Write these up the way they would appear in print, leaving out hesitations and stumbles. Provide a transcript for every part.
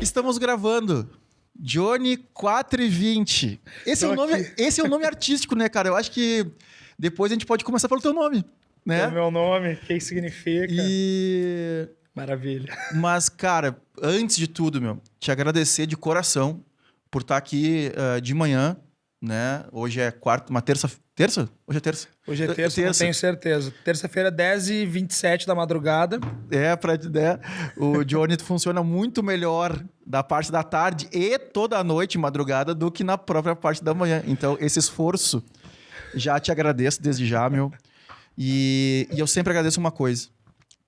Estamos gravando. Johnny 420. Esse é o nome artístico, né, cara? Eu acho que depois a gente pode começar pelo teu nome, né? É o meu nome, o que significa. Maravilha. Mas, cara, antes de tudo, te agradecer de coração por estar aqui de manhã, né? Hoje é terça? Hoje é terça? Hoje é terça, não tenho certeza. Terça-feira, 10h27 da madrugada. O Johnny funciona muito melhor da parte da tarde e toda a noite, madrugada, do que na própria parte da manhã. Então, esse esforço, já te agradeço desde já, E eu sempre agradeço uma coisa,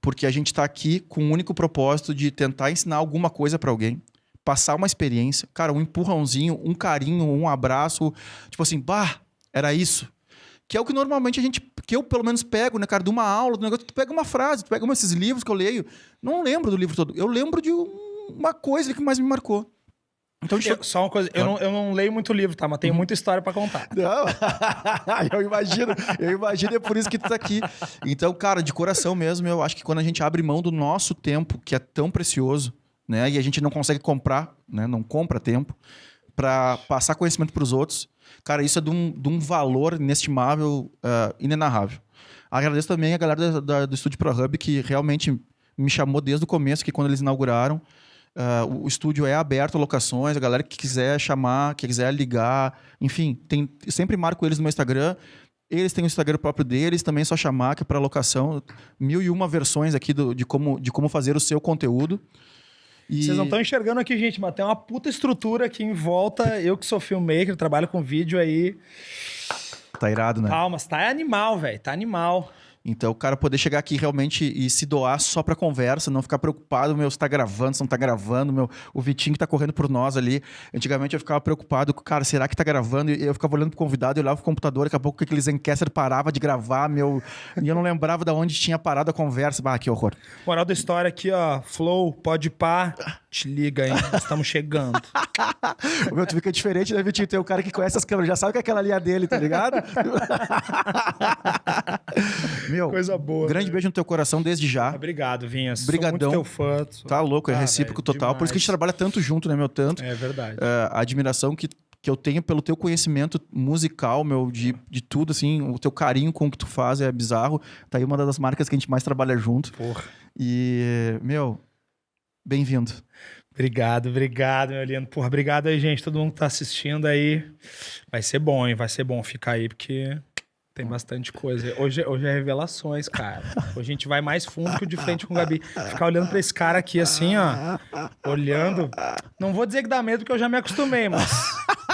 porque a gente tá aqui com o único propósito de tentar ensinar alguma coisa para alguém, passar uma experiência, cara, um empurrãozinho, um carinho, um abraço, tipo assim, era isso. Que é o que normalmente que eu pelo menos pego, né, cara, de uma aula, do negócio, tu pega uma frase, tu pega esses livros que eu leio, não lembro do livro todo, eu lembro de uma coisa que mais me marcou. Então, só uma coisa, eu não leio muito livro, tá? Mas tenho muita história pra contar. Não. eu imagino, é por isso que tu tá aqui. Então, cara, de coração mesmo, eu acho que quando a gente abre mão do nosso tempo, que é tão precioso, né? E a gente não consegue comprar, né? Não compra tempo pra passar conhecimento pros outros. Cara, isso é de um valor inestimável, inenarrável. Agradeço também a galera do Estúdio ProHub, que realmente me chamou desde o começo, que quando eles inauguraram, o estúdio é aberto a locações, a galera que quiser chamar, que quiser ligar, enfim, sempre marco eles no meu Instagram. Eles têm o Instagram próprio deles, também é só chamar, que é para locação. 1001 versões aqui de como fazer o seu conteúdo. Vocês não estão enxergando aqui, gente, mas tem uma puta estrutura aqui em volta. Eu que sou filmmaker, trabalho com vídeo aí. Tá irado, né? Palmas, tá animal, velho, tá animal. Então, o cara poder chegar aqui realmente e se doar só pra conversa, não ficar preocupado, se tá gravando, se não tá gravando, o Vitinho que tá correndo por nós ali. Antigamente eu ficava preocupado, cara, será que tá gravando? E eu ficava olhando pro convidado, eu olhava pro computador, daqui a pouco aquele Zencaster parava de gravar, e eu não lembrava de onde tinha parado a conversa. Que horror. Moral da história aqui, ó, Flow, pode pá, te liga aí, estamos chegando. Tu fica diferente, né, Vitinho? Tem o cara que conhece as câmeras, já sabe que aquela ali é dele, tá ligado? Coisa boa. Grande beijo no teu coração desde já. Obrigado, Vinhas. Brigadão. Sou muito teu fã. Tá louco, é recíproco total. Demais. Por isso que a gente trabalha tanto junto, né, Tanto. É verdade. A admiração que eu tenho pelo teu conhecimento musical, de tudo, assim, o teu carinho com o que tu faz é bizarro. Tá aí uma das marcas que a gente mais trabalha junto. Porra. E, bem-vindo. Obrigado, meu lindo. Porra, obrigado aí, gente. Todo mundo que tá assistindo aí. Vai ser bom, hein? Vai ser bom ficar aí, porque tem bastante coisa. Hoje é revelações, cara. Hoje a gente vai mais fundo que o de frente com o Gabi. Ficar olhando pra esse cara aqui assim, ó. Olhando. Não vou dizer que dá medo, porque eu já me acostumei, mas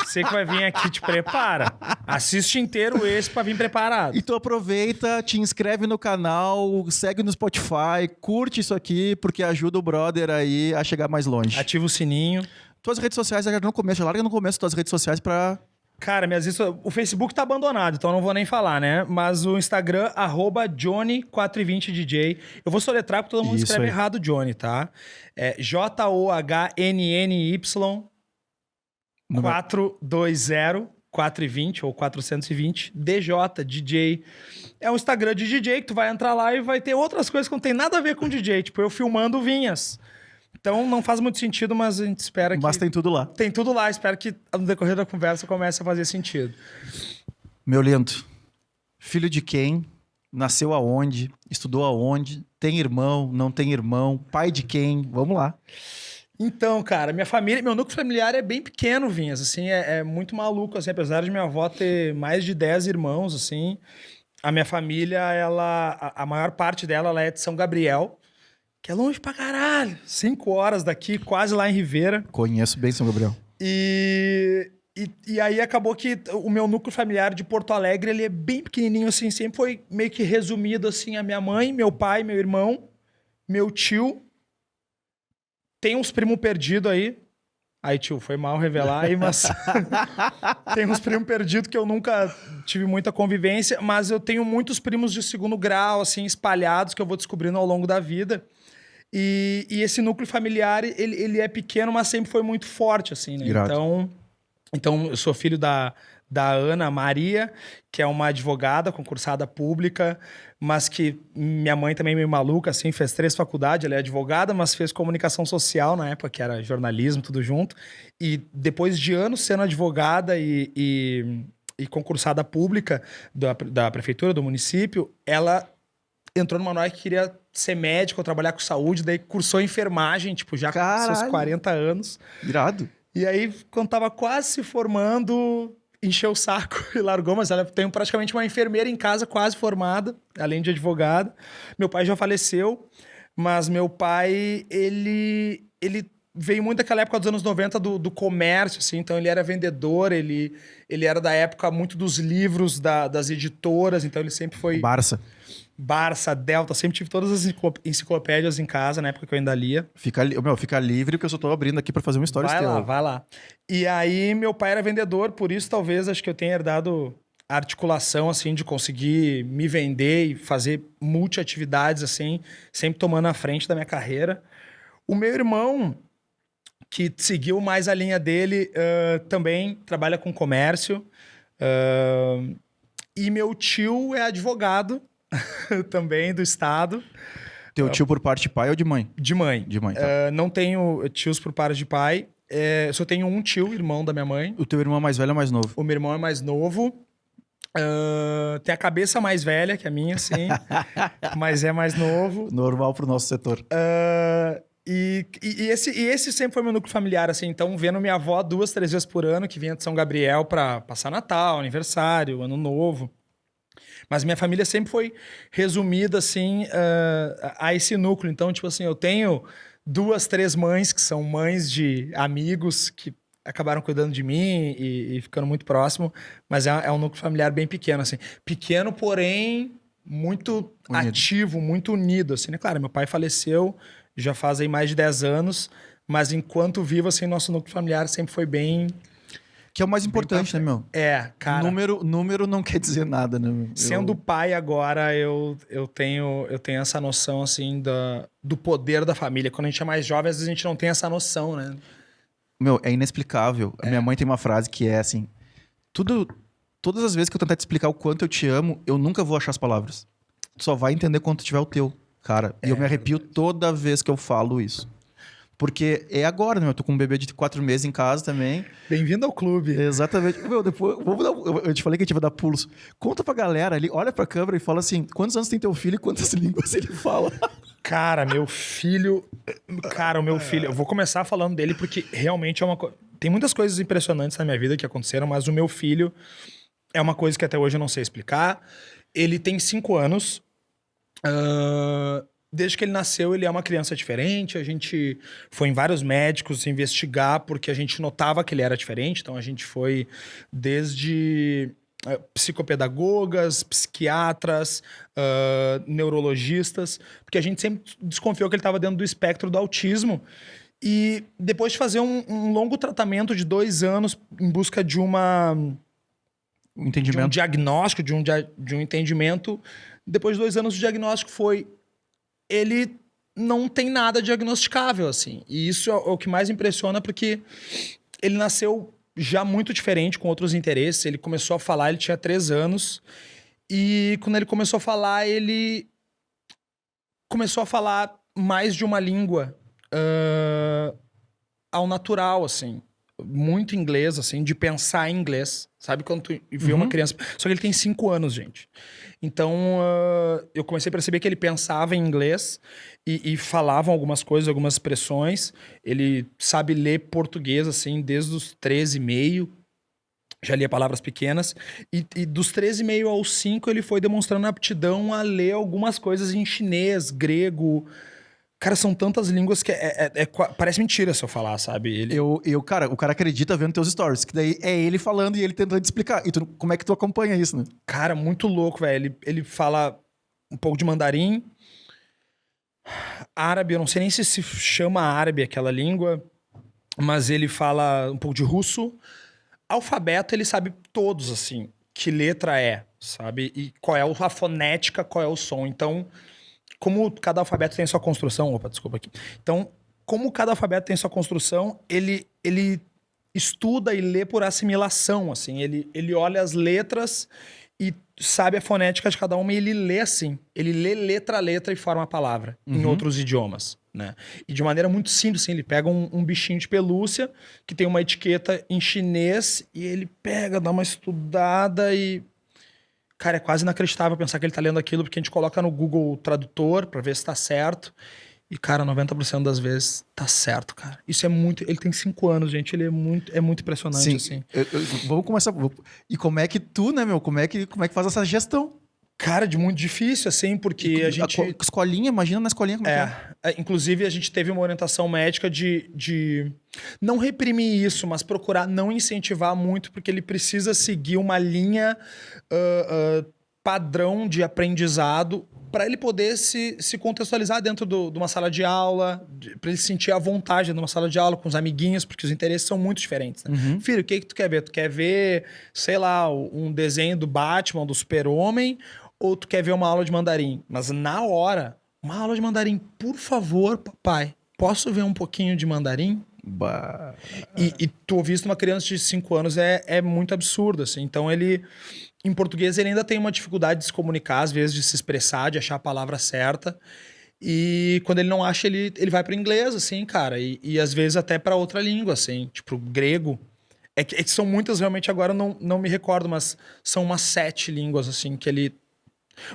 você que vai vir aqui, te prepara. Assiste inteiro esse pra vir preparado. E tu aproveita, te inscreve no canal, segue no Spotify, curte isso aqui, porque ajuda o brother aí a chegar mais longe. Ativa o sininho. Tuas redes sociais, larga no começo tuas redes sociais pra... Cara, o Facebook tá abandonado, então eu não vou nem falar, né? Mas o Instagram, @Johnny420DJ. Eu vou soletrar porque todo mundo escreve errado Johnny, tá? É JOHNNY 420 420 ou 420 DJ, DJ. É um Instagram de DJ que tu vai entrar lá e vai ter outras coisas que não tem nada a ver com DJ. Tipo, eu filmando Vinhas. Então não faz muito sentido, mas a gente espera que... Mas tem tudo lá. Tem tudo lá. Espero que no decorrer da conversa comece a fazer sentido. Meu lindo, filho de quem? Nasceu aonde? Estudou aonde? Tem irmão? Não tem irmão? Pai de quem? Vamos lá. Então, cara, minha família, meu núcleo familiar é bem pequeno, Vinhas, assim, é muito maluco, assim, apesar de minha avó ter mais de 10 irmãos, assim, a minha família, a maior parte dela, ela é de São Gabriel, que é longe pra caralho, 5 horas daqui, quase lá em Ribeira. Conheço bem São Gabriel. E aí acabou que o meu núcleo familiar de Porto Alegre, ele é bem pequenininho, assim, sempre foi meio que resumido, assim, a minha mãe, meu pai, meu irmão, meu tio. Tem uns primos perdidos aí. Aí, tio, foi mal revelar aí, mas... Tem uns primos perdidos que eu nunca tive muita convivência, mas eu tenho muitos primos de segundo grau, assim, espalhados, que eu vou descobrindo ao longo da vida. E esse núcleo familiar, ele é pequeno, mas sempre foi muito forte, assim, né? Então, eu sou filho da da Ana Maria, que é uma advogada concursada pública, mas que minha mãe também meio maluca, assim, fez 3 faculdades, ela é advogada, mas fez comunicação social na época, que era jornalismo, tudo junto. E depois de anos sendo advogada e concursada pública da prefeitura, do município, ela entrou numa noia que queria ser médico, trabalhar com saúde, daí cursou enfermagem, tipo, já com seus 40 anos. Irado. E aí, quando tava quase se formando, encheu o saco e largou, mas ela tem praticamente uma enfermeira em casa quase formada, além de advogada. Meu pai já faleceu, mas meu pai, ele veio muito daquela época dos anos 90 do comércio, assim, então ele era vendedor, ele era da época muito dos livros das editoras, então ele sempre foi... Barça, Delta, sempre tive todas as enciclopédias em casa, na época que eu ainda lia. Fica livre que eu só tô abrindo aqui pra fazer uma história teu. Vai lá. E aí, meu pai era vendedor, por isso talvez acho que eu tenha herdado a articulação, assim, de conseguir me vender e fazer multiatividades, assim, sempre tomando a frente da minha carreira. O meu irmão, que seguiu mais a linha dele, também trabalha com comércio. E meu tio é advogado, também do estado. Teu tio por parte de pai ou de mãe? De mãe. De mãe, tá. Não tenho tios por parte de pai. Só tenho um tio, irmão da minha mãe. O teu irmão é mais velho ou mais novo? O meu irmão é mais novo. Tem a cabeça mais velha que a minha, sim. Mas é mais novo. Normal pro nosso setor. E esse sempre foi meu núcleo familiar, assim. Então, vendo minha avó 2, 3 vezes por ano, que vinha de São Gabriel pra passar Natal, aniversário, Ano Novo. Mas minha família sempre foi resumida, assim, a esse núcleo. Então, tipo assim, eu tenho 2, 3 mães que são mães de amigos que acabaram cuidando de mim e ficando muito próximo. Mas é um núcleo familiar bem pequeno, assim. Pequeno, porém, muito ativo, muito unido, assim, né? Claro, meu pai faleceu já faz aí mais de 10 anos. Mas enquanto vivo, assim, nosso núcleo familiar sempre foi bem... Que é o mais importante, né, meu? Cara. Número não quer dizer nada, né, meu? Sendo pai agora, eu tenho essa noção, assim, do poder da família. Quando a gente é mais jovem, às vezes a gente não tem essa noção, né? Meu, é inexplicável. A minha mãe tem uma frase que é assim... Todas as vezes que eu tentar te explicar o quanto eu te amo, eu nunca vou achar as palavras. Tu só vai entender quando tiver o teu, cara. E eu me arrepio toda vez que eu falo isso. Porque é agora, né? Eu tô com um bebê de 4 meses em casa também. Bem-vindo ao clube. Exatamente. Meu, depois, eu te falei que a gente vai dar pulos. Conta pra galera ali, olha pra câmera e fala assim, quantos anos tem teu filho e quantas línguas ele fala? Cara, meu filho... Cara, o meu filho... Eu vou começar falando dele porque realmente é uma coisa... Tem muitas coisas impressionantes na minha vida que aconteceram, mas o meu filho é uma coisa que até hoje eu não sei explicar. Ele tem 5 anos. Desde que ele nasceu, ele é uma criança diferente. A gente foi em vários médicos investigar porque a gente notava que ele era diferente. Então, a gente foi desde psicopedagogas, psiquiatras, neurologistas, porque a gente sempre desconfiou que ele estava dentro do espectro do autismo. E depois de fazer um longo tratamento de 2 anos em busca de um diagnóstico, de um entendimento, depois de 2 anos o diagnóstico foi... Ele não tem nada diagnosticável, assim. E isso é o que mais impressiona, porque ele nasceu já muito diferente, com outros interesses. Ele começou a falar, ele tinha 3 anos. E quando ele começou a falar, ele começou a falar mais de uma língua ao natural, assim. Muito inglês, assim, de pensar em inglês. Sabe quando tu vê uma criança... Só que ele tem 5 anos, gente. Então, eu comecei a perceber que ele pensava em inglês e falava algumas coisas, algumas expressões. Ele sabe ler português, assim, desde os 13,5. Já lia palavras pequenas. E dos 13,5 aos 5, ele foi demonstrando aptidão a ler algumas coisas em chinês, grego... Cara, são tantas línguas que parece mentira se eu falar, sabe? Cara, o cara acredita vendo teus stories, que daí é ele falando e ele tentando explicar. E como é que tu acompanha isso, né? Cara, muito louco, velho. Ele fala um pouco de mandarim, árabe, eu não sei nem se chama árabe aquela língua, mas ele fala um pouco de russo. Alfabeto, ele sabe todos, assim, que letra é, sabe? E qual é a fonética, qual é o som. Então... Como cada alfabeto tem sua construção... Opa, desculpa aqui. Então, como cada alfabeto tem sua construção, ele estuda e lê por assimilação, assim. Ele olha as letras e sabe a fonética de cada uma e ele lê assim. Ele lê letra a letra e forma a palavra em outros idiomas, né? E de maneira muito simples, assim. Ele pega um bichinho de pelúcia que tem uma etiqueta em chinês e ele pega, dá uma estudada e... Cara, é quase inacreditável pensar que ele tá lendo aquilo, porque a gente coloca no Google Tradutor pra ver se tá certo. E, cara, 90% das vezes tá certo, cara. Isso é muito... Ele tem 5 anos, gente. Ele é muito impressionante, Sim, assim. Vamos começar... E como é que tu, né, meu? Como é que faz essa gestão? Cara, de muito difícil, assim, porque a gente... Escolinha, imagina na escolinha como Inclusive, a gente teve uma orientação médica de não reprimir isso, mas procurar não incentivar muito, porque ele precisa seguir uma linha padrão de aprendizado para ele poder se contextualizar dentro de uma sala de aula, para ele sentir a vontade de uma sala de aula com os amiguinhos, porque os interesses são muito diferentes, né? Filho, o que tu quer ver? Tu quer ver, sei lá, um desenho do Batman, do Super-Homem, ou tu quer ver uma aula de mandarim? Mas na hora, uma aula de mandarim, por favor, papai, posso ver um pouquinho de mandarim? E tu ouviste uma criança de 5 anos é muito absurdo, assim. Então ele... Em português, ele ainda tem uma dificuldade de se comunicar, às vezes de se expressar, de achar a palavra certa. E quando ele não acha, ele vai para inglês, assim, cara. E às vezes até para outra língua, assim, tipo grego. É que são muitas, realmente, agora eu não me recordo, mas são umas 7 línguas, assim, que ele...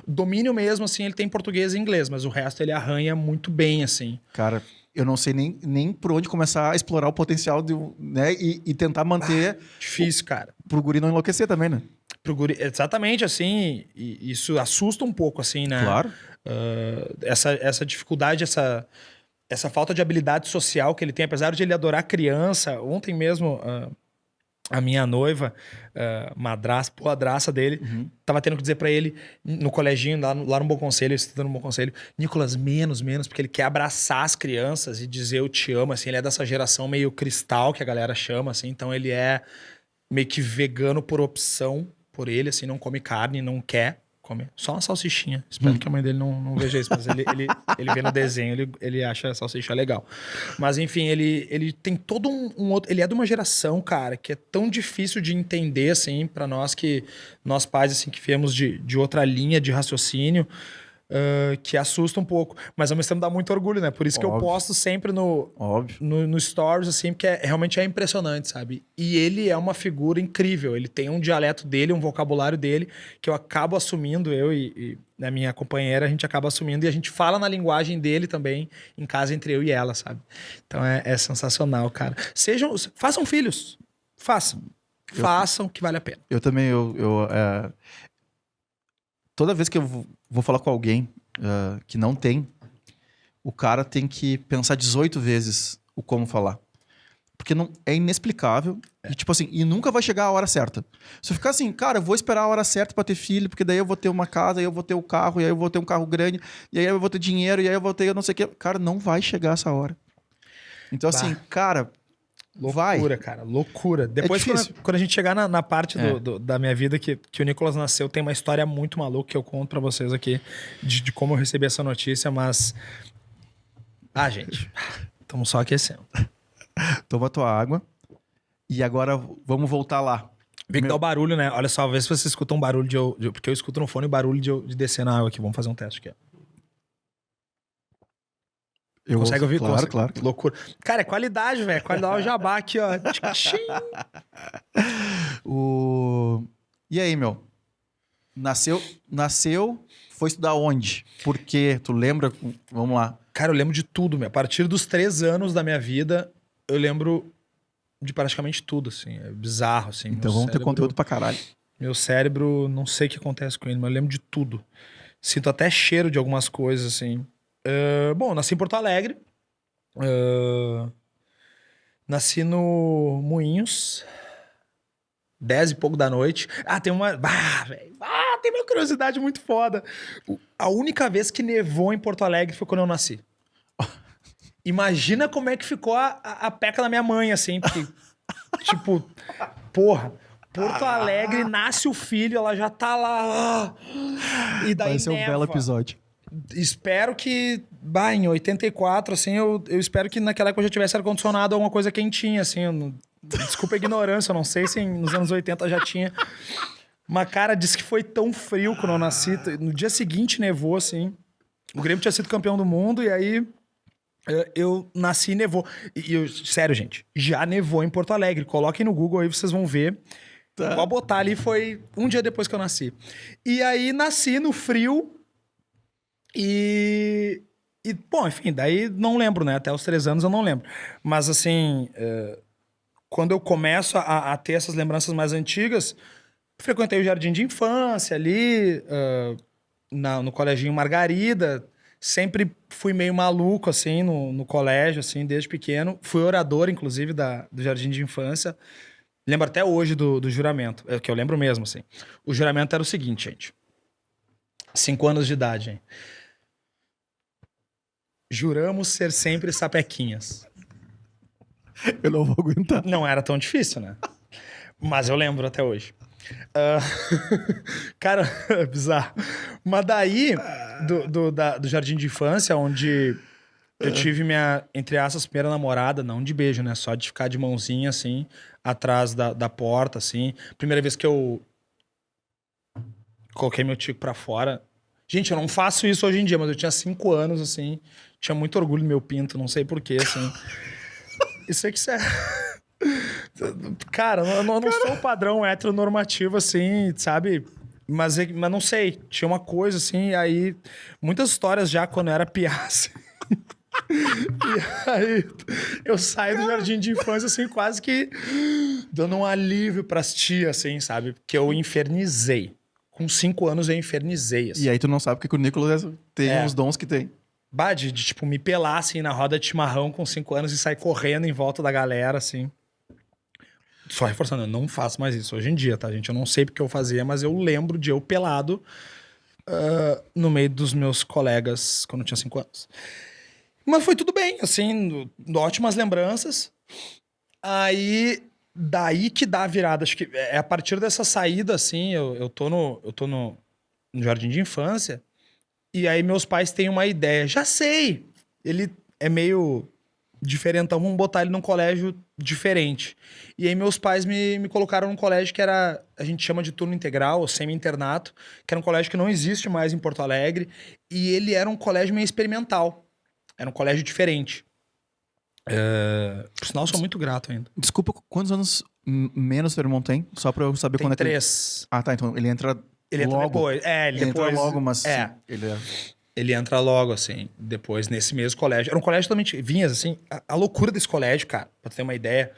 Domínio mesmo, assim, ele tem português e inglês, mas o resto ele arranha muito bem, assim. Cara, eu não sei nem por onde começar a explorar o potencial, né? E tentar manter... Difícil, cara. Pro guri não enlouquecer também, né? Exatamente, assim, e isso assusta um pouco, assim, né? Claro. Essa dificuldade, essa falta de habilidade social que ele tem, apesar de ele adorar criança. Ontem mesmo, a minha noiva, madraça dele, tava tendo que dizer pra ele, no coleginho, lá no Bom Conselho, estudando no Bom Conselho, Nicolas, menos, porque ele quer abraçar as crianças e dizer eu te amo, assim, ele é dessa geração meio cristal, que a galera chama, assim, então ele é meio que vegano por opção, por ele, assim, não come carne, não quer comer. Só uma salsichinha. Espero que a mãe dele não veja isso, mas ele vê no desenho, ele acha a salsicha legal. Mas, enfim, ele tem todo um outro... Ele é de uma geração, cara, que é tão difícil de entender, assim, pra nós pais, assim, que viemos de outra linha de raciocínio, que assusta um pouco. Mas ao mesmo tempo dá muito orgulho, né? Por isso que eu posto sempre no Stories, assim, porque realmente é impressionante, sabe? E ele é uma figura incrível. Ele tem um dialeto dele, um vocabulário dele, que eu acabo assumindo, eu e a minha companheira, a gente acaba assumindo e a gente fala na linguagem dele também, em casa, entre eu e ela, sabe? Então é sensacional, cara. Façam filhos. Façam, que vale a pena. Eu também, toda vez que eu vou falar com alguém que não tem, o cara tem que pensar 18 vezes o como falar. Porque não, é inexplicável. E, tipo assim, e nunca vai chegar a hora certa. Se eu ficar assim, cara, eu vou esperar a hora certa pra ter filho, porque daí eu vou ter uma casa, aí eu vou ter o carro, e aí eu vou ter um carro grande, e aí eu vou ter dinheiro, e aí eu vou ter eu não sei o quê. Cara, não vai chegar essa hora. Então, assim, cara... Loucura, cara, loucura. Depois, quando a gente chegar na parte da minha vida que o Nicolas nasceu, tem uma história muito maluca que eu conto pra vocês aqui de como eu recebi essa notícia, mas... gente, estamos só aquecendo. Toma tua água. E agora vamos voltar lá. Vê que dá o barulho, né? Olha só, vê se você escuta um barulho porque eu escuto no fone o barulho de descer na água aqui. Vamos fazer um teste aqui, ó. Consegue ouvir? Claro. Loucura. Cara, é qualidade, velho. Qualidade ao jabá aqui, ó. E aí, meu? Nasceu, foi estudar onde? Por quê? Tu lembra? Vamos lá. Cara, eu lembro de tudo, meu. A partir dos 3 anos da minha vida, eu lembro de praticamente tudo, assim. É bizarro, assim. Então vamos ter conteúdo pra caralho. Meu cérebro, não sei o que acontece com ele, mas eu lembro de tudo. Sinto até cheiro de algumas coisas, assim. Bom, nasci em Porto Alegre. Nasci no Moinhos. 10 e pouco da noite. Tem uma... velho. Tem uma curiosidade muito foda. A única vez que nevou em Porto Alegre foi quando eu nasci. Imagina como é que ficou a peca da minha mãe, assim. Porque, tipo... Porra... Porto Alegre, nasce o filho, ela já tá lá. E daí vai ser um belo episódio. Espero que, em 84, assim, eu espero que naquela época eu já tivesse ar-condicionado, alguma coisa quentinha, assim. Desculpa a ignorância, eu não sei se nos anos 80 já tinha. Mas, cara, disse que foi tão frio quando eu nasci. No dia seguinte nevou, assim. O Grêmio tinha sido campeão do mundo e aí eu nasci e nevou. Sério, gente, já nevou em Porto Alegre. Coloquem no Google aí, vocês vão ver. Tá. Pode botar ali, foi um dia depois que eu nasci. E aí nasci no frio bom, enfim, daí não lembro, né? Até os 3 anos eu não lembro. Mas, assim, quando eu começo a ter essas lembranças mais antigas, frequentei o jardim de infância ali, no Coleginho Margarida. Sempre fui meio maluco, assim, no colégio, assim, desde pequeno. Fui orador, inclusive, do jardim de infância. Lembro até hoje do juramento, que eu lembro mesmo, assim. O juramento era o seguinte, gente. 5 anos de idade, hein? Juramos ser sempre sapequinhas. Eu não vou aguentar. Não era tão difícil, né? Mas eu lembro até hoje. Cara, é bizarro. Mas daí, do jardim de infância, onde eu tive minha, entre aspas, primeira namorada, não de beijo, né? Só de ficar de mãozinha, assim, atrás da porta, assim. Primeira vez que eu coloquei meu tico pra fora. Gente, eu não faço isso hoje em dia, mas eu tinha 5 anos, assim. Tinha muito orgulho no meu pinto, não sei porquê, assim. Isso é que você... Cara, eu não sou o padrão heteronormativo, assim, sabe? Mas não sei, tinha uma coisa, assim, e aí... Muitas histórias já, quando eu era piá, assim. E aí, eu saio do jardim de infância, assim, quase que dando um alívio pras tias, assim, sabe? Porque eu infernizei. Com 5 anos eu infernizei, assim. E aí tu não sabe porque o Nicolas tem os dons que tem. Bah, de, tipo, me pelar, assim, na roda de chimarrão com 5 anos e sair correndo em volta da galera, assim. Só reforçando, eu não faço mais isso hoje em dia, tá, gente? Eu não sei porque eu fazia, mas eu lembro de eu pelado no meio dos meus colegas quando eu tinha 5 anos. Mas foi tudo bem, assim, ótimas lembranças. Aí, daí que dá a virada. Acho que é a partir dessa saída, assim, eu tô no jardim de infância. E aí meus pais têm uma ideia. Já sei! Ele é meio diferentão, vamos botar ele num colégio diferente. E aí meus pais me colocaram num colégio que era, a gente chama de turno integral, ou semi-internato, que era um colégio que não existe mais em Porto Alegre. E ele era um colégio meio experimental. Era um colégio diferente. Por sinal, eu sou muito grato ainda. Desculpa, quantos anos menos teu irmão tem? Só pra eu saber Tem quando é que 3. Ah, tá, então ele entra Ele entra logo. depois. Ele entra logo, mas ele é... Ele entra logo, assim, depois nesse mesmo colégio. Era um colégio totalmente... Vinhas, assim, a loucura desse colégio, cara, pra tu ter uma ideia.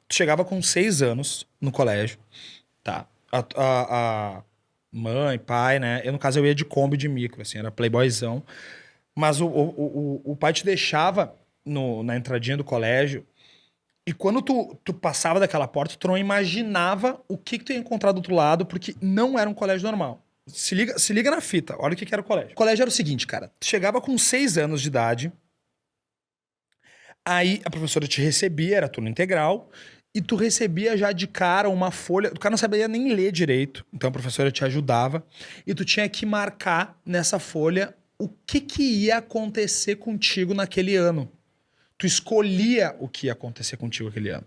Tu chegava com 6 anos no colégio, tá? A mãe, pai, né? Eu, no caso, eu ia de Kombi de micro, assim, era playboyzão. Mas o pai te deixava na entradinha do colégio e quando tu passava daquela porta, tu não imaginava o que tu ia encontrar do outro lado, porque não era um colégio normal. Se liga na fita, olha o que era o colégio. O colégio era o seguinte, cara. Tu chegava com 6 anos de idade, aí a professora te recebia, era turno integral, e tu recebia já de cara uma folha. O cara não sabia nem ler direito, então a professora te ajudava, e tu tinha que marcar nessa folha o que ia acontecer contigo naquele ano. Tu escolhia o que ia acontecer contigo aquele ano.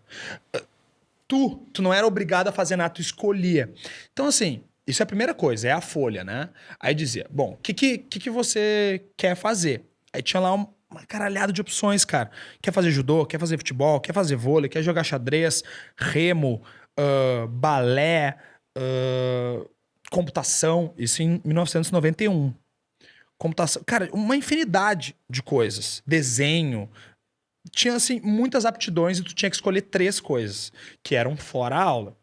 Tu não era obrigado a fazer nada, tu escolhia. Então, assim, isso é a primeira coisa, é a folha, né? Aí dizia, bom, o que você quer fazer? Aí tinha lá uma caralhada de opções, cara. Quer fazer judô, quer fazer futebol, quer fazer vôlei, quer jogar xadrez, remo, balé, computação. Isso em 1991. Computação, cara, uma infinidade de coisas. Desenho. Tinha, assim, muitas aptidões e tu tinha que escolher 3 coisas, que eram fora a aula,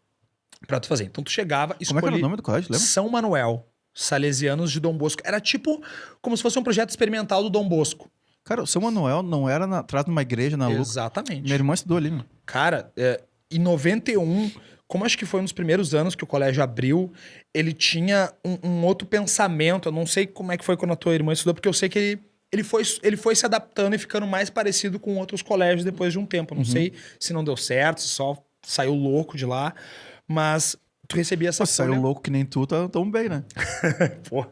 pra tu fazer. Então tu chegava e escolhia... Como é que era o nome do colégio, lembra? São Manuel, Salesianos de Dom Bosco. Era tipo como se fosse um projeto experimental do Dom Bosco. Cara, o São Manuel não era atrás de uma igreja na Luca? Exatamente. Minha irmã estudou ali, meu. Cara, em 91, como acho que foi um dos primeiros anos que o colégio abriu, ele tinha um outro pensamento. Eu não sei como é que foi quando a tua irmã estudou, porque eu sei que ele foi se adaptando e ficando mais parecido com outros colégios depois de um tempo. Eu não sei se não deu certo, se só saiu louco de lá, mas tu recebia essa folha. Saiu louco que nem tu, tá tão bem, né? Pô,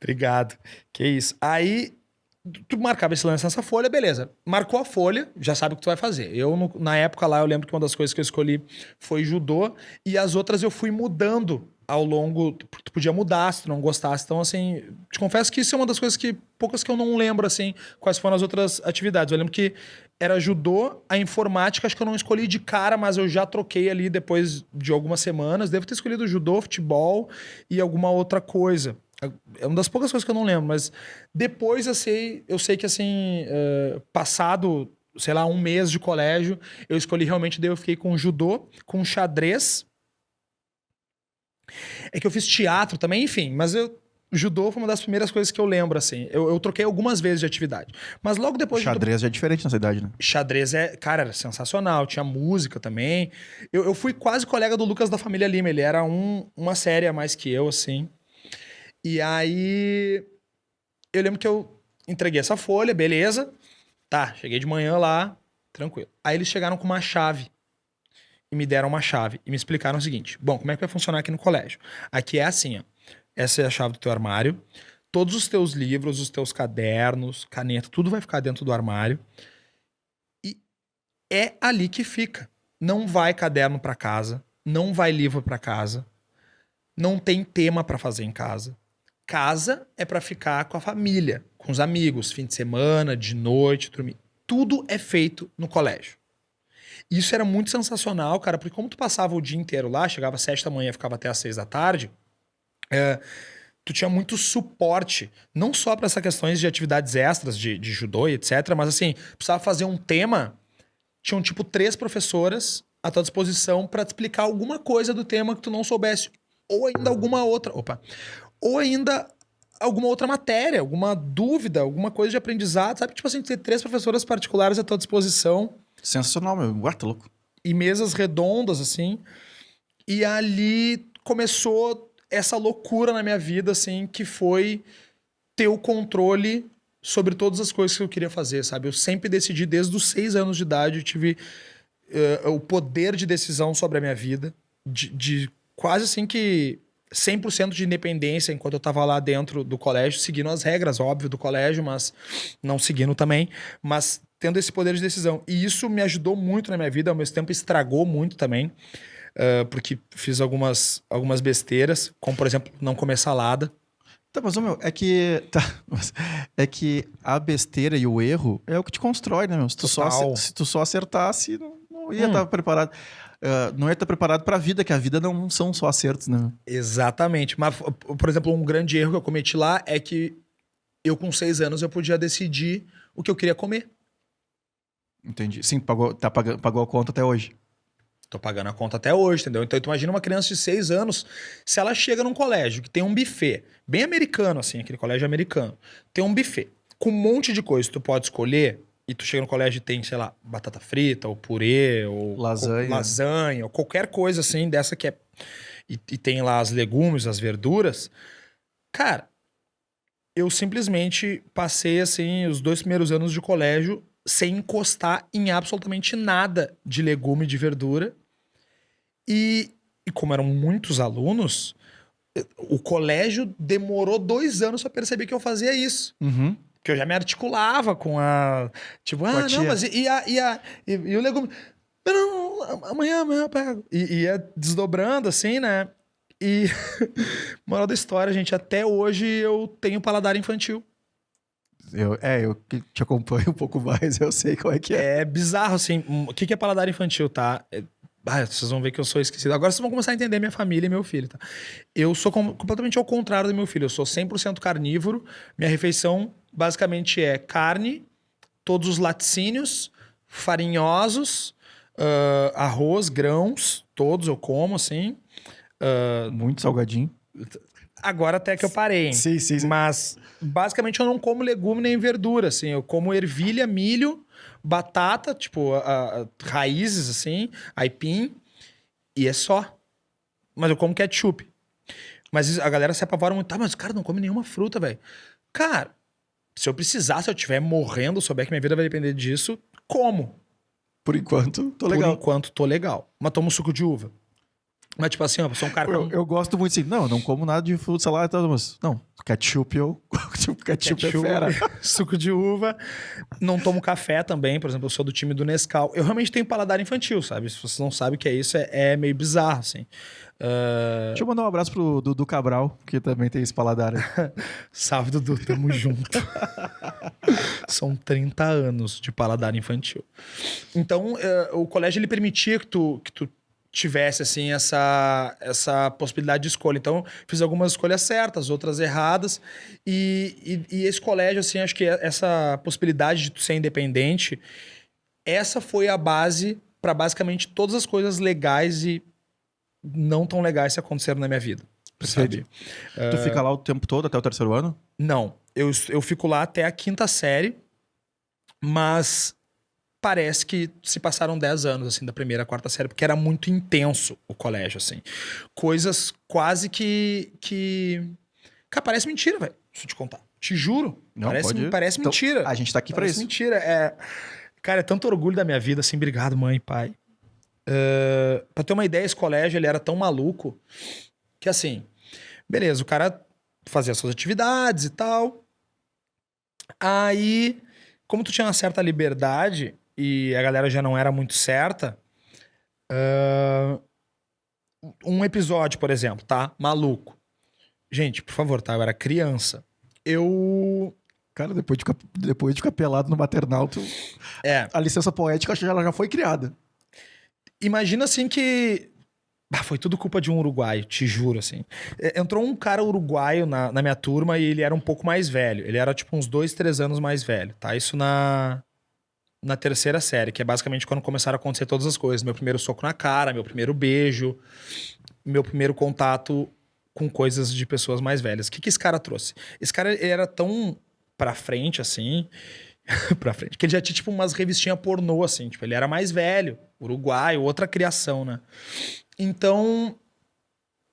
obrigado. Que isso. Aí Tu marcava esse lance nessa folha, beleza. Marcou a folha, já sabe o que tu vai fazer. Na época lá, eu lembro que uma das coisas que eu escolhi foi judô, e as outras eu fui mudando ao longo. Tu podia mudar se tu não gostasse. Então, assim, te confesso que isso é uma das coisas poucas que eu não lembro, assim, quais foram as outras atividades. Eu lembro que era judô, a informática, acho que eu não escolhi de cara, mas eu já troquei ali depois de algumas semanas. Devo ter escolhido judô, futebol e alguma outra coisa. É uma das poucas coisas que eu não lembro, mas depois eu sei que assim, passado, sei lá, um mês de colégio, eu escolhi realmente, daí eu fiquei com judô, com xadrez. É que eu fiz teatro também, enfim, mas judô foi uma das primeiras coisas que eu lembro, assim. Eu troquei algumas vezes de atividade. Mas logo depois... Xadrez já é diferente nessa idade, né? Xadrez cara, era sensacional. Tinha música também. Eu fui quase colega do Lucas da Família Lima. Ele era uma série a mais que eu, assim. E aí, eu lembro que eu entreguei essa folha, beleza. Tá, cheguei de manhã lá, tranquilo. Aí eles chegaram com uma chave e me deram uma chave e me explicaram o seguinte: bom, como é que vai funcionar aqui no colégio? Aqui é assim, ó. Essa é a chave do teu armário. Todos os teus livros, os teus cadernos, caneta, tudo vai ficar dentro do armário. E é ali que fica. Não vai caderno pra casa, não vai livro pra casa, não tem tema pra fazer em casa. Casa é pra ficar com a família, com os amigos, fim de semana, de noite, dormir. Tudo é feito no colégio. Isso era muito sensacional, cara, porque como tu passava o dia inteiro lá, chegava às 7 da manhã e ficava até às 6 da tarde, tu tinha muito suporte, não só para essas questões de atividades extras, de judô e etc, mas assim, precisava fazer um tema, tinham tipo 3 professoras à tua disposição para te explicar alguma coisa do tema que tu não soubesse, ou ainda alguma outra, ou ainda alguma outra matéria, alguma dúvida, alguma coisa de aprendizado, sabe? Tipo assim, ter 3 professoras particulares à tua disposição. Sensacional, meu. Ué, tá louco. E mesas redondas, assim. E ali começou essa loucura na minha vida, assim, que foi ter o controle sobre todas as coisas que eu queria fazer, sabe? Eu sempre decidi, desde os 6 anos de idade, eu tive o poder de decisão sobre a minha vida, de quase assim que 100% de independência enquanto eu tava lá dentro do colégio, seguindo as regras, óbvio, do colégio, mas não seguindo também, mas tendo esse poder de decisão. E isso me ajudou muito na minha vida, ao mesmo tempo estragou muito também, porque fiz algumas besteiras, como, por exemplo, não comer salada. Tá, mas, meu, é que a besteira e o erro é o que te constrói, né, meu? Se tu só acertasse, não ia estar preparado. Não ia estar preparado para a vida, que a vida não são só acertos, né? Exatamente. Mas, por exemplo, um grande erro que eu cometi lá é que eu, com 6 anos, eu podia decidir o que eu queria comer. Entendi. Sim, pagou a conta até hoje. Tô pagando a conta até hoje, entendeu? Então, tu imagina uma criança de 6 anos, se ela chega num colégio que tem um buffet, bem americano, assim, aquele colégio americano, tem um buffet com um monte de coisa que tu pode escolher, e tu chega no colégio e tem, sei lá, batata frita, ou purê, ou lasanha, ou qualquer coisa assim, dessa que é... E tem lá as legumes, as verduras. Cara, eu simplesmente passei, assim, os 2 primeiros anos de colégio sem encostar em absolutamente nada de legume e de verdura. E como eram muitos alunos, o colégio demorou 2 anos pra perceber que eu fazia isso. Uhum. Porque eu já me articulava com a... Tipo, não, mas e o legume? Não, amanhã eu pego. E ia desdobrando, assim, né? E, moral da história, gente, até hoje eu tenho paladar infantil. Eu que te acompanho um pouco mais, eu sei qual é que é. É bizarro, assim. O que é paladar infantil, tá? Vocês vão ver que eu sou esquecido. Agora vocês vão começar a entender minha família e meu filho, tá? Eu sou completamente ao contrário do meu filho. Eu sou 100% carnívoro. Minha refeição, basicamente, é carne, todos os laticínios, farinhosos, arroz, grãos, todos eu como, assim. Muito salgadinho. Agora até que eu parei. Sim. Mas, basicamente, eu não como legume nem verdura, assim. Eu como ervilha, milho, batata, tipo, raízes, assim, aipim, e é só. Mas eu como ketchup. Mas a galera se apavora muito. Tá, mas o cara não come nenhuma fruta, velho. Cara, se eu precisar, se eu estiver morrendo, souber que minha vida vai depender disso, como. Por enquanto, tô legal. Por enquanto, tô legal. Mas tomo suco de uva. Mas, tipo assim, ó, eu sou um cara Eu gosto muito assim, não, eu não como nada de fruta, salada e tal, mas não, ketchup ketchup é fera. suco de uva. Não tomo café também, por exemplo, eu sou do time do Nescau. Eu realmente tenho paladar infantil, sabe? Se você não sabe o que é isso, é meio bizarro, assim. Deixa eu mandar um abraço pro Dudu Cabral, que também tem esse paladar aí. Salve, Dudu, tamo junto. São 30 anos de paladar infantil. Então, o colégio ele permitia que tu tivesse assim essa possibilidade de escolha. Então, fiz algumas escolhas certas, outras erradas. E esse colégio, assim, acho que essa possibilidade de tu ser independente, essa foi a base para basicamente todas as coisas legais e não tão legais que aconteceram na minha vida. Perfeito. Tu fica lá o tempo todo, até o terceiro ano? Não, eu fico lá até a 5ª série, mas parece que se passaram 10 anos, assim, da 1ª à 4ª série, porque era muito intenso o colégio, assim. Coisas quase que... Cara, parece mentira, velho, deixa eu te contar. Te juro, Não, parece então, mentira. a gente tá aqui pra Parece isso. mentira, Cara, é tanto orgulho da minha vida, assim, obrigado, mãe e pai. Pra ter uma ideia, esse colégio, ele era tão maluco que, assim, beleza, o cara fazia suas atividades e tal. Aí, como tu tinha uma certa liberdade e a galera já não era muito certa, um episódio, por exemplo, tá? Maluco. Gente, por favor, tá? Eu era criança. Cara, depois de ficar pelado no maternal, a licença poética acho que ela já foi criada. Imagina assim que... foi tudo culpa de um uruguaio, te juro, assim. Entrou um cara uruguaio na minha turma e ele era um pouco mais velho. Ele era, tipo, uns 2, 3 anos mais velho, tá? Isso na 3ª série, que é basicamente quando começaram a acontecer todas as coisas. Meu primeiro soco na cara, meu primeiro beijo, meu primeiro contato com coisas de pessoas mais velhas. O que esse cara trouxe? Esse cara ele era tão pra frente, assim... pra frente, que ele já tinha, tipo, umas revistinhas pornô, assim. Tipo, ele era mais velho, uruguaio, outra criação, né? Então,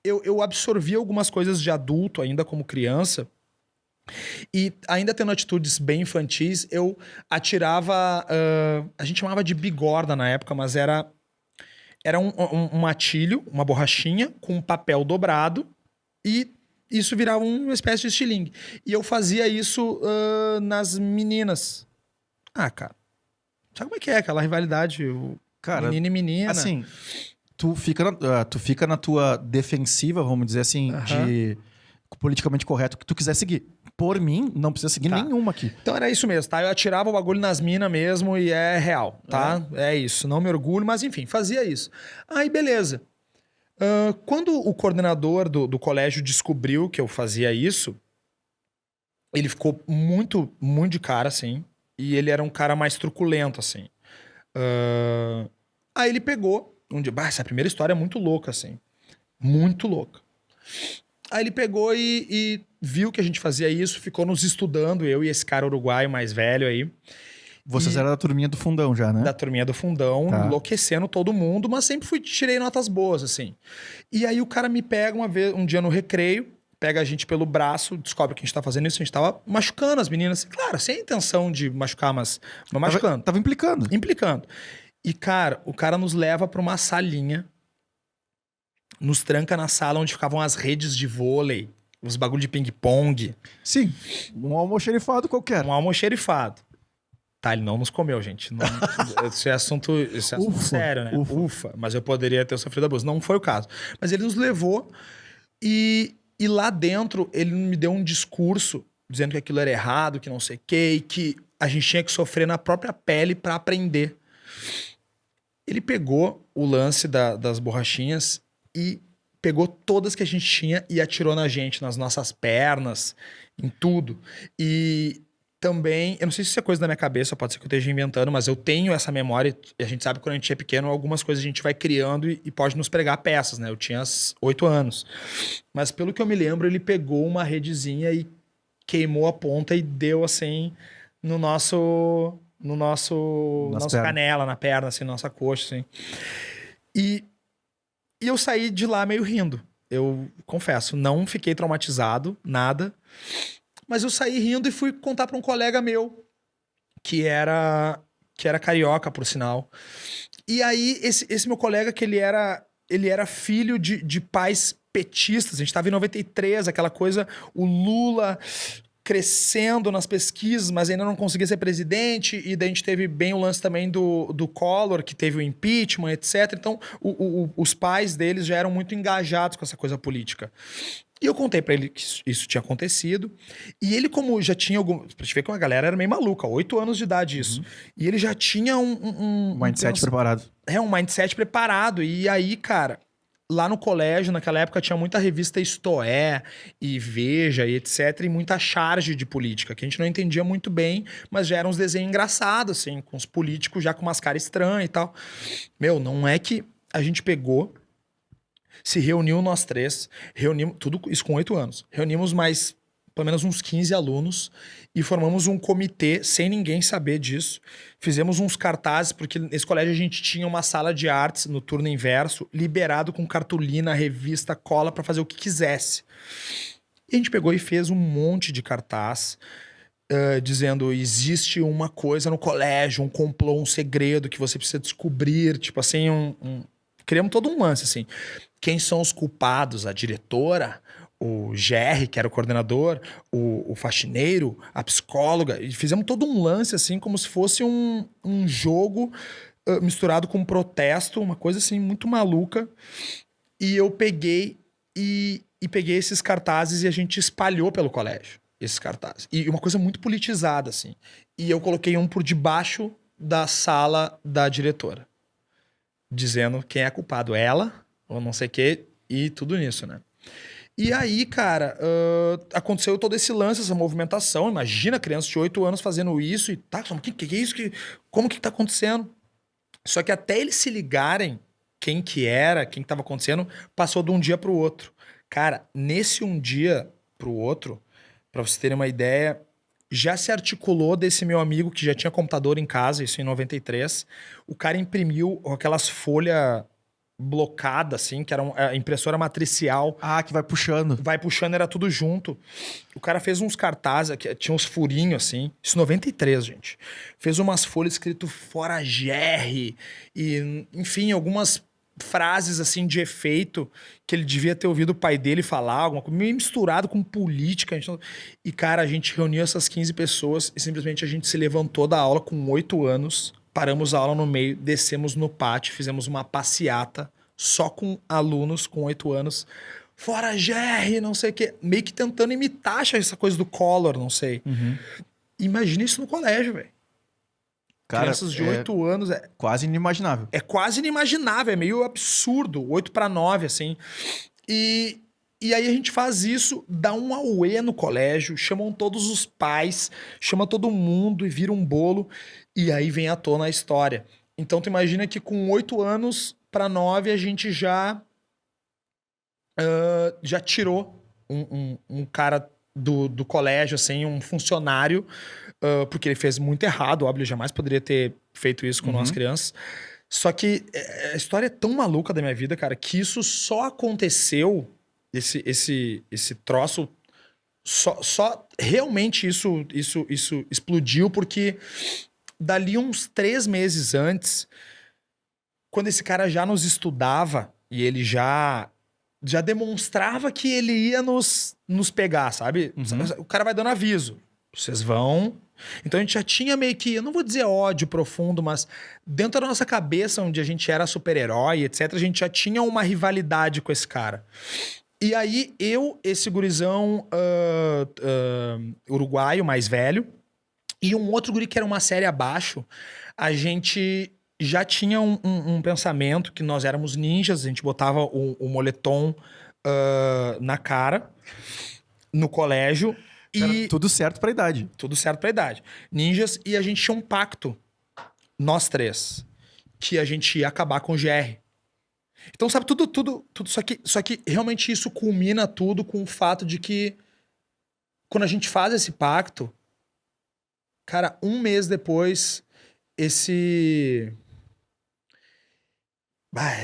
eu absorvi algumas coisas de adulto ainda como criança e ainda tendo atitudes bem infantis, eu atirava... a gente chamava de bigorna na época, mas era um matilho, uma borrachinha com um papel dobrado e isso virava uma espécie de estilingue. E eu fazia isso nas meninas. Ah, cara, sabe como é que é aquela rivalidade? Cara, menino e menina. Assim... Tu fica na tua defensiva, vamos dizer assim, de politicamente correto que tu quiser seguir. Por mim, não precisa seguir nenhuma aqui. Então era isso mesmo, tá? Eu atirava o bagulho nas minas mesmo e é real, tá? É isso, não me orgulho, mas enfim, fazia isso. Aí, beleza. Quando o coordenador do colégio descobriu que eu fazia isso, ele ficou muito, muito de cara, assim. E ele era um cara mais truculento, assim. Aí ele pegou um dia, essa primeira história é muito louca, assim. Muito louca. Aí ele pegou e viu que a gente fazia isso, ficou nos estudando, eu e esse cara uruguaio mais velho aí. Vocês eram da turminha do fundão já, né? Da turminha do fundão, enlouquecendo todo mundo, mas sempre tirei notas boas, assim. E aí o cara me pega um dia no recreio, pega a gente pelo braço, descobre que a gente tá fazendo isso, a gente tava machucando as meninas, assim, claro, sem a intenção de machucar, mas machucando. Tava implicando. Implicando. E, cara, o cara nos leva pra uma salinha, nos tranca na sala onde ficavam as redes de vôlei, os bagulho de ping-pong. Sim, um almoxerifado qualquer. Um almoxerifado. Tá, ele não nos comeu, gente. Não, esse é assunto sério, né? Ufa. Mas eu poderia ter sofrido abuso. Não foi o caso. Mas ele nos levou e lá dentro ele me deu um discurso dizendo que aquilo era errado, que não sei o quê, e que a gente tinha que sofrer na própria pele pra aprender. Ele pegou o lance das borrachinhas e pegou todas que a gente tinha e atirou na gente, nas nossas pernas, em tudo. E também, eu não sei se isso é coisa da minha cabeça, pode ser que eu esteja inventando, mas eu tenho essa memória, e a gente sabe que quando a gente é pequeno, algumas coisas a gente vai criando e pode nos pregar peças, né? Eu tinha 8 anos. Mas pelo que eu me lembro, ele pegou uma redezinha e queimou a ponta e deu assim no nosso canela, na perna, assim, nossa coxa, assim. E eu saí de lá meio rindo. Eu confesso, não fiquei traumatizado, nada. Mas eu saí rindo e fui contar para um colega meu, que era carioca, por sinal. E aí, esse meu colega, que ele era ele era filho de pais petistas. A gente estava em 93, aquela coisa, o Lula crescendo nas pesquisas, mas ainda não conseguia ser presidente, e daí a gente teve bem o lance também do Collor, que teve o impeachment, etc. Então, os pais deles já eram muito engajados com essa coisa política. E eu contei pra ele que isso tinha acontecido, e ele, como já tinha algum... Pra te ver que uma galera era meio maluca, 8 anos de idade isso. E ele já tinha um Mindset preparado. um mindset preparado. E aí, cara, lá no colégio, naquela época, tinha muita revista Istoé e Veja e etc. E muita charge de política, que a gente não entendia muito bem, mas já eram uns desenhos engraçados, assim, com os políticos já com umas caras estranhas e tal. Meu, não é que a gente pegou, se reuniu nós três, reunimos, tudo isso com 8 anos, reunimos mais pelo menos uns 15 alunos e formamos um comitê sem ninguém saber disso. Fizemos uns cartazes, porque nesse colégio a gente tinha uma sala de artes no turno inverso, liberado com cartolina, revista, cola para fazer o que quisesse. E a gente pegou e fez um monte de cartaz dizendo: existe uma coisa no colégio, um complô, um segredo que você precisa descobrir, tipo assim, criamos todo um lance, assim. Quem são os culpados? A diretora, o GR, que era o coordenador, o faxineiro, a psicóloga. E fizemos todo um lance, assim, como se fosse um jogo misturado com um protesto, uma coisa, assim, muito maluca. E eu peguei e peguei esses cartazes e a gente espalhou pelo colégio, esses cartazes. E uma coisa muito politizada, assim. E eu coloquei um por debaixo da sala da diretora, dizendo quem é culpado, ela ou não sei o quê, e tudo nisso, né? E aí, cara, aconteceu todo esse lance, essa movimentação. Imagina crianças de 8 anos fazendo isso e tá, o que é isso? Como que tá acontecendo? Só que até eles se ligarem quem que era, quem que tava acontecendo, passou de um dia pro outro. Cara, nesse um dia pro outro, pra vocês terem uma ideia, já se articulou desse meu amigo que já tinha computador em casa, isso em 93. O cara imprimiu aquelas folhas blocada, assim, que era a impressora matricial. Ah, que vai puxando. Vai puxando, era tudo junto. O cara fez uns cartazes, tinha uns furinhos, assim. Isso em 93, gente. Fez umas folhas escrito fora GR. E, enfim, algumas frases, assim, de efeito que ele devia ter ouvido o pai dele falar, alguma coisa, meio misturado com política. E, cara, a gente reuniu essas 15 pessoas e simplesmente a gente se levantou da aula com 8 anos. Paramos a aula no meio, descemos no pátio, fizemos uma passeata só com alunos com 8 anos. Fora GR, não sei o quê. Meio que tentando imitar essa coisa do Collor, não sei. Imagina isso no colégio, velho. Crianças de 8 anos. Quase inimaginável. É quase inimaginável, é meio absurdo. 8 para 9, assim. E aí a gente faz isso, dá um auê no colégio, chamam todos os pais, chama todo mundo e vira um bolo. E aí vem à tona a história. Então tu imagina que com 8 anos para 9 a gente já tirou um cara do colégio, assim, um funcionário, porque ele fez muito errado, óbvio, ele jamais poderia ter feito isso com nós crianças. Só que a história é tão maluca da minha vida, cara, que isso só aconteceu, esse troço, só realmente isso explodiu porque dali uns 3 meses antes, quando esse cara já nos estudava e ele já demonstrava que ele ia nos pegar, sabe? O cara vai dando aviso. Vocês vão... Então a gente já tinha meio que, eu não vou dizer ódio profundo, mas dentro da nossa cabeça, onde a gente era super-herói, etc., a gente já tinha uma rivalidade com esse cara. E aí esse gurizão uruguaio mais velho, e um outro guri que era uma série abaixo, a gente já tinha um pensamento que nós éramos ninjas, a gente botava o moletom na cara, no colégio. E tudo certo pra idade. Tudo certo pra idade. Ninjas, e a gente tinha um pacto, nós três, que a gente ia acabar com o GR. Então, sabe, tudo só que realmente isso culmina tudo com o fato de que quando a gente faz esse pacto, cara, 1 mês depois, é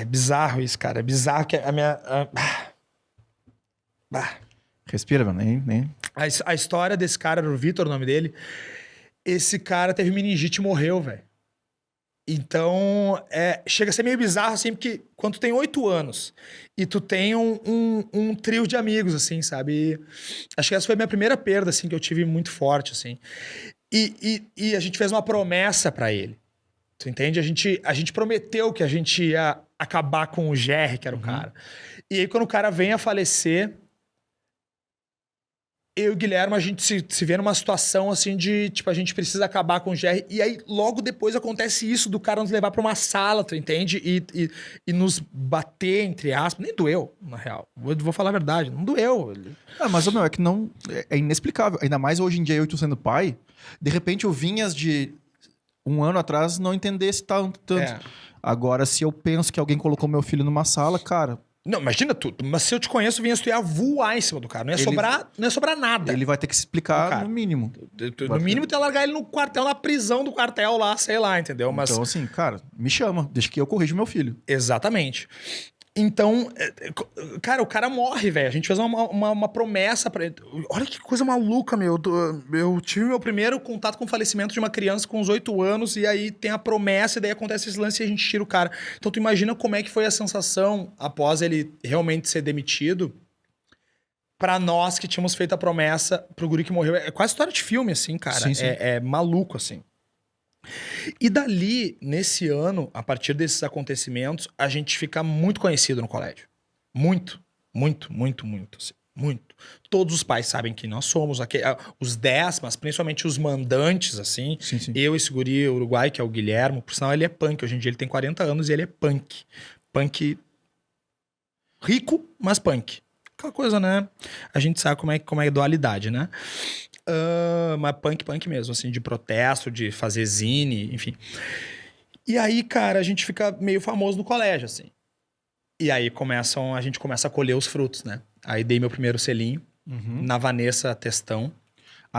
bizarro isso, cara. É bizarro que a minha... Respira, mano. Nem... A história desse cara, era o Vitor, o nome dele. Esse cara teve meningite e morreu, velho. Então, chega a ser meio bizarro, assim, porque quando tu tem 8 anos e tu tem um trio de amigos, assim, sabe? E acho que essa foi a minha primeira perda, assim, que eu tive muito forte, assim. E a gente fez uma promessa pra ele. Tu entende? A gente prometeu que a gente ia acabar com o Jerry, que era o cara. E aí, quando o cara vem a falecer, eu e o Guilherme, a gente se vê numa situação assim de, tipo, a gente precisa acabar com o GR. E aí, logo depois acontece isso do cara nos levar pra uma sala, tu entende? E nos bater, entre aspas. Nem doeu, na real. Vou falar a verdade, não doeu. Mas, meu, é que não... É inexplicável. Ainda mais hoje em dia, eu tô sendo pai. De repente, eu vinhas de 1 ano atrás não entendesse tanto. Agora, se eu penso que alguém colocou meu filho numa sala, cara... Não, imagina tudo. Mas se eu te conheço, vinha tu ia voar em cima do cara. Não ia sobrar nada. Ele vai ter que se explicar no mínimo. No mínimo, tu ia largar ele no quartel, na prisão do quartel lá, sei lá, entendeu? Mas... Então, assim, cara, me chama. Deixa que eu corrijo meu filho. Exatamente. Então, cara, o cara morre, velho. A gente fez uma promessa pra ele. Olha que coisa maluca, meu. Eu tive meu primeiro contato com o falecimento de uma criança com uns 8 anos, e aí tem a promessa, e daí acontece esse lance e a gente tira o cara. Então, tu imagina como é que foi a sensação após ele realmente ser demitido pra nós que tínhamos feito a promessa pro guri que morreu. É quase história de filme, assim, cara. Sim, sim. É maluco, assim. E dali, nesse ano, a partir desses acontecimentos, a gente fica muito conhecido no colégio. Muito, muito, muito, muito, assim, muito. Todos os pais sabem quem nós somos, os 10, mas principalmente os mandantes, assim. Sim, sim. Eu, esse guri uruguai, que é o Guilherme, por sinal ele é punk. Hoje em dia ele tem 40 anos e ele é punk. Punk rico, mas punk. Aquela coisa, né? A gente sabe como é a dualidade, né? Mas punk mesmo, assim, de protesto, de fazer zine, enfim. E aí, cara, a gente fica meio famoso no colégio, assim. E aí a gente começa a colher os frutos, né? Aí dei meu primeiro selinho na Vanessa Testão.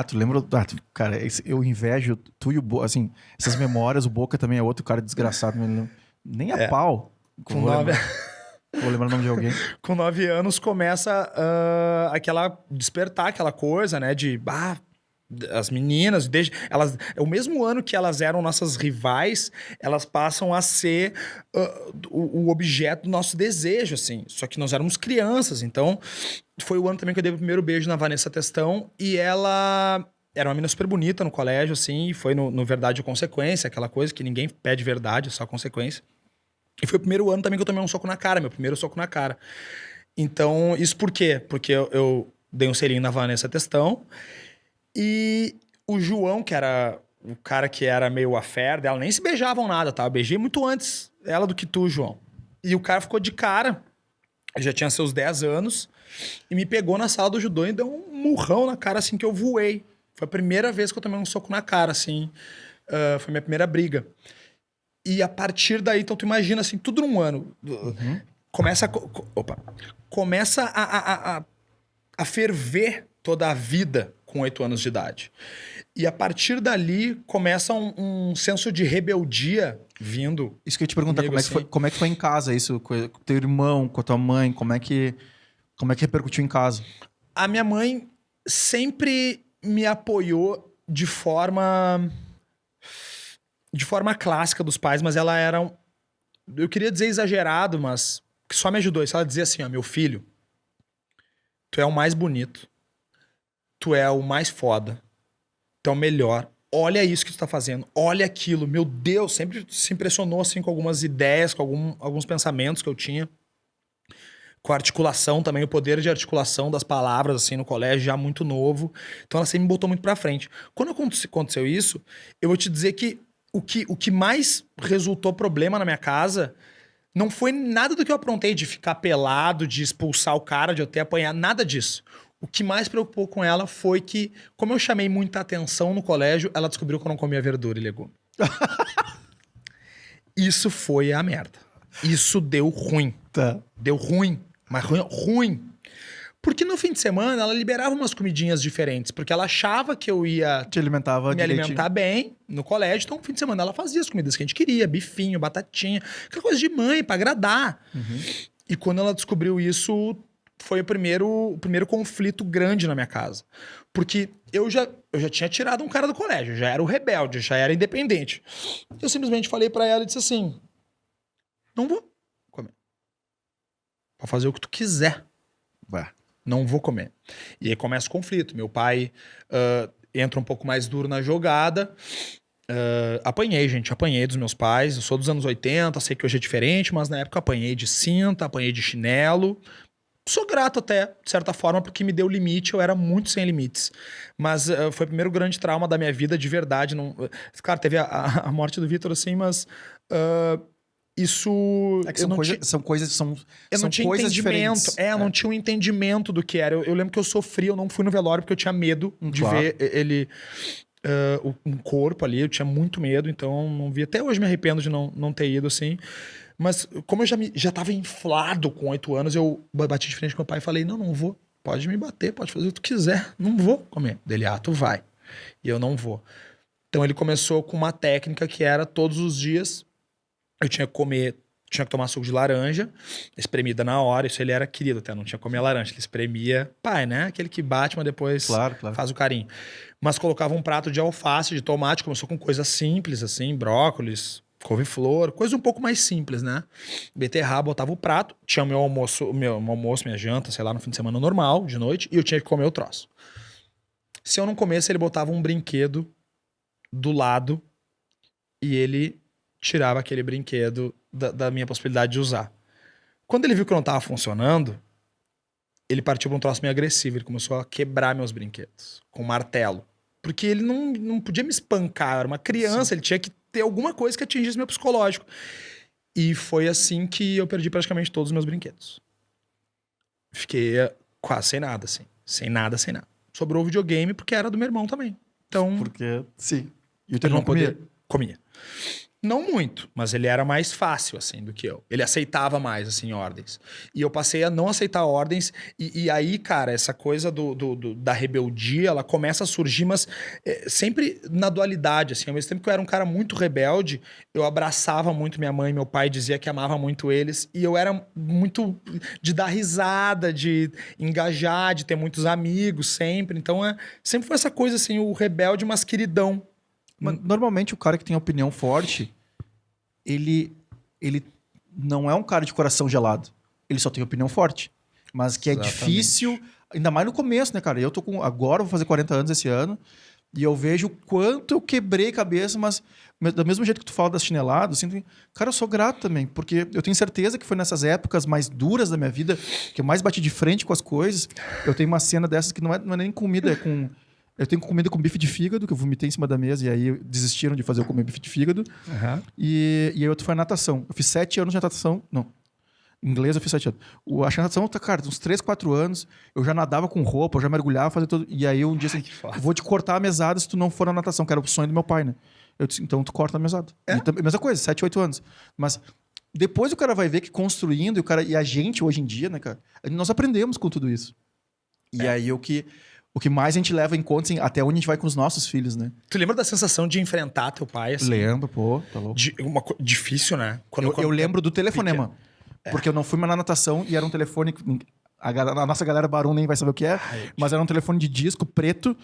Tu lembra? Cara, eu invejo tu e o Boca, assim, essas memórias, o Boca também é outro cara desgraçado, nem a pau. Com 9... Vou lembrar o nome de alguém. Com 9 anos começa despertar aquela coisa, né? De as meninas, o mesmo ano que elas eram nossas rivais, elas passam a ser o objeto do nosso desejo, assim. Só que nós éramos crianças, então foi o ano também que eu dei o primeiro beijo na Vanessa Testão, e ela era uma menina super bonita no colégio, assim, e foi no Verdade ou Consequência, aquela coisa que ninguém pede verdade, é só consequência. E foi o primeiro ano também que eu tomei um soco na cara, meu primeiro soco na cara. Então, isso por quê? Porque eu dei um selinho na Vanessa Testão e o João, que era o cara que era meio affair dela, nem se beijavam nada, tá? Eu beijei muito antes ela do que tu, João. E o cara ficou de cara, ele já tinha seus 10 anos, e me pegou na sala do judô e deu um murrão na cara, assim, que eu voei. Foi a primeira vez que eu tomei um soco na cara, assim. Foi minha primeira briga. E a partir daí, então tu imagina assim, tudo num ano. Começa a ferver toda a vida com 8 anos de idade. E a partir dali começa um senso de rebeldia vindo. Isso que eu ia te perguntar, como é que foi em casa isso? Com o teu irmão, com a tua mãe, como é que repercutiu em casa? A minha mãe sempre me apoiou de forma clássica dos pais, mas ela era eu queria dizer exagerado, mas que só me ajudou. Ela dizia assim, ó, meu filho, tu é o mais bonito, tu é o mais foda, tu é o melhor, olha isso que tu tá fazendo, olha aquilo, meu Deus, sempre se impressionou assim com algumas ideias, com alguns pensamentos que eu tinha, com a articulação também, o poder de articulação das palavras assim no colégio, já muito novo, então ela sempre me botou muito pra frente. Quando aconteceu isso, eu vou te dizer que o que mais resultou problema na minha casa não foi nada do que eu aprontei de ficar pelado, de expulsar o cara, de eu ter apanhado, nada disso. O que mais preocupou com ela foi que, como eu chamei muita atenção no colégio, ela descobriu que eu não comia verdura e legume. Isso foi a merda. Isso deu ruim. Tá. Deu ruim. Mas ruim. Porque no fim de semana ela liberava umas comidinhas diferentes, porque ela achava que eu ia me alimentar bem no colégio. Então, no fim de semana ela fazia as comidas que a gente queria, bifinho, batatinha, aquela coisa de mãe, pra agradar. E quando ela descobriu isso, foi o primeiro conflito grande na minha casa. Porque eu já tinha tirado um cara do colégio, já era o rebelde, já era independente. Eu simplesmente falei pra ela e disse assim, não vou comer. Pode fazer o que tu quiser. Bah. Não vou comer. E aí começa o conflito. Meu pai entra um pouco mais duro na jogada. Apanhei, gente. Apanhei dos meus pais. Eu sou dos anos 80, sei que hoje é diferente, mas na época apanhei de cinta, apanhei de chinelo. Sou grato até, de certa forma, porque me deu limite. Eu era muito sem limites. Mas foi o primeiro grande trauma da minha vida, de verdade. Não... Claro, teve a morte do Vitor, assim, mas... isso... É que são coisas Eu não tinha coisas entendimento. diferentes. Eu não tinha um entendimento do que era. Eu lembro que eu sofri, eu não fui no velório porque eu tinha medo de Claro. ver ele... um corpo ali, eu tinha muito medo, então não vi. Até hoje me arrependo de não ter ido, assim. Mas como eu já tava inflado com 8 anos, eu bati de frente com meu pai e falei, não vou. Pode me bater, pode fazer o que tu quiser. Não vou comer. Dele, tu vai. E eu não vou. Então ele começou com uma técnica que era todos os dias eu tinha que tomar suco de laranja, espremida na hora. Isso ele era querido até, não tinha que comer a laranja. Ele espremia, pai, né? Aquele que bate, mas depois Claro. faz o carinho. Mas colocava um prato de alface, de tomate, começou com coisas simples, assim, brócolis, couve-flor, coisa um pouco mais simples, né? Beterraba, botava o prato, tinha o meu almoço, minha janta, sei lá, no fim de semana normal, de noite, e eu tinha que comer o troço. Se eu não comesse, ele botava um brinquedo do lado e ele tirava aquele brinquedo da minha possibilidade de usar. Quando ele viu que eu não tava funcionando, ele partiu pra um troço meio agressivo. Ele começou a quebrar meus brinquedos com um martelo. Porque ele não podia me espancar. Eu era uma criança, Sim. ele tinha que ter alguma coisa que atingisse meu psicológico. E foi assim que eu perdi praticamente todos os meus brinquedos. Fiquei quase sem nada, assim. Sem nada. Sobrou o videogame porque era do meu irmão também. Então, Porque, sim. E o teu eu não irmão comia? comia. Não muito, mas ele era mais fácil, assim, do que eu. Ele aceitava mais, assim, ordens. E eu passei a não aceitar ordens. E aí, cara, essa coisa da rebeldia, ela começa a surgir, mas sempre na dualidade, assim. Ao mesmo tempo que eu era um cara muito rebelde, eu abraçava muito minha mãe, meu pai dizia que amava muito eles. E eu era muito de dar risada, de engajar, de ter muitos amigos sempre. Então, sempre foi essa coisa, assim, o rebelde, mas queridão. Mas, normalmente o cara que tem opinião forte, ele não é um cara de coração gelado. Ele só tem opinião forte. Mas que é difícil, ainda mais no começo, né, cara? Eu agora vou fazer 40 anos esse ano, e eu vejo o quanto eu quebrei cabeça, mas do mesmo jeito que tu fala das chineladas, assim, cara, eu sou grato também, porque eu tenho certeza que foi nessas épocas mais duras da minha vida que eu mais bati de frente com as coisas. Eu tenho uma cena dessas que não é nem comida, é com... Eu tenho comida com bife de fígado, que eu vomitei em cima da mesa, e aí desistiram de fazer eu comer bife de fígado. Uhum. E aí outro foi a natação. Eu fiz 7 anos de natação. Não. Em inglês eu fiz 7 anos. Acho que a natação, cara, uns 3, 4 anos, eu já nadava com roupa, eu já mergulhava, fazia tudo. E aí um dia assim, vou te cortar a mesada se tu não for na natação, que era o sonho do meu pai, né? Eu disse, então tu corta a mesada. E, mesma coisa, 7, 8 anos. Mas depois o cara vai ver que construindo, e a gente hoje em dia, né, cara, nós aprendemos com tudo isso. E aí o que mais a gente leva em conta, assim, até onde a gente vai com os nossos filhos, né? Tu lembra da sensação de enfrentar teu pai, assim? Lembro, pô, tá louco. Difícil, né? Eu lembro do telefonema. Porque eu não fui mais na natação e era um telefone... A nossa galera Barão nem vai saber o que é, mas era um telefone de disco preto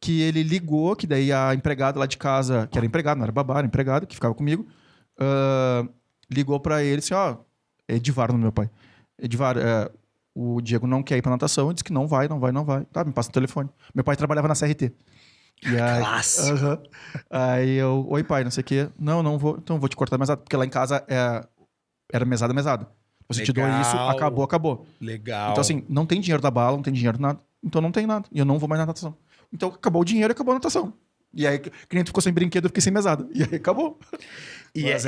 que ele ligou, que daí a empregada lá de casa, que era empregada, não era babá, era empregada, que ficava comigo, ligou pra ele assim, Edivar, no meu pai. Edivar, o Diego não quer ir pra natação, ele disse que não vai. Tá, me passa o telefone. Meu pai trabalhava na CRT. E aí, Clássico. Aí eu, oi pai, não sei o quê. Não vou, então vou te cortar a mesada, porque lá em casa era mesada. Se eu te dou isso, acabou. Legal. Então assim, não tem dinheiro da bala, não tem dinheiro de nada, então não tem nada. E eu não vou mais na natação. Então acabou o dinheiro e acabou a natação. E aí, que nem tu ficou sem brinquedo, eu fiquei sem mesada. E aí acabou. E é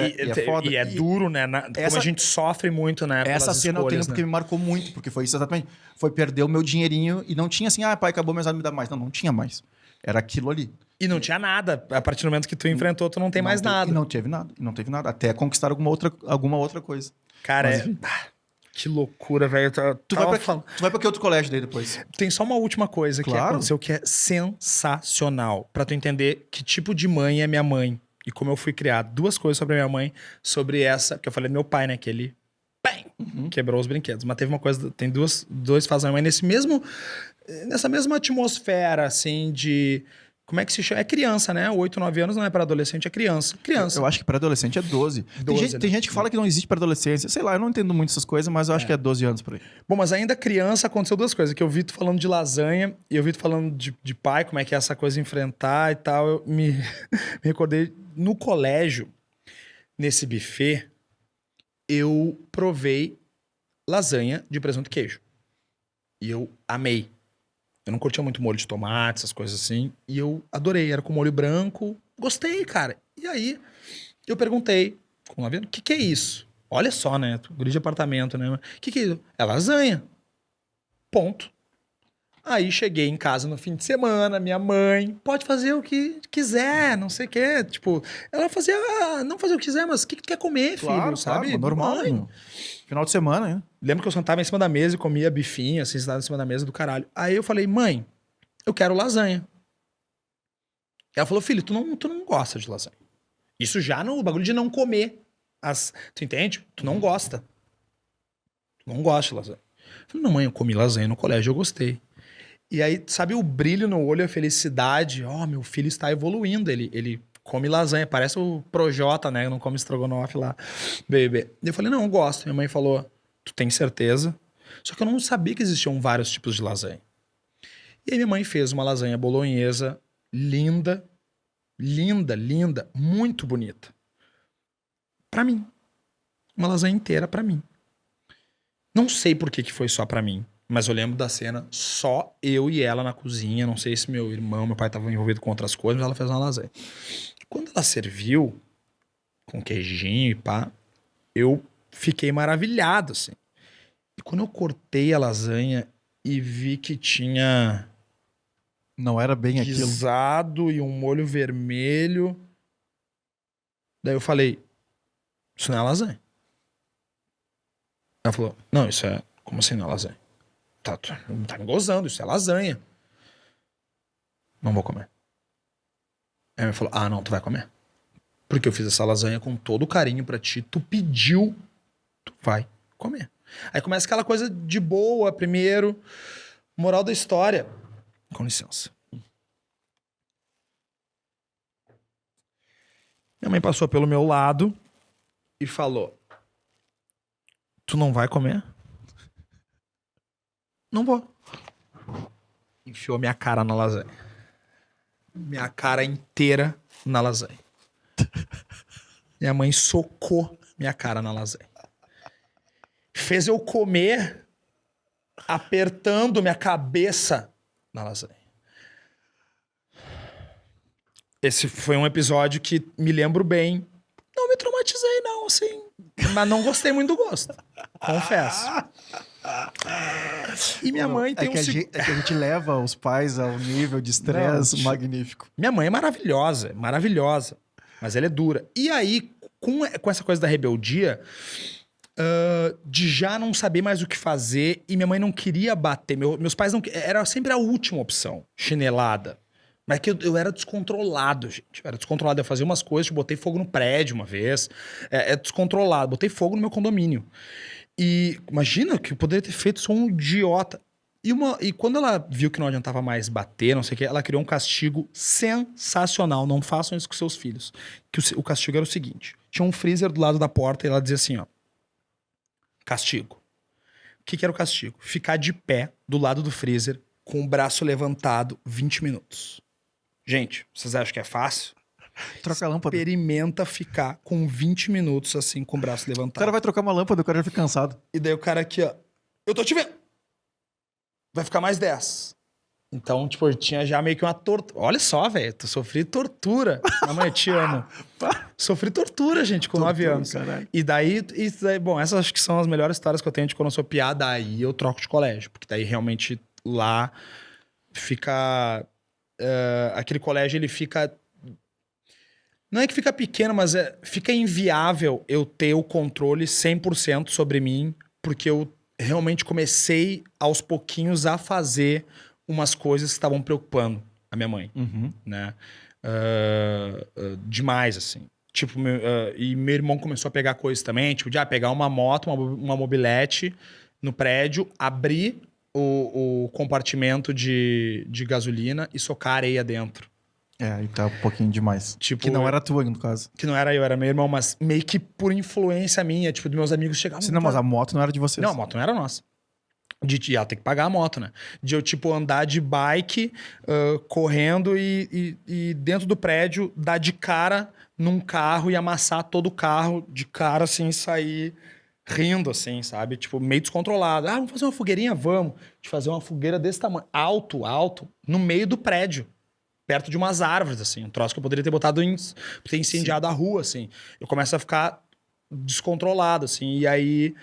foda. E é duro, né? Como a gente sofre muito, né? Essa cena eu tenho porque me marcou muito, porque foi isso exatamente. Foi perder o meu dinheirinho e não tinha assim, pai, acabou a mesada, me dá mais. Não tinha mais. Era aquilo ali. E não tinha nada. A partir do momento que tu enfrentou, tu não tem mais nada. E não teve nada. Até conquistar alguma outra coisa. Cara, que loucura, velho. Tu vai pra que outro colégio daí depois? Tem só uma última coisa que aconteceu que é sensacional. Pra tu entender que tipo de mãe é minha mãe e como eu fui criado. 2 coisas sobre a minha mãe, sobre essa, que eu falei do meu pai, né? Que ele Pam! Quebrou os brinquedos. Mas teve uma coisa, tem dois fases da minha mãe nessa mesma atmosfera, assim, de... Como é que se chama? É criança, né? 8, 9 anos não é para adolescente, é criança. Criança. Eu acho que para adolescente é 12. Tem 12, gente, né? tem gente que fala que não existe para adolescência. Sei lá, eu não entendo muito essas coisas, mas eu acho que é 12 anos por aí. Bom, mas ainda criança aconteceu duas coisas. Que eu vi tu falando de lasanha e eu vi tu falando de pai, como é que é essa coisa enfrentar e tal. Eu me recordei no colégio, nesse buffet, eu provei lasanha de presunto e queijo. E eu amei. Eu não curtia muito molho de tomate, essas coisas assim. E eu adorei. Era com molho branco. Gostei, cara. E aí, eu perguntei com o que é isso? Olha só, né? Guri de apartamento, né? O que é isso? É lasanha. Ponto. Aí cheguei em casa no fim de semana, minha mãe, pode fazer o que quiser, não sei o quê. Tipo, ela fazia, não fazer o que quiser, mas o que tu quer comer, filho, sabe? Claro, normal, Mãe. meu. Final de semana, hein? Lembro que eu sentava em cima da mesa e comia bifinho, assim, sentado em cima da mesa do caralho. Aí eu falei, mãe, eu quero lasanha. Ela falou, filho, tu não gosta de lasanha. Isso já no bagulho de não comer. Tu entende? Tu não gosta. Tu não gosta de lasanha. Eu falei, não, mãe, eu comi lasanha no colégio, eu gostei. E aí, sabe o brilho no olho, a felicidade? Ó, meu filho está evoluindo, ele come lasanha, parece o Projota, né? Não come estrogonofe lá, bebê. E eu falei, não, eu gosto. Minha mãe falou, tu tem certeza? Só que eu não sabia que existiam vários tipos de lasanha. E aí minha mãe fez uma lasanha bolonhesa, linda, linda, linda, muito bonita. Pra mim. Uma lasanha inteira pra mim. Não sei por que foi só pra mim. Mas eu lembro da cena, só eu e ela na cozinha. Não sei se meu irmão, meu pai estavam envolvidos com outras coisas, mas ela fez uma lasanha. Quando ela serviu, com queijinho e pá, eu fiquei maravilhado, assim. E quando eu cortei a lasanha e vi que tinha Não era bem aquilo. guisado e um molho vermelho, daí eu falei, isso não é lasanha. Ela falou, não, isso é... Como assim não é lasanha? Tá me gozando, isso é lasanha. Não vou comer. Aí ela falou, não, tu vai comer. Porque eu fiz essa lasanha com todo carinho pra ti, tu pediu, tu vai comer. Aí começa aquela coisa de boa, primeiro, moral da história. Com licença. Minha mãe passou pelo meu lado e falou, tu não vai comer? Não vou. Enfiou minha cara na lasanha. Minha cara inteira na lasanha. Minha mãe socou minha cara na lasanha. Fez eu comer apertando minha cabeça na lasanha. Esse foi um episódio que me lembro bem. Não me traumatizei, não, assim. Mas não gostei muito do gosto. Confesso. E minha mãe tem é que a gente leva os pais a um nível de estresse magnífico. Minha mãe é maravilhosa, maravilhosa. Mas ela é dura. E aí, com essa coisa da rebeldia, de já não saber mais o que fazer, e minha mãe não queria bater. Meus pais não... Era sempre a última opção, chinelada. Mas que eu era descontrolado, gente. Eu era descontrolado. Eu fazia umas coisas, botei fogo no prédio uma vez. É descontrolado. Botei fogo no meu condomínio. E imagina que eu poderia ter feito, sou um idiota. E quando ela viu que não adiantava mais bater, não sei o que, ela criou um castigo sensacional. Não façam isso com seus filhos. Que o castigo era o seguinte. Tinha um freezer do lado da porta e ela dizia assim, ó. Castigo. O que era o castigo? Ficar de pé do lado do freezer com o braço levantado 20 minutos. Gente, vocês acham que é fácil? Troca a lâmpada. Experimenta ficar com 20 minutos assim, com o braço levantado. O cara vai trocar uma lâmpada, o cara já fica cansado. E daí o cara aqui, ó. Eu tô te vendo. Vai ficar mais 10. Então, tipo, eu tinha já meio que uma tortura. Olha só, velho. Tu sofri tortura. Mamãe, eu te amo. Sofri tortura, gente, com 9 anos. Caralho. E daí, bom, essas acho que são as melhores histórias que eu tenho de quando eu sou piada. Aí eu troco de colégio. Porque daí realmente lá fica... aquele colégio, ele fica... Não é que fica pequeno, mas fica inviável eu ter o controle 100% sobre mim, porque eu realmente comecei aos pouquinhos a fazer umas coisas que estavam preocupando a minha mãe, né? Demais, assim. Tipo, e meu irmão começou a pegar coisas também, tipo, de pegar uma moto, uma mobilete no prédio, abrir o compartimento de gasolina e socar areia dentro. Aí tá um pouquinho demais. Tipo, Que não era tua, no caso. Que não era eu, era meu irmão, mas meio que por influência minha, tipo, dos meus amigos chegavam... Sim, não, mas a moto não era de vocês. Não, a moto não era nossa. Ela tem que pagar a moto, né? De eu, tipo, andar de bike, correndo e dentro do prédio, dar de cara num carro e amassar todo o carro de cara, assim, e sair rindo, assim, sabe? Tipo, meio descontrolado. Vamos fazer uma fogueirinha? Vamos. De fazer uma fogueira desse tamanho, alto, no meio do prédio. Perto de umas árvores, assim. Um troço que eu poderia ter botado ter incendiado a rua, assim. Eu começo a ficar descontrolado, assim. E aí,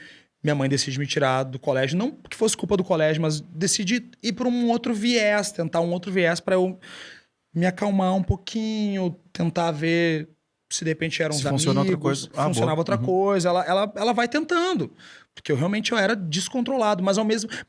minha mãe decide me tirar do colégio. Não que fosse culpa do colégio, mas decide ir para um outro viés. Tentar um outro viés para eu me acalmar um pouquinho. Tentar ver se de repente eram uns amigos. Outra coisa. Funcionava outra coisa. Ela vai tentando. Porque eu realmente era descontrolado. Mas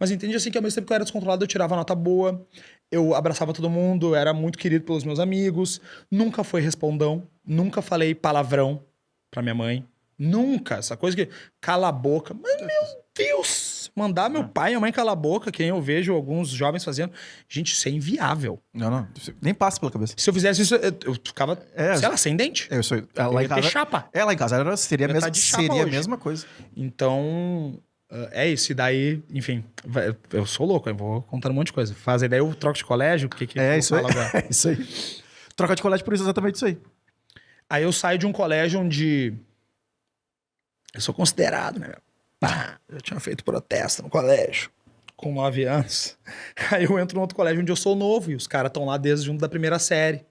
entende assim que ao mesmo tempo que eu era descontrolado, eu tirava nota boa. Eu abraçava todo mundo, eu era muito querido pelos meus amigos. Nunca foi respondão. Nunca falei palavrão pra minha mãe. Nunca. Essa coisa que cala a boca. Mas, meu Deus! Mandar meu pai e minha mãe calar a boca, que nem eu vejo alguns jovens fazendo. Gente, isso é inviável. Não. Nem passa pela cabeça. Se eu fizesse isso, eu ficava, sei lá, sem dente. Eu sou, eu ia ter chapa. Lá em casa seria a mesma coisa. Então... é isso, e daí, enfim, eu sou louco, eu vou contando um monte de coisa. Faz, e daí eu troco de colégio, o que eu isso falo aí. agora? É isso aí. Troca de colégio por isso, exatamente isso aí. Aí eu saio de um colégio onde eu sou considerado, né? Pá, eu tinha feito protesto no colégio, com 9 anos. Aí eu entro num outro colégio onde eu sou novo, e os caras estão lá desde junto da primeira série.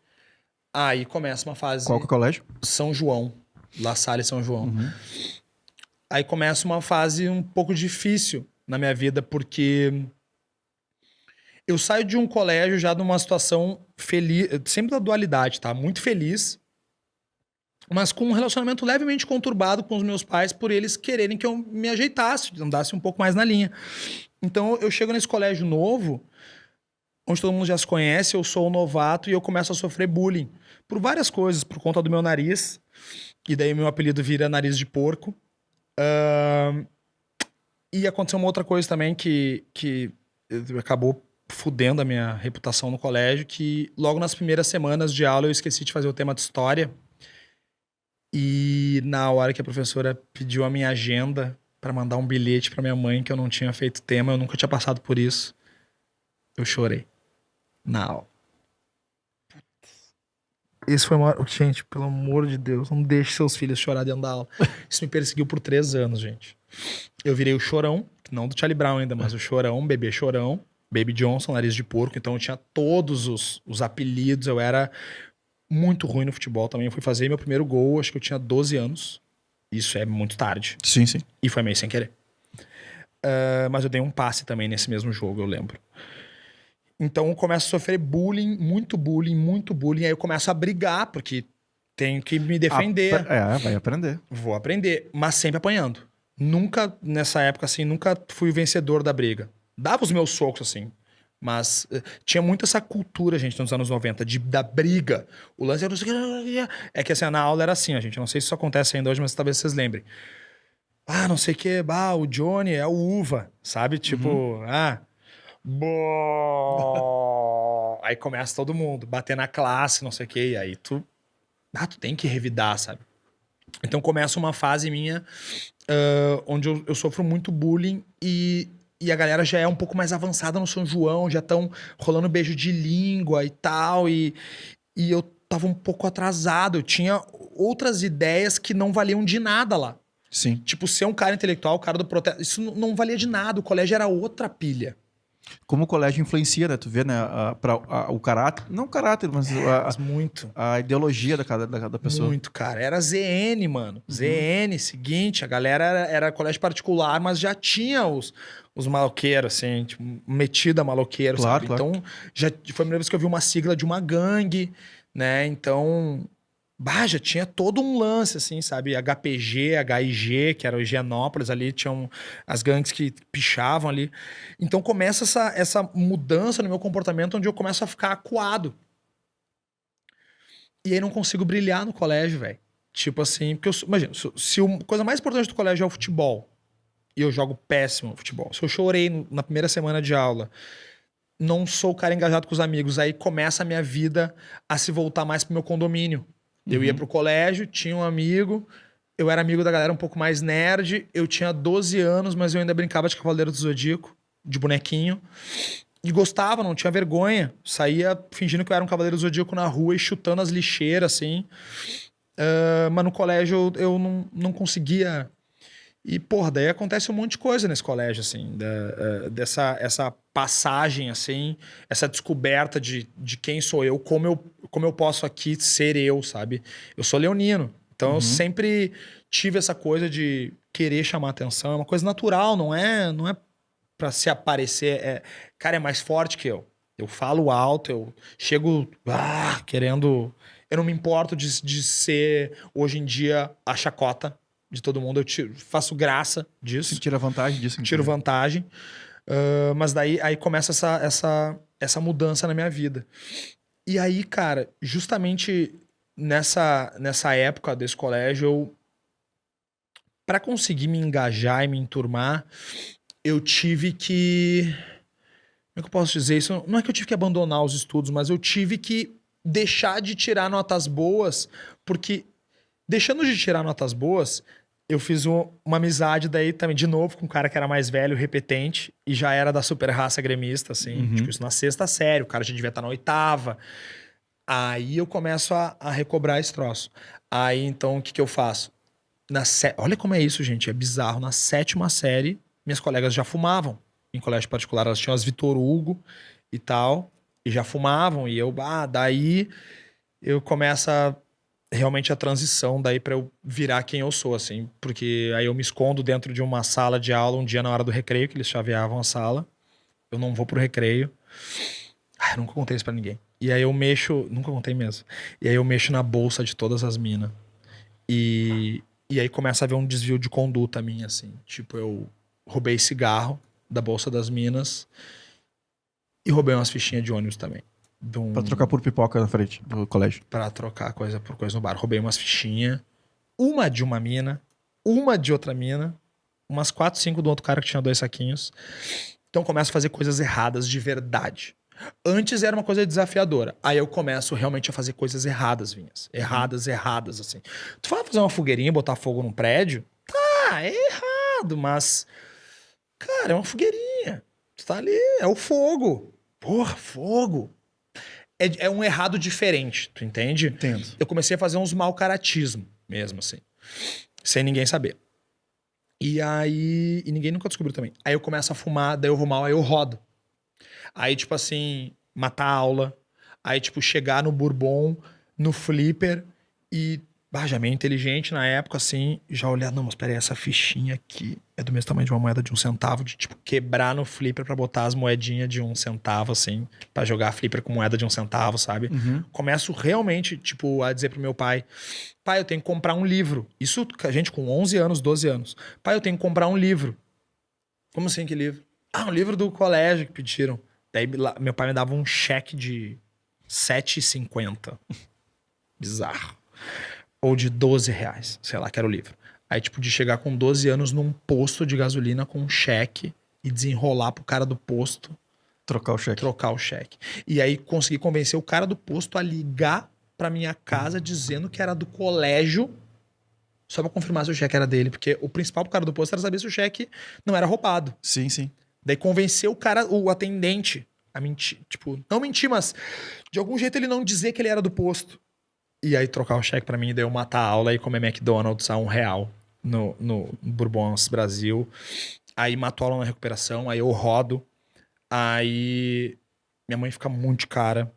Aí começa uma fase... Qual que é o colégio? São João, La Salle São João. Uhum. Aí começa uma fase um pouco difícil na minha vida, porque eu saio de um colégio já numa situação feliz, sempre da dualidade, tá? Muito feliz, mas com um relacionamento levemente conturbado com os meus pais por eles quererem que eu me ajeitasse, andasse um pouco mais na linha. Então eu chego nesse colégio novo, onde todo mundo já se conhece, eu sou um novato e eu começo a sofrer bullying. Por várias coisas, por conta do meu nariz, e daí meu apelido vira nariz de porco. E aconteceu uma outra coisa também que acabou fudendo a minha reputação no colégio, que logo nas primeiras semanas de aula eu esqueci de fazer o tema de história. E na hora que a professora pediu a minha agenda para mandar um bilhete para minha mãe que eu não tinha feito tema, eu nunca tinha passado por isso, eu chorei na aula. Esse foi uma... Gente, pelo amor de Deus, não deixe seus filhos chorar dentro da aula. Isso me perseguiu por 3 anos, gente. Eu virei o chorão, não do Charlie Brown ainda, mas o chorão, bebê chorão, Baby Johnson, nariz de porco. Então eu tinha todos os apelidos, eu era muito ruim no futebol também. Eu fui fazer meu primeiro gol, acho que eu tinha 12 anos. Isso é muito tarde. Sim. E foi meio sem querer. Mas eu dei um passe também nesse mesmo jogo, eu lembro. Então eu começo a sofrer bullying, muito bullying. Aí eu começo a brigar, porque tenho que me defender. Vai aprender. Vou aprender, mas sempre apanhando. Nunca, nessa época, assim, nunca fui o vencedor da briga. Dava os meus socos, assim. Mas tinha muito essa cultura, gente, nos anos 90, da briga. O lance era... É que assim, na aula era assim, gente. Não sei se isso acontece ainda hoje, mas talvez vocês lembrem. Não sei o que, o Johnny é o uva, sabe? Tipo, aí começa todo mundo, bater na classe, não sei o que, e aí tu tem que revidar, sabe? Então começa uma fase minha onde eu sofro muito bullying e a galera já é um pouco mais avançada no São João, já estão rolando beijo de língua e tal, e eu tava um pouco atrasado, eu tinha outras ideias que não valiam de nada lá. Sim. Tipo, ser um cara intelectual, o cara do protesto, isso não valia de nada, o colégio era outra pilha. Como o colégio influencia, né? Tu vê, né? O caráter... Não o caráter, mas muito. A ideologia da pessoa. Muito, cara. Era ZN, mano. ZN, seguinte, a galera era colégio particular, mas já tinha os maloqueiros, assim, tipo, metida maloqueiro, claro, sabe? Claro. Então, já foi a primeira vez que eu vi uma sigla de uma gangue, né? Então... já tinha todo um lance, assim, sabe? HPG, HIG, que era o Higienópolis ali, tinham as gangues que pichavam ali. Então começa essa mudança no meu comportamento, onde eu começo a ficar acuado. E aí não consigo brilhar no colégio, velho. Tipo assim, porque imagina, se a coisa mais importante do colégio é o futebol, e eu jogo péssimo no futebol, se eu chorei na primeira semana de aula, não sou o cara engajado com os amigos, aí começa a minha vida a se voltar mais pro meu condomínio. Eu ia pro colégio, tinha um amigo, eu era amigo da galera um pouco mais nerd, eu tinha 12 anos, mas eu ainda brincava de Cavaleiro do Zodíaco, de bonequinho, e gostava, não tinha vergonha. Saía fingindo que eu era um Cavaleiro do Zodíaco na rua e chutando as lixeiras, assim. Mas no colégio eu não conseguia. E, porra, daí acontece um monte de coisa nesse colégio, assim, essa passagem, assim, essa descoberta de quem sou eu, como eu posso aqui ser eu, sabe? Eu sou leonino, então eu sempre tive essa coisa de querer chamar atenção, é uma coisa natural, não é pra se aparecer, cara, é mais forte que eu. Eu falo alto, eu chego querendo... Eu não me importo de ser, hoje em dia, a chacota de todo mundo. Eu faço graça disso. Você tira vantagem disso. Tiro vantagem. Mas daí aí começa essa mudança na minha vida. E aí, cara, justamente nessa época desse colégio, para conseguir me engajar e me enturmar, eu tive que... Como é que eu posso dizer isso? Não é que eu tive que abandonar os estudos, mas eu tive que deixar de tirar notas boas, porque deixando de tirar notas boas, eu fiz uma amizade daí também, de novo, com um cara que era mais velho, repetente, e já era da super raça gremista, assim, tipo, isso na 6ª série, o cara já devia estar na 8ª. Aí eu começo a recobrar esse troço. Aí, então, o que eu faço? Olha como é isso, gente, é bizarro. Na 7ª série, minhas colegas já fumavam. Em colégio particular, elas tinham as Vitor Hugo e tal, e já fumavam, e eu, daí eu começo realmente a transição daí pra eu virar quem eu sou, assim, porque aí eu me escondo dentro de uma sala de aula um dia na hora do recreio, que eles chaveavam a sala, eu não vou pro recreio, eu nunca contei isso pra ninguém, e aí eu mexo, nunca contei mesmo, e aí eu mexo na bolsa de todas as minas, e aí começa a haver um desvio de conduta minha, assim, tipo, eu roubei cigarro da bolsa das minas e roubei umas fichinhas de ônibus também. Pra trocar por pipoca na frente do colégio. Pra trocar coisa por coisa no bar. Roubei umas fichinhas, uma de uma mina, uma de outra mina, umas 4, 5 do outro cara que tinha 2 saquinhos. Então eu começo a fazer coisas erradas de verdade. Antes era uma coisa desafiadora. Aí eu começo realmente a fazer coisas erradas, Vinhas. Erradas, assim. Tu fala fazer uma fogueirinha e botar fogo num prédio? Tá, é errado, mas... Cara, é uma fogueirinha. Tu tá ali, é o fogo. Porra, fogo. É um errado diferente, tu entende? Entendo. Eu comecei a fazer uns mau caratismo mesmo, assim. Sem ninguém saber. E aí... E ninguém nunca descobriu também. Aí eu começo a fumar, daí eu vou mal, aí eu rodo. Aí, tipo assim, matar a aula. Aí, tipo, chegar no Bourbon, no Flipper e... já meio inteligente na época, assim, já olhar, não, mas peraí, essa fichinha aqui é do mesmo tamanho de uma moeda de 1 centavo, de, tipo, quebrar no Flipper pra botar as moedinhas de 1 centavo, assim, pra jogar Flipper com moeda de 1 centavo, sabe? Começo realmente, tipo, a dizer pro meu pai, eu tenho que comprar um livro. Isso, a gente com 11 anos, 12 anos. Pai, eu tenho que comprar um livro. Como assim, que livro? Um livro do colégio que pediram. Daí meu pai me dava um cheque de R$7,50. Bizarro. Ou de R$12, sei lá, que era o livro. Aí, tipo, de chegar com 12 anos num posto de gasolina com um cheque e desenrolar pro cara do posto. Trocar o cheque. E aí consegui convencer o cara do posto a ligar pra minha casa dizendo que era do colégio, só pra confirmar se o cheque era dele. Porque o principal pro cara do posto era saber se o cheque não era roubado. Sim, sim. Daí convenceu o cara, o atendente, a mentir. Tipo, não mentir, mas de algum jeito ele não dizer que ele era do posto. E aí trocar o cheque pra mim, daí eu matar a aula e comer McDonald's a R$1 no Bourbons Brasil. Aí matou a aula na recuperação, aí eu rodo. Aí minha mãe fica muito de cara.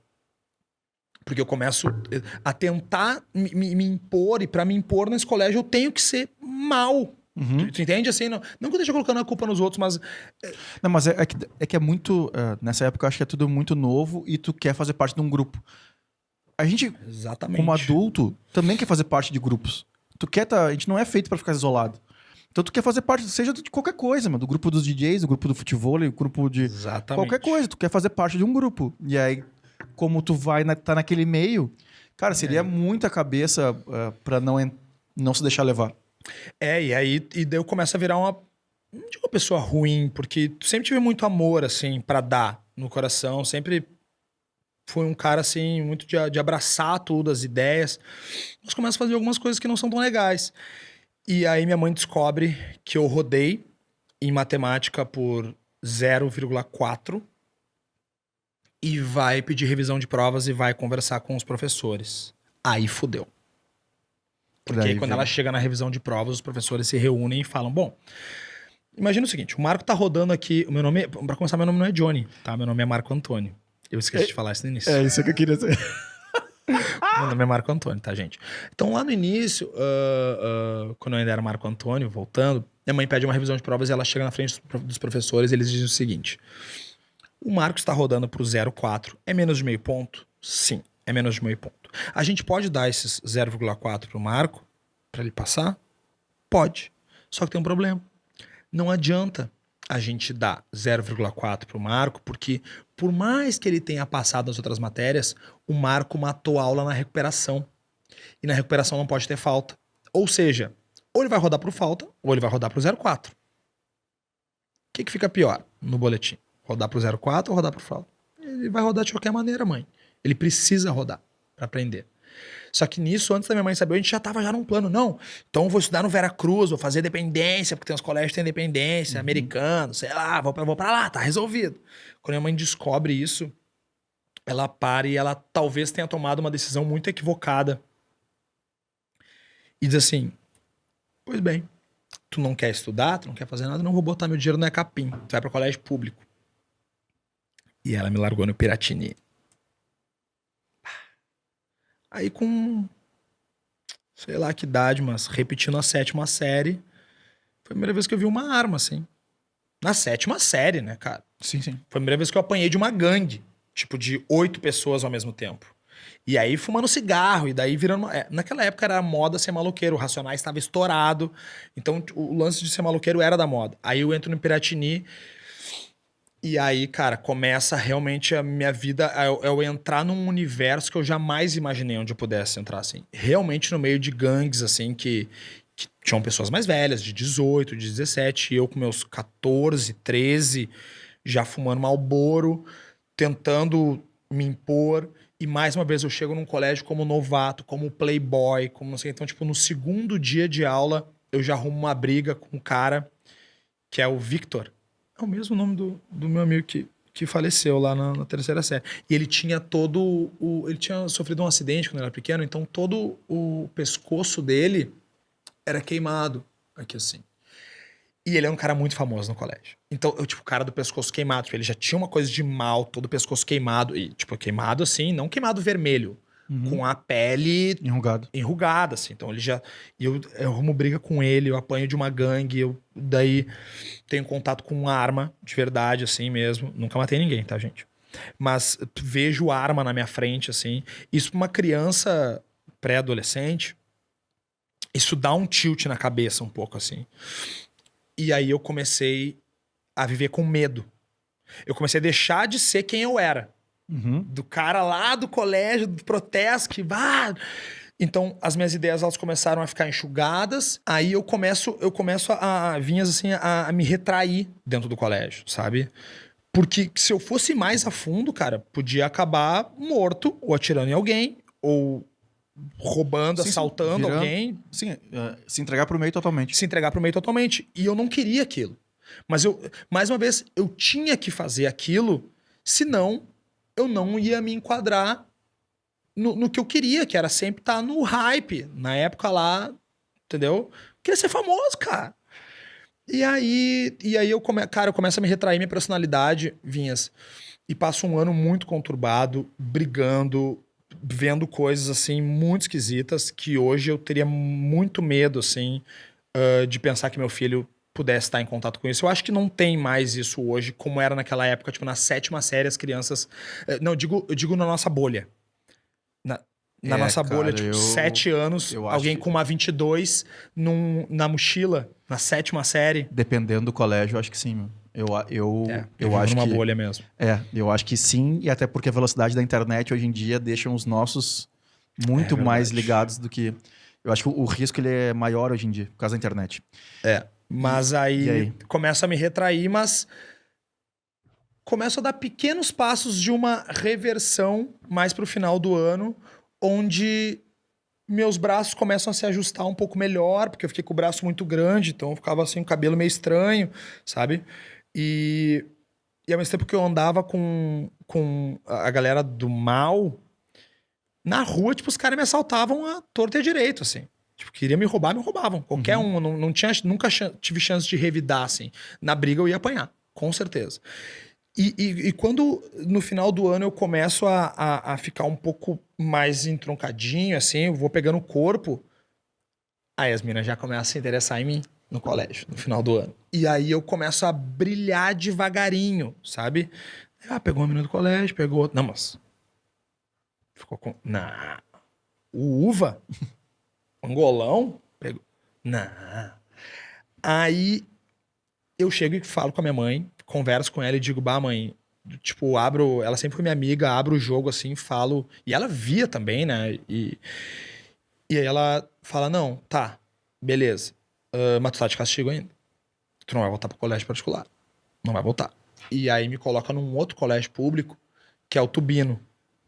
Porque eu começo a tentar me impor, e pra me impor nesse colégio eu tenho que ser mal. Tu entende? Assim, não que eu esteja colocando a culpa nos outros, mas... Não, mas é que é muito... nessa época eu acho que é tudo muito novo e tu quer fazer parte de um grupo. A gente, exatamente, como adulto, também quer fazer parte de grupos. A gente não é feito pra ficar isolado. Então tu quer fazer parte, seja de qualquer coisa, mano. Do grupo dos DJs, do grupo do futebol, do grupo de... Exatamente. Qualquer coisa, tu quer fazer parte de um grupo. E aí, como tu vai tá naquele meio... Cara, seria muita cabeça pra não Não se deixar levar. E daí eu começo a virar não digo uma pessoa ruim, porque sempre tive muito amor, assim, pra dar no coração. Sempre fui um cara, assim, muito de abraçar tudo, as ideias. Mas começo a fazer algumas coisas que não são tão legais. E aí minha mãe descobre que eu rodei em matemática por 0,4 e vai pedir revisão de provas e vai conversar com os professores. Aí fudeu. Porque Daí quando vem. ela chega na revisão de provas, os professores se reúnem e falam, bom, imagina o seguinte, o Marco tá rodando aqui, pra começar, meu nome não é Johnny, tá? Meu nome é Marco Antônio. Eu esqueci de falar isso no início. É isso que eu queria dizer. Meu nome é Marco Antônio, tá, gente? Então, lá no início, quando eu ainda era Marco Antônio, voltando, minha mãe pede uma revisão de provas e ela chega na frente dos professores e eles dizem o seguinte: o Marco está rodando pro 0,4. É menos de meio ponto? Sim, é menos de meio ponto. A gente pode dar esses 0,4 pro Marco para ele passar? Pode. Só que tem um problema. Não adianta a gente dar 0,4 pro Marco, porque por mais que ele tenha passado nas outras matérias, o Marco matou aula na recuperação. E na recuperação não pode ter falta. Ou seja, ou ele vai rodar pro falta, ou ele vai rodar pro 0,4. O que fica pior no boletim? Rodar pro 0,4 ou rodar pro falta? Ele vai rodar de qualquer maneira, mãe. Ele precisa rodar para aprender. Só que nisso, antes da minha mãe saber, a gente já tava num plano. Não, então eu vou estudar no Veracruz, vou fazer dependência, porque tem uns colégios que têm dependência, americano, sei lá, vou pra lá, tá resolvido. Quando minha mãe descobre isso, ela para e ela talvez tenha tomado uma decisão muito equivocada. E diz assim, pois bem, tu não quer estudar, tu não quer fazer nada, não vou botar meu dinheiro no Ecapim, tu vai pro colégio público. E ela me largou no Piratini. Aí com, sei lá que idade, mas repetindo a 7ª série, foi a primeira vez que eu vi uma arma, assim. Na 7ª série, né, cara? Sim, sim. Foi a primeira vez que eu apanhei de uma gangue, tipo de 8 pessoas ao mesmo tempo. E aí fumando cigarro, e daí virando... naquela época era a moda ser maloqueiro, o Racionais estava estourado, então o lance de ser maloqueiro era da moda. Aí eu entro no Piratini... E aí, cara, começa realmente a minha vida, eu entrar num universo que eu jamais imaginei onde eu pudesse entrar, assim. Realmente no meio de gangues, assim, que tinham pessoas mais velhas, de 18, de 17, e eu com meus 14, 13, já fumando Marlboro, tentando me impor. E mais uma vez eu chego num colégio como novato, como playboy, como não sei. Então, tipo, no segundo dia de aula, eu já arrumo uma briga com um cara que é o Victor. É o mesmo nome do meu amigo que faleceu lá na 3ª série. E ele tinha ele tinha sofrido um acidente quando ele era pequeno, então todo o pescoço dele era queimado, aqui assim. E ele é um cara muito famoso no colégio. Então, eu, tipo, o cara do pescoço queimado, tipo, ele já tinha uma coisa de mal, todo o pescoço queimado. E, tipo, queimado assim, não queimado vermelho, com a pele enrugada, assim. Então ele já... Eu arrumo briga com ele, eu apanho de uma gangue, eu daí tenho contato com uma arma de verdade, assim mesmo. Nunca matei ninguém, tá, gente? Mas vejo arma na minha frente, assim. Isso pra uma criança pré-adolescente, isso dá um tilt na cabeça um pouco, assim. E aí eu comecei a viver com medo. Eu comecei a deixar de ser quem eu era. Do cara lá do colégio, do protesto, que... Então, as minhas ideias, elas começaram a ficar enxugadas. Aí eu começo a Vinhas, assim, a me retrair dentro do colégio, sabe? Porque se eu fosse mais a fundo, cara, podia acabar morto, ou atirando em alguém, ou roubando, assaltando alguém. Sim, se entregar pro meio totalmente. Se entregar pro meio totalmente. E eu não queria aquilo. Mas eu, mais uma vez, eu tinha que fazer aquilo, senão eu não ia me enquadrar no que eu queria, que era sempre estar no hype. Na época lá, entendeu? Eu queria ser famoso, cara. E aí eu começo a me retrair minha personalidade, Vinhas. E passo um ano muito conturbado, brigando, vendo coisas, assim, muito esquisitas, que hoje eu teria muito medo, assim, de pensar que meu filho pudesse estar em contato com isso. Eu acho que não tem mais isso hoje, como era naquela época, tipo, na 7ª série, as crianças... Não, eu digo na nossa bolha. Na nossa bolha, tipo, 7 anos, alguém com uma 22 na mochila, na 7ª série. Dependendo do colégio, eu acho que sim, meu. Eu acho numa que... bolha mesmo. Eu acho que sim, e até porque a velocidade da internet hoje em dia deixa os nossos muito mais ligados do que... Eu acho que o risco ele é maior hoje em dia, por causa da internet. Mas E aí, aí? começo a me retrair, mas começo a dar pequenos passos de uma reversão mais pro final do ano, onde meus braços começam a se ajustar um pouco melhor, porque eu fiquei com o braço muito grande, então eu ficava assim, com o cabelo meio estranho, sabe? E ao mesmo tempo que eu andava com a galera do mal, na rua, tipo, os caras me assaltavam à torta e à direito, assim. Tipo, queria me roubar, me roubavam. Qualquer um, não tinha, nunca tive chance de revidar, assim. Na briga eu ia apanhar, com certeza. E quando no final do ano eu começo a ficar um pouco mais entroncadinho, assim, eu vou pegando o corpo, aí as meninas já começam a se interessar em mim no colégio, no final do ano. E aí eu começo a brilhar devagarinho, sabe? Ah, pegou uma menina do colégio, pegou outra. Não, mas. Ficou com. Não. O uva? Angolão? Pegou. Não. Aí eu chego e falo com a minha mãe, converso com ela e digo, bah, mãe, tipo, abro. Ela sempre foi minha amiga, abro o jogo assim, falo. E ela via também, né? E aí ela fala: não, tá, beleza. Mas tu tá de castigo ainda. Tu não vai voltar pro colégio particular. Não vai voltar. E aí me coloca num outro colégio público, que é o Tubino.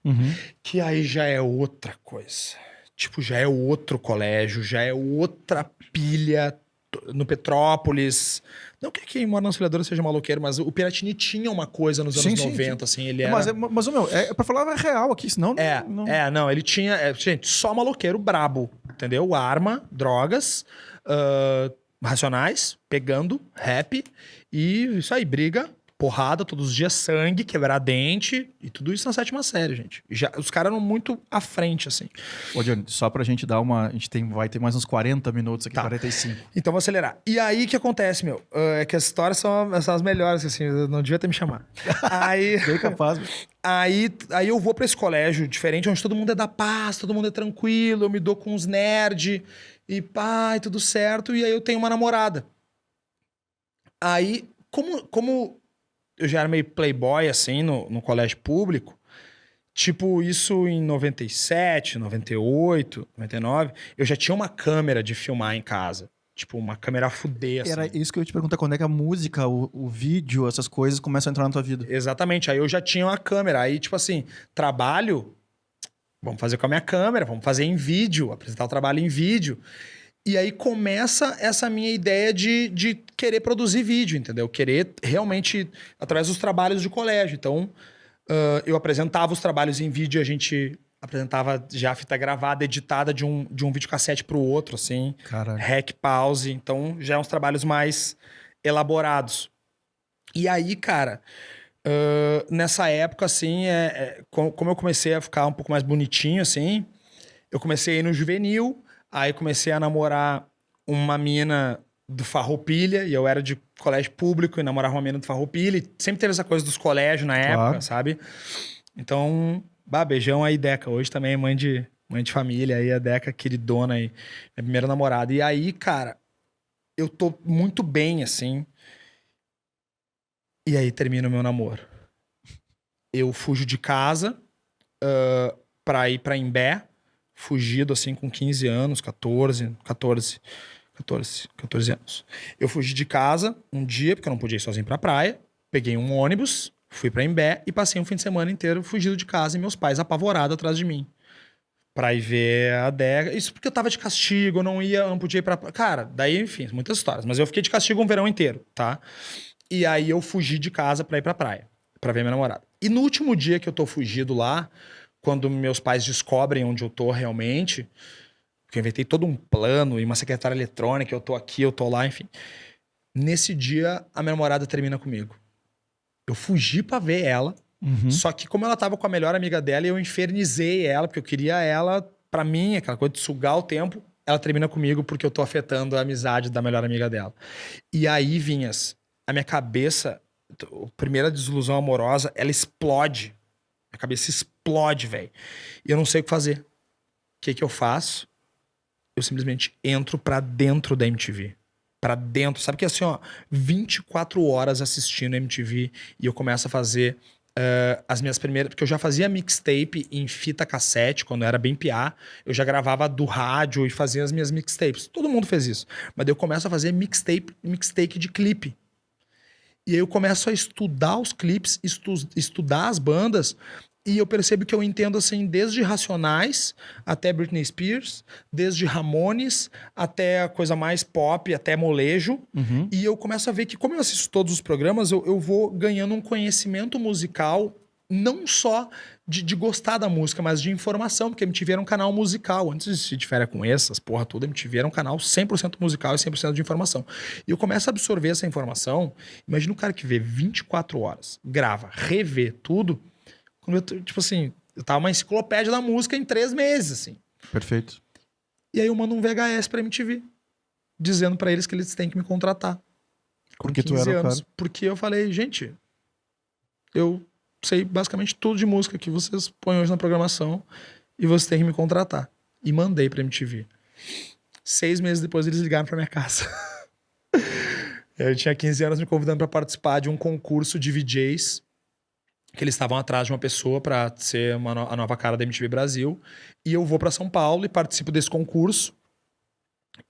Uhum. Que aí já é outra coisa. Tipo, já é outro colégio, já é outra pilha no Petrópolis. Não que quem mora na Auxiliadora seja maloqueiro, mas o Piratini tinha uma coisa nos anos 90, assim, ele era... Mas, meu, pra falar real aqui, senão... Não, ele tinha... gente, só maloqueiro brabo, entendeu? Arma, drogas, racionais, pegando, rap, e isso aí, briga, porrada, todos os dias, sangue, quebrar dente, e tudo isso na 7ª série, gente. Já, os caras eram muito à frente, assim. Ô, Johnny, só pra gente dar uma... A gente vai ter mais uns 40 minutos aqui, Tá. 45. Então vou acelerar. E aí o que acontece, meu? É que as histórias são as melhores, assim, eu não devia ter me chamado. Aí... Bem capaz. Aí eu vou pra esse colégio diferente, onde todo mundo é da paz, todo mundo é tranquilo, eu me dou com os nerds, e pá, e tudo certo, e aí eu tenho uma namorada. Aí, como eu já era meio playboy, assim, no colégio público, tipo, isso em 97, 98, 99, eu já tinha uma câmera de filmar em casa. Tipo, uma câmera a fuder, assim. Era isso que eu ia te perguntar, quando é que a música, o vídeo, essas coisas começam a entrar na tua vida? Exatamente, aí eu já tinha uma câmera. Aí, tipo assim, trabalho, vamos fazer com a minha câmera, vamos fazer em vídeo, apresentar o trabalho em vídeo. E aí começa essa minha ideia de querer produzir vídeo, entendeu? Querer realmente, através dos trabalhos de colégio. Então, eu apresentava os trabalhos em vídeo, a gente apresentava já a fita gravada, editada de um videocassete pro outro, assim. Caralho. Rec, pause. Então, já é uns trabalhos mais elaborados. E aí, cara, nessa época, assim, como eu comecei a ficar um pouco mais bonitinho, assim, eu comecei a ir no juvenil, aí comecei a namorar uma mina do Farroupilha, e eu era de colégio público e namorava uma mina do Farroupilha, e sempre teve essa coisa dos colégios na época, sabe? Então, beijão aí, Deca. Hoje também é mãe de família, aí a Deca, queridona aí, minha primeira namorada. E aí, cara, eu tô muito bem, assim. E aí termina o meu namoro. Eu fujo de casa pra ir pra Imbé, fugido assim com 15 anos, 14 anos. Eu fugi de casa um dia, porque eu não podia ir sozinho pra praia, peguei um ônibus, fui pra Imbé e passei um fim de semana inteiro fugido de casa e meus pais apavorados atrás de mim. Pra ir ver a adega. Isso porque eu tava de castigo, eu não podia ir pra... Cara, daí, enfim, muitas histórias. Mas eu fiquei de castigo um verão inteiro, tá? E aí eu fugi de casa pra ir pra praia, pra ver minha namorada. E no último dia que eu tô fugido lá, quando meus pais descobrem onde eu tô realmente, porque eu inventei todo um plano e uma secretária eletrônica, eu tô aqui, eu tô lá, enfim. Nesse dia, a minha namorada termina comigo. Eu fugi pra ver ela, só que como ela tava com a melhor amiga dela, eu infernizei ela, porque eu queria ela pra mim, aquela coisa de sugar o tempo, ela termina comigo porque eu tô afetando a amizade da melhor amiga dela. E aí, Vinhas, a minha cabeça, a primeira desilusão amorosa, ela explode. Minha cabeça explode, velho. E eu não sei o que fazer. O que eu faço? Eu simplesmente entro pra dentro da MTV. Pra dentro. Sabe que assim, ó, 24 horas assistindo MTV e eu começo a fazer as minhas primeiras... Porque eu já fazia mixtape em fita cassete, quando eu era bem piá. Eu já gravava do rádio e fazia as minhas mixtapes. Todo mundo fez isso. Mas daí eu começo a fazer mixtape de clipe. E aí eu começo a estudar os clipes, estudar as bandas, e eu percebo que eu entendo, assim, desde Racionais até Britney Spears, desde Ramones até a coisa mais pop, até molejo. Uhum. E eu começo a ver que, como eu assisto todos os programas, eu vou ganhando um conhecimento musical, não só de gostar da música, mas de informação, porque a MTV era um canal musical. Antes de se de Férias com essas, porra toda, a MTV era um canal 100% musical e 100% de informação. E eu começo a absorver essa informação. Imagina um cara que vê 24 horas, grava, revê tudo. Quando eu, tipo assim, eu tava uma enciclopédia da música em 3 meses, assim. Perfeito. E aí eu mando um VHS pra MTV, dizendo pra eles que eles têm que me contratar. Com Porque tu 15 era o anos. cara. Porque eu falei, gente, eu sei basicamente tudo de música que vocês põem hoje na programação e vocês têm que me contratar. E mandei pra MTV. 6 meses depois eles ligaram pra minha casa. Eu tinha 15 anos me convidando pra participar de um concurso de VJs, que eles estavam atrás de uma pessoa pra ser a nova cara da MTV Brasil. E eu vou pra São Paulo e participo desse concurso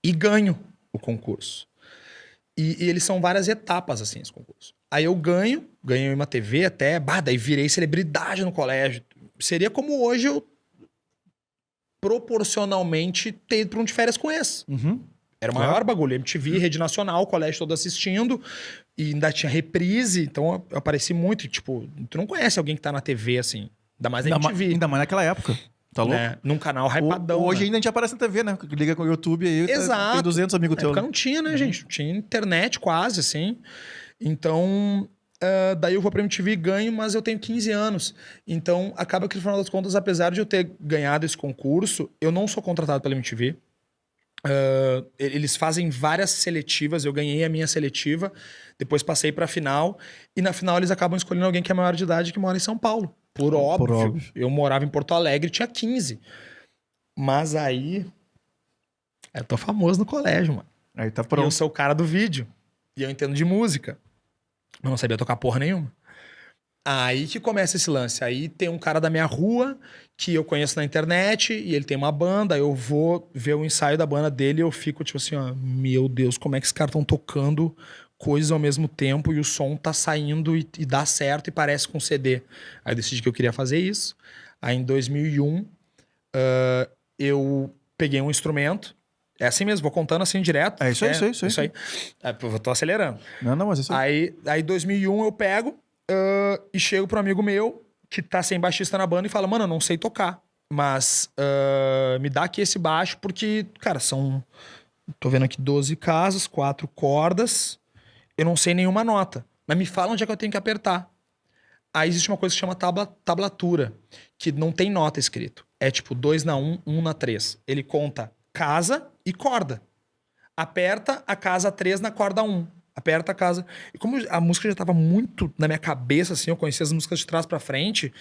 e ganho o concurso. E eles são várias etapas, assim, esse concurso. Aí eu ganhei uma TV até, daí virei celebridade no colégio. Seria como hoje eu proporcionalmente ter ido pra um de férias com esse. Uhum. Era o Claro. maior bagulho. MTV, Rede Nacional, o colégio todo assistindo. E ainda tinha reprise, então eu apareci muito. E, tipo, tu não conhece alguém que tá na TV, assim. Ainda mais na MTV. Ainda mais naquela época. Tá louco? Né? Num canal hypadão. Hoje né? ainda a gente aparece na TV, né? Liga com o YouTube aí, Exato. tem 200 amigos Na teus. época não tinha, né, gente? Não tinha internet quase, assim. Então, daí eu vou pra MTV e ganho, mas eu tenho 15 anos. Então, acaba que, no final das contas, apesar de eu ter ganhado esse concurso, eu não sou contratado pela MTV. Eles fazem várias seletivas, eu ganhei a minha seletiva, depois passei pra final, e na final eles acabam escolhendo alguém que é maior de idade que mora em São Paulo. Por óbvio. Eu morava em Porto Alegre, tinha 15. Mas aí... eu tô famoso no colégio, mano. Aí tá E eu pronto. sou o cara do vídeo. E eu entendo de música. Eu não sabia tocar porra nenhuma. Aí que começa esse lance. Aí tem um cara da minha rua que eu conheço na internet e ele tem uma banda. Eu vou ver o ensaio da banda dele e eu fico tipo assim, ó, meu Deus, como é que esses caras estão tocando coisas ao mesmo tempo e o som tá saindo e dá certo e parece com CD. Aí eu decidi que eu queria fazer isso. Aí em 2001 eu peguei um instrumento. É assim mesmo, vou contando assim direto. É isso aí, isso aí. Eu tô acelerando. Não, mas isso aí. Aí 2001 eu pego e chego pro amigo meu que tá sem baixista na banda e fala, mano, eu não sei tocar, mas me dá aqui esse baixo porque, cara, são... Tô vendo aqui 12 casas, 4 cordas, eu não sei nenhuma nota, mas me fala onde é que eu tenho que apertar. Aí existe uma coisa que chama tablatura, que não tem nota escrito. É tipo 2 na 1, 1 na 3. Ele conta casa e corda. Aperta a casa 3 na corda 1. Aperta a casa... E como a música já tava muito na minha cabeça, assim, eu conhecia as músicas de trás pra frente,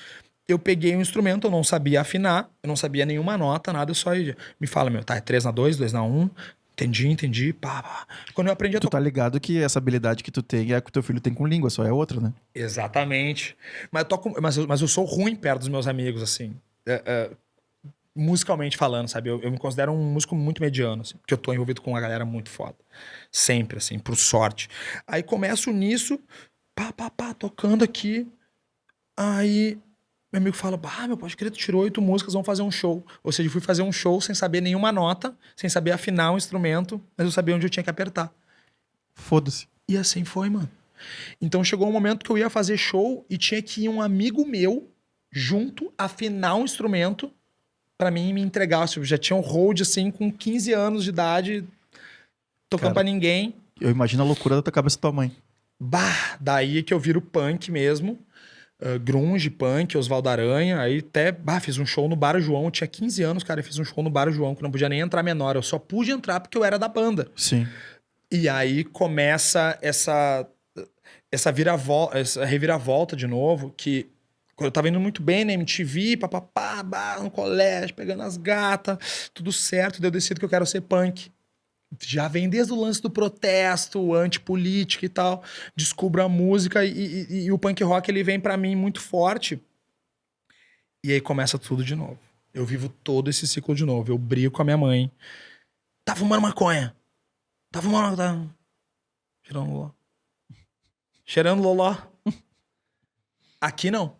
eu peguei um instrumento, eu não sabia afinar, eu não sabia nenhuma nota, nada, eu só ia... Me fala, meu, tá, é 3 na 2, 2 na 1... Entendi, pá. Quando eu aprendi a Tu tá ligado que essa habilidade que tu tem é a que o teu filho tem com língua, só é outra, né? Exatamente. Mas eu sou ruim perto dos meus amigos, assim. Musicalmente falando, sabe? Eu me considero um músico muito mediano, assim, porque eu tô envolvido com uma galera muito foda. Sempre, assim, por sorte. Aí começo nisso, tocando aqui. Aí meu amigo fala, meu, pode crer, tu tirou 8 músicas, vamos fazer um show. Ou seja, eu fui fazer um show sem saber nenhuma nota, sem saber afinar o instrumento, mas eu sabia onde eu tinha que apertar. Foda-se. E assim foi, mano. Então chegou um momento que eu ia fazer show e tinha que ir um amigo meu junto afinar o instrumento pra mim me entregar. Eu já tinha um hold, assim, com 15 anos de idade, tocando pra ninguém. Eu imagino a loucura da tua cabeça da tua mãe. Daí é que eu viro punk mesmo. Grunge, punk, Osvaldo Aranha. Aí até, fiz um show no Bar João. Eu tinha 15 anos, cara, eu fiz um show no Bar João, que não podia nem entrar menor. Eu só pude entrar porque eu era da banda. Sim. E aí começa essa reviravolta de novo, que eu tava indo muito bem na MTV, no colégio, pegando as gatas, tudo certo, daí eu decido que eu quero ser punk. Já vem desde o lance do protesto, antipolítica e tal. Descubro a música e o punk rock ele vem pra mim muito forte. E aí começa tudo de novo. Eu vivo todo esse ciclo de novo. Eu brigo com a minha mãe. Tá fumando maconha. Tá fumando... Tá... Cheirando loló. Cheirando loló. Aqui não.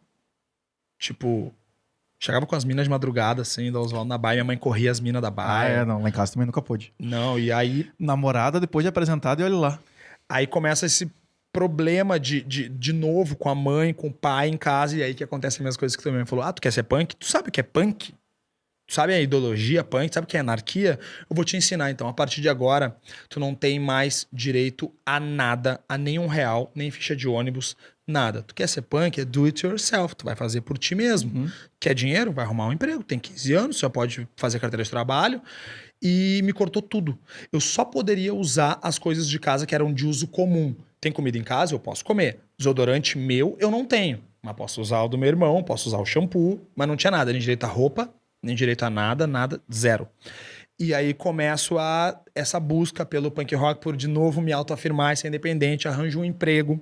Tipo... Chegava com as minas de madrugada, assim, da Oswaldo na baia. Minha mãe corria as minas da baia. Não. Lá em casa também nunca pôde. Não, e aí... Namorada, depois de apresentado, e olha lá. Aí começa esse problema de novo com a mãe, com o pai em casa. E aí que acontecem as mesmas coisas que tu também falou. Ah, tu quer ser punk? Tu sabe o que é punk? Tu sabe a ideologia punk? Sabe o que é anarquia? Eu vou te ensinar, então. A partir de agora, tu não tem mais direito a nada, a nenhum real, nem ficha de ônibus, nada. Tu quer ser punk? É do it yourself. Tu vai fazer por ti mesmo. Quer dinheiro? Vai arrumar um emprego. Tem 15 anos, só pode fazer carteira de trabalho. E me cortou tudo. Eu só poderia usar as coisas de casa que eram de uso comum. Tem comida em casa? Eu posso comer. Desodorante meu, eu não tenho. Mas posso usar o do meu irmão, posso usar o shampoo. Mas não tinha nada, nem direito a roupa, nem direito a nada, zero. E aí começo essa busca pelo punk rock por de novo me autoafirmar, ser independente, arranjo um emprego.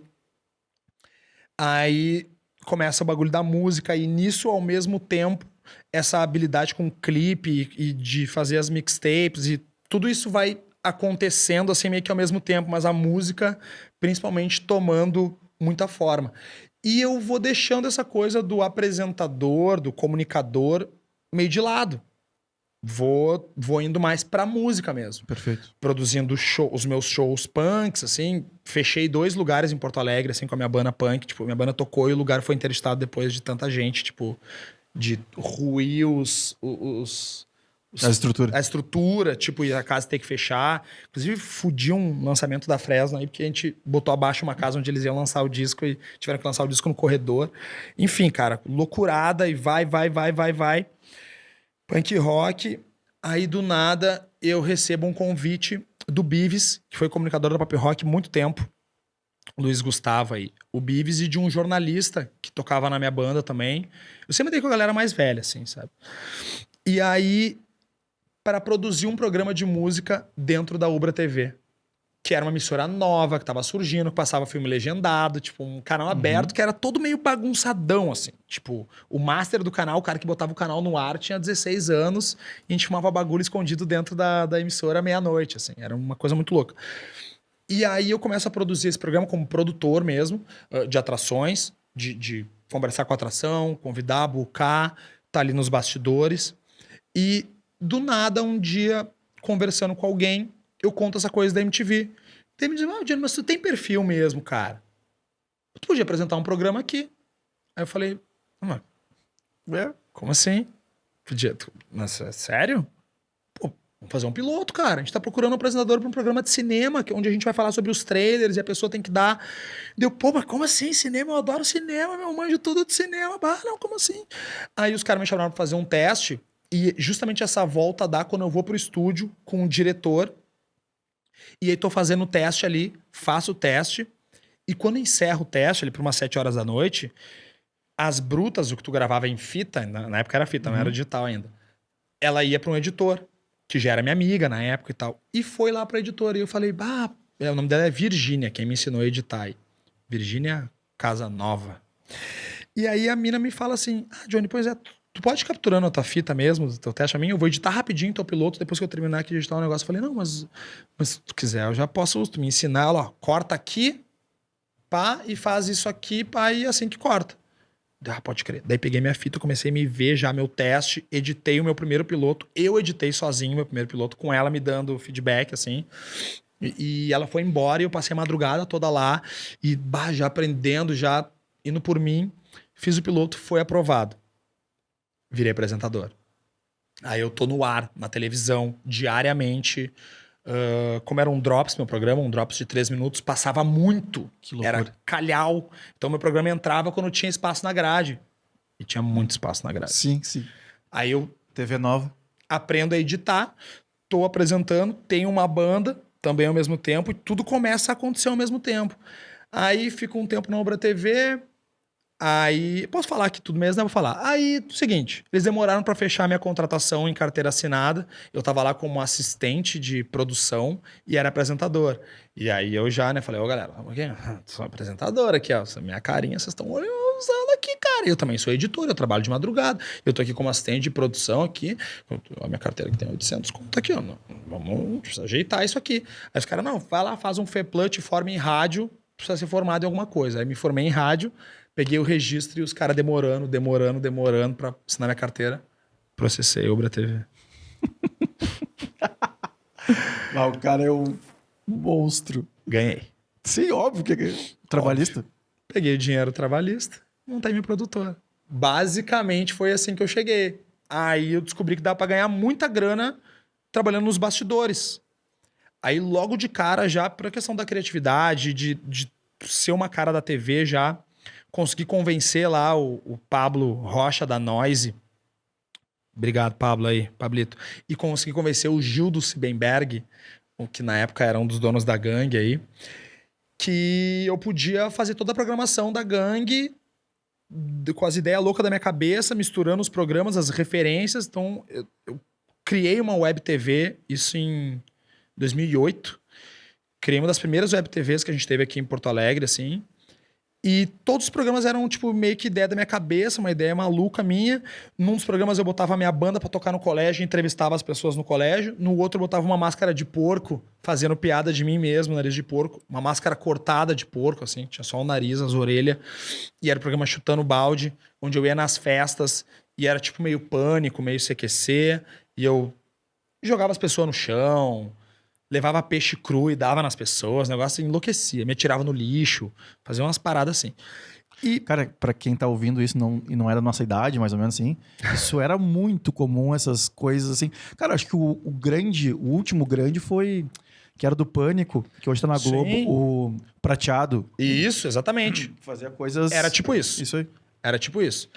Aí começa o bagulho da música e nisso, ao mesmo tempo, essa habilidade com clipe e de fazer as mixtapes e tudo isso vai acontecendo assim meio que ao mesmo tempo, mas a música principalmente tomando muita forma. E eu vou deixando essa coisa do apresentador, do comunicador meio de lado. Vou indo mais pra música mesmo. Perfeito. Produzindo os meus shows punks, assim. Fechei 2 lugares em Porto Alegre, assim, com a minha banda punk. Tipo, minha banda tocou e o lugar foi interestado depois de tanta gente, tipo, de ruir A estrutura. a estrutura, tipo, e a casa ter que fechar. Inclusive, fudi um lançamento da Fresno aí, porque a gente botou abaixo uma casa onde eles iam lançar o disco e tiveram que lançar o disco no corredor. Enfim, cara, loucurada e vai. Punk rock, aí do nada eu recebo um convite do Bives, que foi comunicador da Pop Rock há muito tempo, Luiz Gustavo aí, o Bives e de um jornalista que tocava na minha banda também. Eu sempre dei com a galera mais velha, assim, sabe? E aí, para produzir um programa de música dentro da Ubra TV, que era uma emissora nova, que tava surgindo, que passava filme legendado, tipo, um canal aberto, que era todo meio bagunçadão, assim. Tipo, o master do canal, o cara que botava o canal no ar, tinha 16 anos, e a gente fumava bagulho escondido dentro da emissora à meia-noite, assim. Era uma coisa muito louca. E aí eu começo a produzir esse programa como produtor mesmo, de atrações, de conversar com a atração, convidar, bucar, tá ali nos bastidores. E, do nada, um dia, conversando com alguém, eu conto essa coisa da MTV. Daí me diz, Johnny, mas tu tem perfil mesmo, cara. Tu podia apresentar um programa aqui. Aí eu falei, como assim? Podia. Mas é sério? Pô, vamos fazer um piloto, cara. A gente tá procurando um apresentador para um programa de cinema, onde a gente vai falar sobre os trailers e a pessoa tem que dar. Deu, pô, mas como assim? Cinema? Eu adoro cinema, meu, manjo tudo de cinema. Bah, não, como assim? Aí os caras me chamaram pra fazer um teste. E justamente essa volta dá quando eu vou pro estúdio com o diretor. E aí tô fazendo o teste ali, faço o teste, e quando encerro o teste, ali por umas 7 horas da noite, as brutas, o que tu gravava em fita, na época era fita, não era digital ainda, ela ia pra um editor, que já era minha amiga na época e tal, e foi lá pra editora, e eu falei, o nome dela é Virgínia, quem me ensinou a editar aí. Virgínia Casanova. E aí a mina me fala assim, Johnny, pois é, tu pode ir capturando a tua fita mesmo, o teu teste a mim, eu vou editar rapidinho teu piloto, depois que eu terminar aqui de editar um negócio. Eu falei, não, mas se tu quiser, eu já posso tu me ensinar, ó, corta aqui, pá, e faz isso aqui, pá, e assim que corta. Pode crer. Daí peguei minha fita, comecei a me ver já meu teste, editei o meu primeiro piloto, eu editei sozinho meu primeiro piloto, com ela me dando feedback, assim, e ela foi embora e eu passei a madrugada toda lá, e já aprendendo, já indo por mim, fiz o piloto, foi aprovado. Virei apresentador. Aí eu tô no ar, na televisão, diariamente. Como era um Drops, meu programa, um Drops de 3 minutos, passava muito. Que loucura. Era calhau. Então meu programa entrava quando tinha espaço na grade. E tinha muito espaço na grade. Sim. Aí eu TV nova. aprendo a editar, tô apresentando, tenho uma banda também ao mesmo tempo, e tudo começa a acontecer ao mesmo tempo. Aí fico um tempo na Ubra TV, Aí, posso falar aqui tudo mesmo, né? Vou falar. Aí, seguinte, eles demoraram pra fechar minha contratação em carteira assinada. Eu tava lá como assistente de produção e era apresentador. E aí eu já, né, falei, ô galera, vamos aqui, sou apresentador aqui, ó, essa minha carinha, vocês estão usando aqui, cara. Eu também sou editor, eu trabalho de madrugada. Eu tô aqui como assistente de produção aqui. A minha carteira que tem 800 conto aqui, ó. Vamos precisa ajeitar isso aqui. Aí os caras, não, vai lá, faz um FEPLAN, te forma em rádio, precisa ser formado em alguma coisa. Aí me formei em rádio. Peguei o registro e os caras demorando pra assinar minha carteira. Processei a Ubra TV. Ah, o cara é um monstro. Ganhei. Sim, óbvio que é trabalhista. Peguei o dinheiro trabalhista, montei minha produtora. Basicamente foi assim que eu cheguei. Aí eu descobri que dá pra ganhar muita grana trabalhando nos bastidores. Aí logo de cara já, por questão da criatividade, de ser uma cara da TV já, consegui convencer lá o Pablo Rocha da Noise. Obrigado, Pablo aí, Pablito. E consegui convencer o Gildo Siebenberg, que na época era um dos donos da gangue aí, que eu podia fazer toda a programação da gangue com as ideias loucas da minha cabeça, misturando os programas, as referências. Então, eu criei uma web TV, isso em 2008. Criei uma das primeiras web TVs que a gente teve aqui em Porto Alegre, assim. E todos os programas eram, tipo, meio que ideia da minha cabeça, uma ideia maluca minha. Num dos programas eu botava a minha banda pra tocar no colégio, entrevistava as pessoas no colégio. No outro eu botava uma máscara de porco, fazendo piada de mim mesmo, nariz de porco. Uma máscara cortada de porco, assim, tinha só o nariz, as orelhas. E era o programa Chutando Balde, onde eu ia nas festas e era tipo meio Pânico, meio CQC. E eu jogava as pessoas no chão, levava peixe cru e dava nas pessoas, o negócio enlouquecia, me atirava no lixo, fazia umas paradas assim. E, cara, pra quem tá ouvindo isso e não é da nossa idade, mais ou menos assim, isso era muito comum, essas coisas assim. Cara, acho que o último grande foi, que era do Pânico, que hoje tá na Globo, sim, o Prateado. isso, exatamente. Fazia coisas... Era tipo isso. Isso aí. Era tipo isso.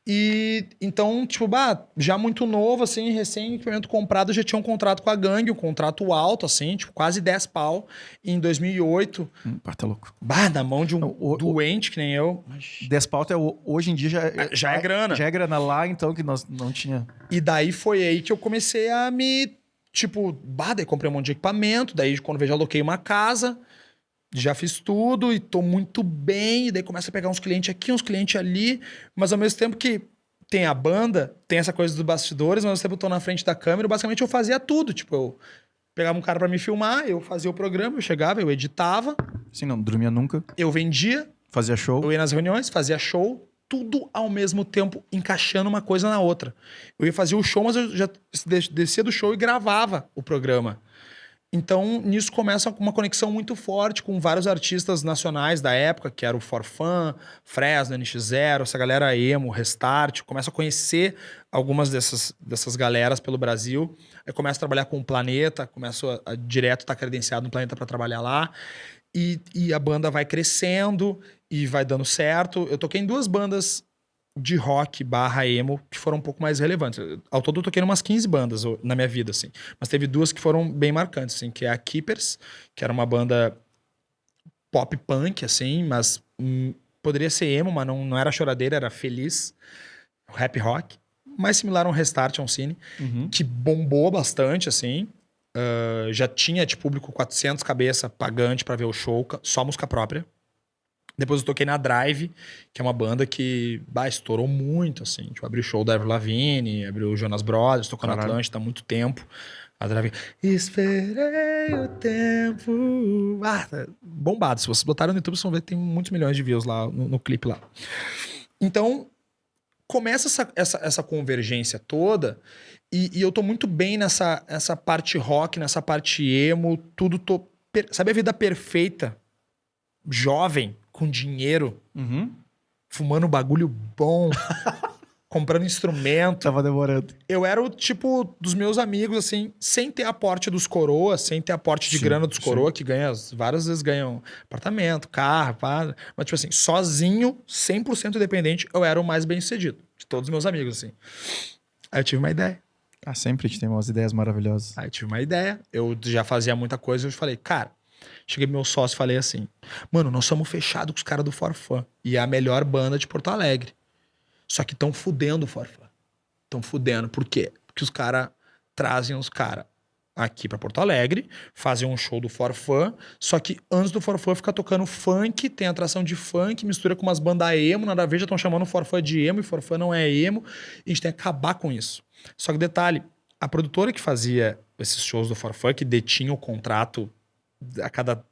E então, tipo, já muito novo, assim, recém-equipamento comprado, já tinha um contrato com a gangue, um contrato alto, assim, tipo, quase 10 pau em 2008. Tá louco. Na mão de um doente que nem eu. 10 pau até hoje em dia Já é grana. Já é grana lá, então, que nós não tinha... E daí foi aí que eu comecei a me, tipo, daí comprei um monte de equipamento, daí quando vejo, aloquei uma casa, já fiz tudo e tô muito bem, e daí começa a pegar uns clientes aqui, uns clientes ali, mas ao mesmo tempo que tem a banda, tem essa coisa dos bastidores, mas ao mesmo tempo eu tô na frente da câmera, basicamente eu fazia tudo, tipo, eu pegava um cara pra me filmar, eu fazia o programa, eu chegava, eu editava. Assim, não dormia nunca. Eu vendia. Fazia show. Eu ia nas reuniões, fazia show, tudo ao mesmo tempo, encaixando uma coisa na outra. Eu ia fazer o show, mas eu já descia do show e gravava o programa. Então, nisso começa uma conexão muito forte com vários artistas nacionais da época, que era o Forfã, Fresno, NX0, essa galera emo, Restart. Começa a conhecer algumas dessas galeras pelo Brasil. Aí começa a trabalhar com o Planeta, começo a direto estar credenciado no Planeta para trabalhar lá. E a banda vai crescendo e vai dando certo. Eu toquei em 2 bandas de rock / emo que foram um pouco mais relevantes. Ao todo eu toquei em umas 15 bandas na minha vida, assim. Mas teve 2 que foram bem marcantes, assim, que é a Keepers, que era uma banda pop punk, assim, mas poderia ser emo, mas não era choradeira, era feliz. Rap rock. Mais similar a um Restart, a um Cine, que bombou bastante, assim. Já tinha de público 400 cabeça pagante pra ver o show, só música própria. Depois eu toquei na Drive, que é uma banda que estourou muito, assim. Tipo, abriu o show da Avril Lavigne, abriu o Jonas Brothers, tocou na Atlântida há muito tempo. A Drive... Esperei o tempo... bombado. Se vocês botarem no YouTube, vocês vão ver que tem muitos milhões de views lá no clipe lá. Então, começa essa convergência toda e eu tô muito bem nessa parte rock, nessa parte emo, tudo... Sabe a vida perfeita? Jovem, com dinheiro, fumando bagulho bom, comprando instrumento. Tava demorando. Eu era o tipo dos meus amigos, assim, sem ter aporte dos coroas, sem ter aporte de grana dos coroa, que várias vezes ganham apartamento, carro, mas tipo assim, sozinho, 100% independente, eu era o mais bem sucedido de todos os meus amigos, assim. Aí eu tive uma ideia. Sempre a gente tem umas ideias maravilhosas. Aí eu tive uma ideia, eu já fazia muita coisa, eu falei, cara, Cheguei pro meu sócio e falei assim, mano, nós somos fechados com os caras do Forfã. E é a melhor banda de Porto Alegre. Só que estão fudendo o Forfã. Estão fudendo. Por quê? Porque os caras trazem os caras aqui pra Porto Alegre, fazem um show do Forfã, só que antes do Forfã fica tocando funk, tem atração de funk, mistura com umas bandas emo, nada a ver, já estão chamando o Forfã de emo, e Forfã não é emo, e a gente tem que acabar com isso. Só que detalhe, a produtora que fazia esses shows do Forfã, que detinha o contrato a cada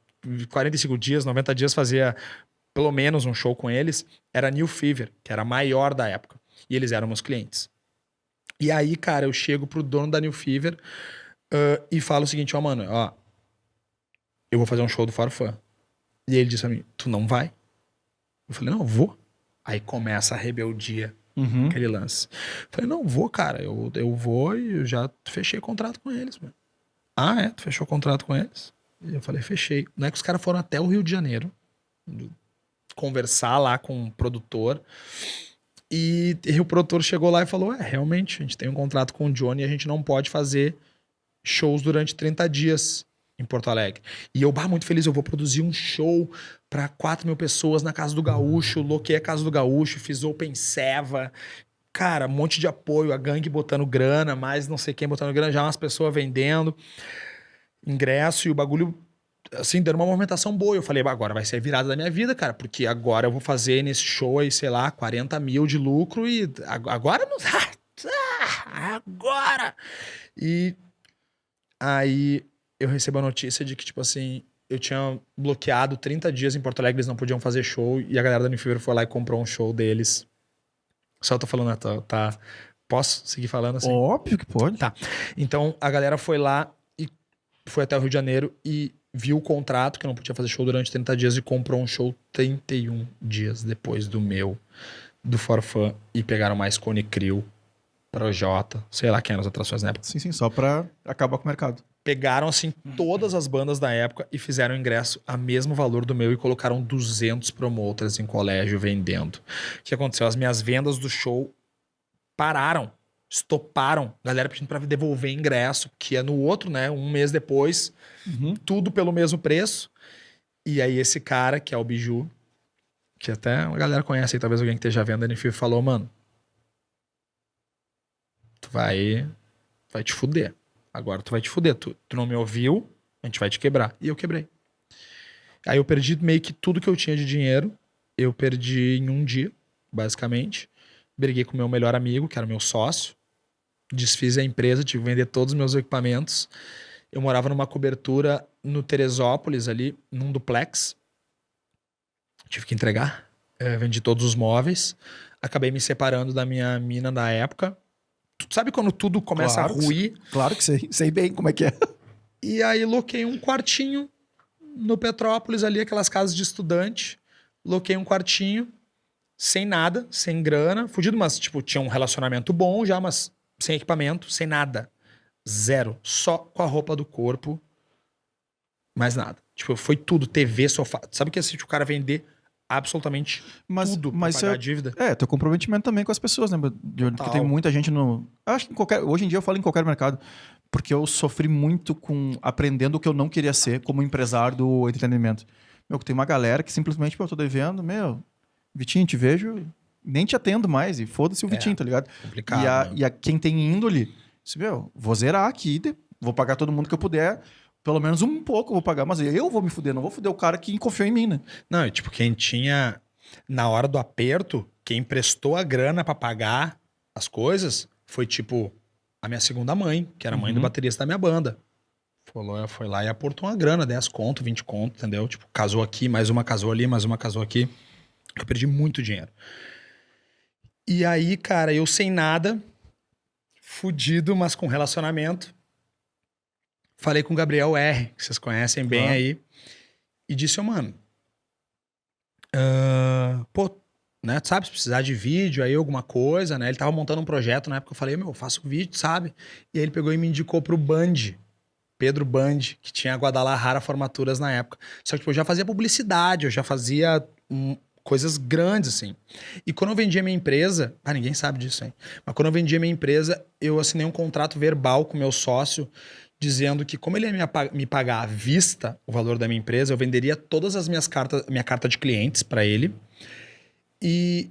45 dias, 90 dias fazia pelo menos um show com eles, era a New Fever, que era a maior da época, e eles eram meus clientes. E aí, cara, eu chego pro dono da New Fever, e fala o seguinte, ó, mano, ó, eu vou fazer um show do Forfã. E ele disse pra mim, tu não vai? Eu falei, não, eu vou. Aí começa a rebeldia, aquele lance. Eu falei, não, vou, cara, eu vou e eu já fechei contrato com eles, mano. Ah, é? Tu fechou contrato com eles? E eu falei, fechei. Não é que os caras foram até o Rio de Janeiro conversar lá com o produtor. E o produtor chegou lá e falou, realmente, a gente tem um contrato com o Johnny e a gente não pode fazer shows durante 30 dias em Porto Alegre. E eu, muito feliz, eu vou produzir um show para 4 mil pessoas na Casa do Gaúcho, loquei a Casa do Gaúcho, fiz Open Seva, cara, um monte de apoio, a gangue botando grana, mais não sei quem botando grana, já umas pessoas vendendo ingresso e o bagulho, assim, dando uma movimentação boa. Eu falei, agora vai ser a virada da minha vida, cara, porque agora eu vou fazer nesse show aí, sei lá, 40 mil de lucro e agora não... agora! E aí eu recebo a notícia de que, tipo assim, eu tinha bloqueado 30 dias em Porto Alegre, eles não podiam fazer show, e a galera da New Fever foi lá e comprou um show deles. Só eu tô falando, tá? Posso seguir falando assim? Óbvio que pode. Tá. Então a galera foi lá e foi até o Rio de Janeiro e viu o contrato, que eu não podia fazer show durante 30 dias, e comprou um show 31 dias depois do Forfã, e pegaram mais Cone Crew, Projota, sei lá quem eram as atrações na época. Sim, só pra acabar com o mercado. Pegaram, assim, todas as bandas da época e fizeram o ingresso a mesmo valor do meu e colocaram 200 promoters em colégio vendendo. O que aconteceu? As minhas vendas do show pararam, estoparam. Galera pedindo pra devolver ingresso, que é no outro, né? Um mês depois, tudo pelo mesmo preço. E aí esse cara, que é o Biju, que até a galera conhece aí, talvez alguém que esteja vendo a NFIV, falou, mano, tu vai te fuder. Agora tu vai te fuder. Tu não me ouviu, a gente vai te quebrar. E eu quebrei. Aí eu perdi meio que tudo que eu tinha de dinheiro. Eu perdi em um dia, basicamente. Briguei com o meu melhor amigo, que era meu sócio. Desfiz a empresa, tive que vender todos os meus equipamentos. Eu morava numa cobertura no Teresópolis ali, num duplex. Tive que entregar. Vendi todos os móveis. Acabei me separando da minha mina da época. Sabe quando tudo começa a ruir? Claro que sei. Sei bem como é que é. E aí loquei um quartinho no Petrópolis ali, aquelas casas de estudante. Loquei um quartinho, sem nada, sem grana. Fudido, mas tipo, tinha um relacionamento bom já, mas sem equipamento, sem nada. Zero. Só com a roupa do corpo. Mais nada. Tipo, foi tudo. TV, sofá. Sabe que assim, o cara vender absolutamente tudo pra pagar a dívida? Teu comprometimento também com as pessoas, né? Porque tem muita gente no... Acho que hoje em dia eu falo em qualquer mercado. Porque eu sofri muito aprendendo o que eu não queria ser como empresário do entretenimento. Tem uma galera que simplesmente, eu tô devendo, Vitinho, te vejo, nem te atendo mais. E foda-se o Vitinho, tá ligado? Complicado. E quem tem índole, vou zerar aqui, vou pagar todo mundo que eu puder. Pelo menos um pouco eu vou pagar, mas eu vou me fuder, não vou fuder o cara que confiou em mim, né? Não, e tipo, quem tinha, na hora do aperto, quem emprestou a grana pra pagar as coisas, foi tipo, a minha segunda mãe, que era a mãe do baterista da minha banda. Foi lá e aportou uma grana, 10 conto, 20 conto, entendeu? Tipo, casou aqui, mais uma casou ali, mais uma casou aqui. Eu perdi muito dinheiro. E aí, cara, eu sem nada, fudido, mas com relacionamento, falei com o Gabriel R, que vocês conhecem bem aí, e disse, mano, né, tu sabe, se precisar de vídeo aí, alguma coisa, né, ele tava montando um projeto na época, eu falei, eu faço vídeo, sabe? E aí ele pegou e me indicou pro Band, Pedro Band, que tinha Guadalajara Formaturas na época. Só que tipo, eu já fazia publicidade, eu já fazia coisas grandes, assim. E quando eu vendi a minha empresa, ninguém sabe disso, hein? Mas quando eu vendi a minha empresa, eu assinei um contrato verbal com meu sócio dizendo que como ele ia me pagar à vista o valor da minha empresa, eu venderia todas as minha carta de clientes para ele, e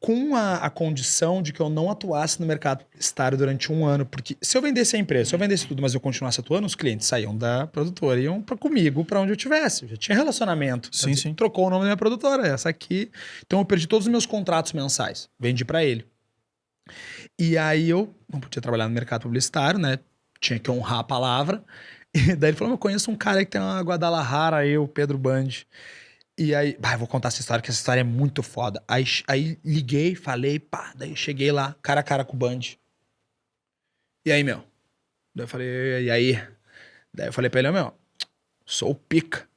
com a condição de que eu não atuasse no mercado publicitário durante 1 ano, porque se eu vendesse a empresa, se eu vendesse tudo, mas eu continuasse atuando, os clientes saíam da produtora e iam comigo para onde eu tivesse. Eu já tinha relacionamento. Sim, sim. Trocou o nome da minha produtora, essa aqui. Então eu perdi todos os meus contratos mensais. Vendi para ele. E aí eu não podia trabalhar no mercado publicitário, né? Tinha que honrar a palavra. E daí ele falou: eu conheço um cara que tem uma Guadalajara aí, o Pedro Band. E aí, eu vou contar essa história, que essa história é muito foda. Aí liguei, falei, daí cheguei lá, cara a cara com o Band. E aí, meu? Daí eu falei, e aí? Daí eu falei pra ele, meu, sou o pica.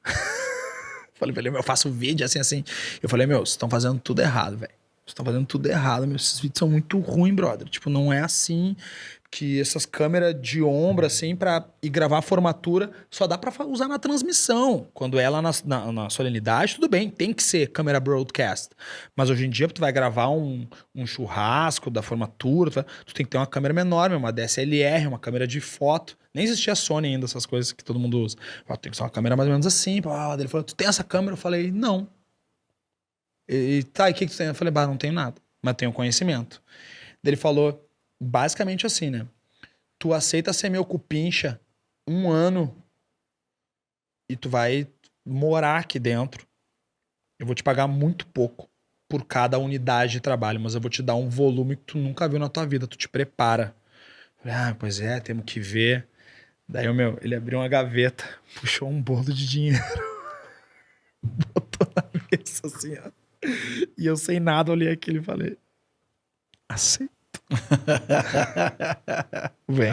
Falei pra ele, meu, eu faço vídeo assim. Eu falei, meu, vocês estão fazendo tudo errado, velho. Vocês estão fazendo tudo errado, meu. Esses vídeos são muito ruins, brother. Tipo, não é assim que essas câmeras de ombro, assim, pra ir gravar a formatura, só dá pra usar na transmissão. Quando é lá na solenidade, tudo bem, tem que ser câmera broadcast. Mas hoje em dia, tu vai gravar um churrasco da formatura, tu tem que ter uma câmera menor, uma DSLR, uma câmera de foto. Nem existia a Sony ainda, essas coisas que todo mundo usa. Tem que ser uma câmera mais ou menos assim. Ele falou, tu tem essa câmera? Eu falei, não. E o que tu tem? Eu falei, não tenho nada, mas tenho conhecimento. Ele falou, basicamente assim, né? Tu aceita ser meu cupincha 1 ano e tu vai morar aqui dentro. Eu vou te pagar muito pouco por cada unidade de trabalho, mas eu vou te dar um volume que tu nunca viu na tua vida. Tu te prepara. Eu falei, pois é, temos que ver. Daí ele abriu uma gaveta, puxou um bolo de dinheiro, botou na mesa assim, ó. E eu sem nada olhei aquilo e falei, aceito. Vem.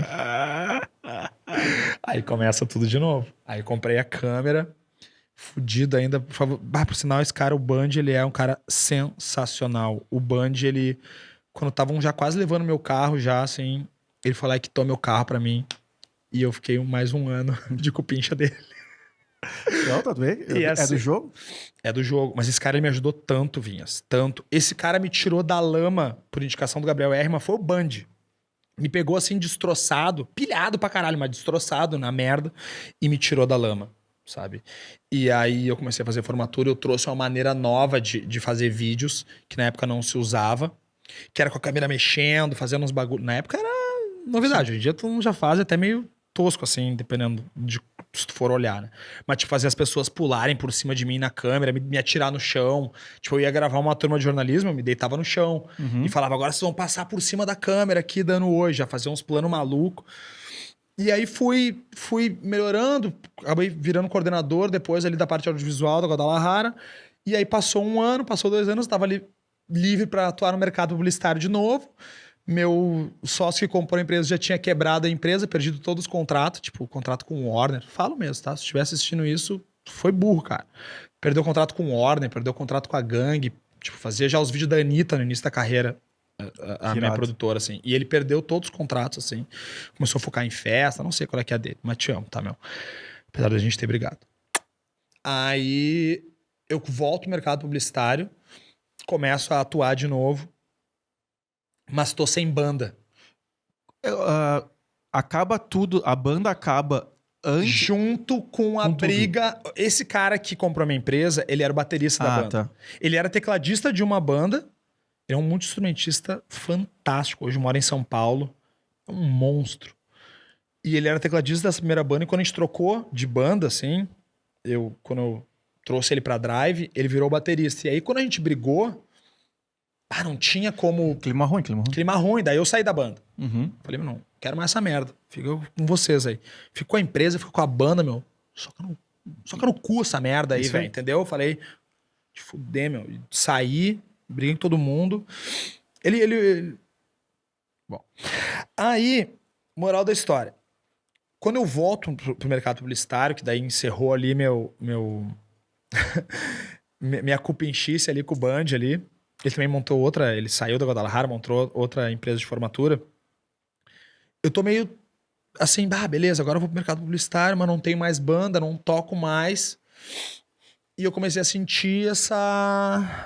Aí começa tudo de novo. Aí comprei a câmera, fudido ainda, por favor. Por sinal, esse cara, o Band, ele é um cara sensacional. O Band, ele, quando estavam já quase levando meu carro, já assim, ele falou que quitou meu carro pra mim. E eu fiquei mais 1 ano de cupincha dele. Não, tá bem. É do jogo? É do jogo. Mas esse cara ele me ajudou tanto, Vinhas. Tanto. Esse cara me tirou da lama, por indicação do Gabriel Herman, foi o Band. Me pegou assim, destroçado, pilhado pra caralho, mas destroçado na merda, e me tirou da lama, sabe? E aí eu comecei a fazer formatura, eu trouxe uma maneira nova de fazer vídeos, que na época não se usava, que era com a câmera mexendo, fazendo uns bagulho. Na época era novidade. Sim. Hoje em dia todo mundo já faz, até meio tosco, assim, dependendo de se tu for olhar, né? Mas, tipo, fazer as pessoas pularem por cima de mim na câmera, me atirar no chão. Tipo, eu ia gravar uma turma de jornalismo, eu me deitava no chão e falava, agora vocês vão passar por cima da câmera aqui, dando oi, já fazia uns planos malucos. E aí fui melhorando, acabei virando coordenador depois ali da parte audiovisual da Guadalajara. E aí passou 1 ano, passou 2 anos, estava ali livre para atuar no mercado publicitário de novo. Meu sócio que comprou a empresa já tinha quebrado a empresa, perdido todos os contratos, tipo, o contrato com o Warner. Falo mesmo, tá? Se estiver assistindo isso, foi burro, cara. Perdeu o contrato com o Warner, perdeu o contrato com a Gangue. Tipo, fazia já os vídeos da Anitta no início da carreira, a minha produtora, assim. E ele perdeu todos os contratos, assim. Começou a focar em festa, não sei qual é que é a dele, mas te amo, tá, meu? Apesar da gente ter brigado. Aí eu volto ao mercado publicitário, começo a atuar de novo. Mas tô sem banda. Acaba tudo, a banda acaba antes... Junto com a briga... Tudo. Esse cara que comprou a minha empresa, ele era o baterista da banda. Tá. Ele era tecladista de uma banda. Ele é um multi-instrumentista fantástico. Hoje mora em São Paulo. É um monstro. E ele era tecladista dessa primeira banda. E quando a gente trocou de banda, assim... Quando eu trouxe ele pra Drive, ele virou baterista. E aí, quando a gente brigou... não tinha como... Clima ruim. Clima ruim, daí eu saí da banda. Falei, não, quero mais essa merda. Fica com vocês aí. Fico com a empresa, fico com a banda, meu. Soca no cu essa merda aí, velho. Entendeu? Eu falei, te fuder, meu. Saí, briguei com todo mundo. Bom. Aí, moral da história. Quando eu volto pro mercado publicitário, que daí encerrou ali minha cupinchice ali com o Band ali. Ele também montou outra, ele saiu da Guadalajara, montou outra empresa de formatura. Eu tô meio assim, beleza, agora eu vou pro mercado publicitário, mas não tenho mais banda, não toco mais. E eu comecei a sentir essa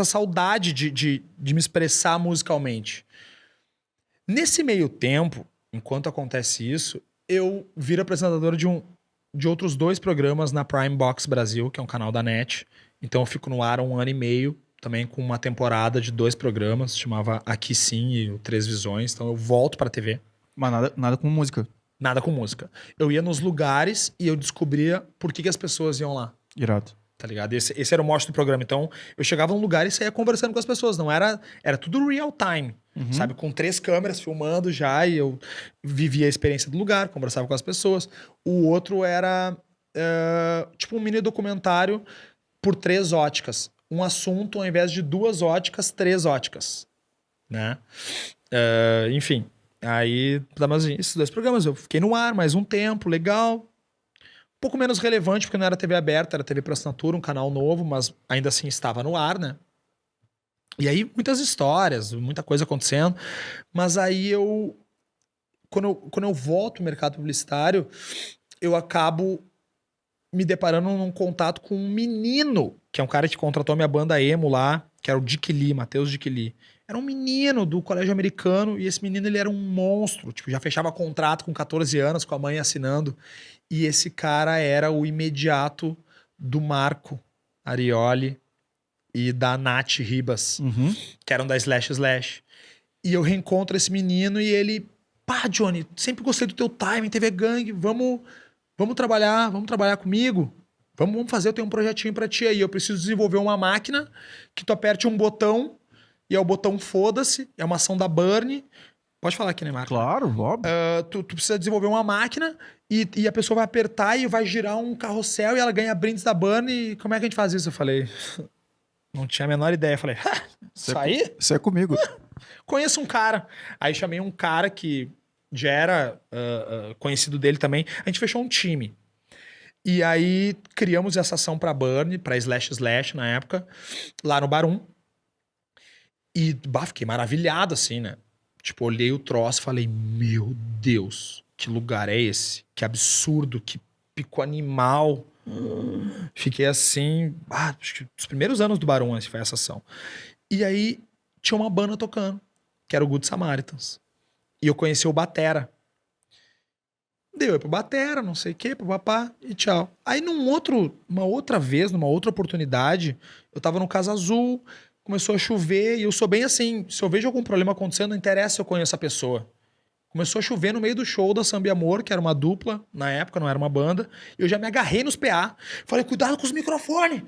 saudade de me expressar musicalmente. Nesse meio tempo, enquanto acontece isso, eu viro apresentador de outros 2 programas na Prime Box Brasil, que é um canal da NET. Então eu fico no ar há 1 ano e meio, também com uma temporada de 2 programas, chamava Aqui Sim e o Três Visões. Então eu volto pra TV. Mas nada com música. Nada com música. Eu ia nos lugares e eu descobria por que as pessoas iam lá. Irado. Tá ligado? Esse era o mote do programa. Então, eu chegava num lugar e saía conversando com as pessoas. Não era... Era tudo real time. Sabe? Com 3 câmeras filmando já. E eu vivia a experiência do lugar, conversava com as pessoas. O outro era... tipo um mini documentário por 3 óticas. Um assunto, ao invés de 2 óticas, 3 óticas. Né? Enfim. Aí, mas esses 2 programas, eu fiquei no ar mais um tempo, legal. Um pouco menos relevante, porque não era TV aberta, era TV por assinatura, um canal novo, mas ainda assim estava no ar, né? E aí, muitas histórias, muita coisa acontecendo. Mas aí quando eu volto ao mercado publicitário, eu acabo me deparando num contato com um menino, que é um cara que contratou a minha banda emo lá, que era o Dick Lee, Matheus Dick Lee. Era um menino do colégio americano, e esse menino ele era um monstro, tipo, já fechava contrato com 14 anos, com a mãe assinando. E esse cara era o imediato do Marco Arioli e da Nath Ribas, que eram da Slash Slash. E eu reencontro esse menino e ele... Pá, Johnny, sempre gostei do teu timing, TV Gang, vamos trabalhar comigo. Vamos fazer, eu tenho um projetinho pra ti aí. Eu preciso desenvolver uma máquina que tu aperte um botão e é o botão foda-se, é uma ação da Burnie. Pode falar aqui, né, Marco? Claro, óbvio. Tu precisa desenvolver uma máquina e a pessoa vai apertar e vai girar um carrossel e ela ganha brindes da Burnie. Como é que a gente faz isso? Eu falei... Não tinha a menor ideia. Eu falei, isso aí? Isso é comigo. Conheço um cara. Aí chamei um cara que já era conhecido dele também. A gente fechou um time. E aí criamos essa ação pra Burnie, pra Slash Slash na época, lá no Barum. E fiquei maravilhado assim, né? Tipo, olhei o troço e falei, meu Deus, que lugar é esse? Que absurdo, que pico animal. Fiquei assim, acho que os primeiros anos do Barum, assim, foi essa ação. E aí tinha uma banda tocando, que era o Good Samaritans. E eu conheci o batera. Deu eu pro batera, não sei o quê, pro papá, e tchau. Aí uma outra vez, numa outra oportunidade, eu tava no Casa Azul, começou a chover, e eu sou bem assim, se eu vejo algum problema acontecendo, não interessa se eu conheço a pessoa. Começou a chover no meio do show da Samba e Amor, que era uma dupla, na época, não era uma banda, e eu já me agarrei nos PA. Falei, cuidado com os microfones!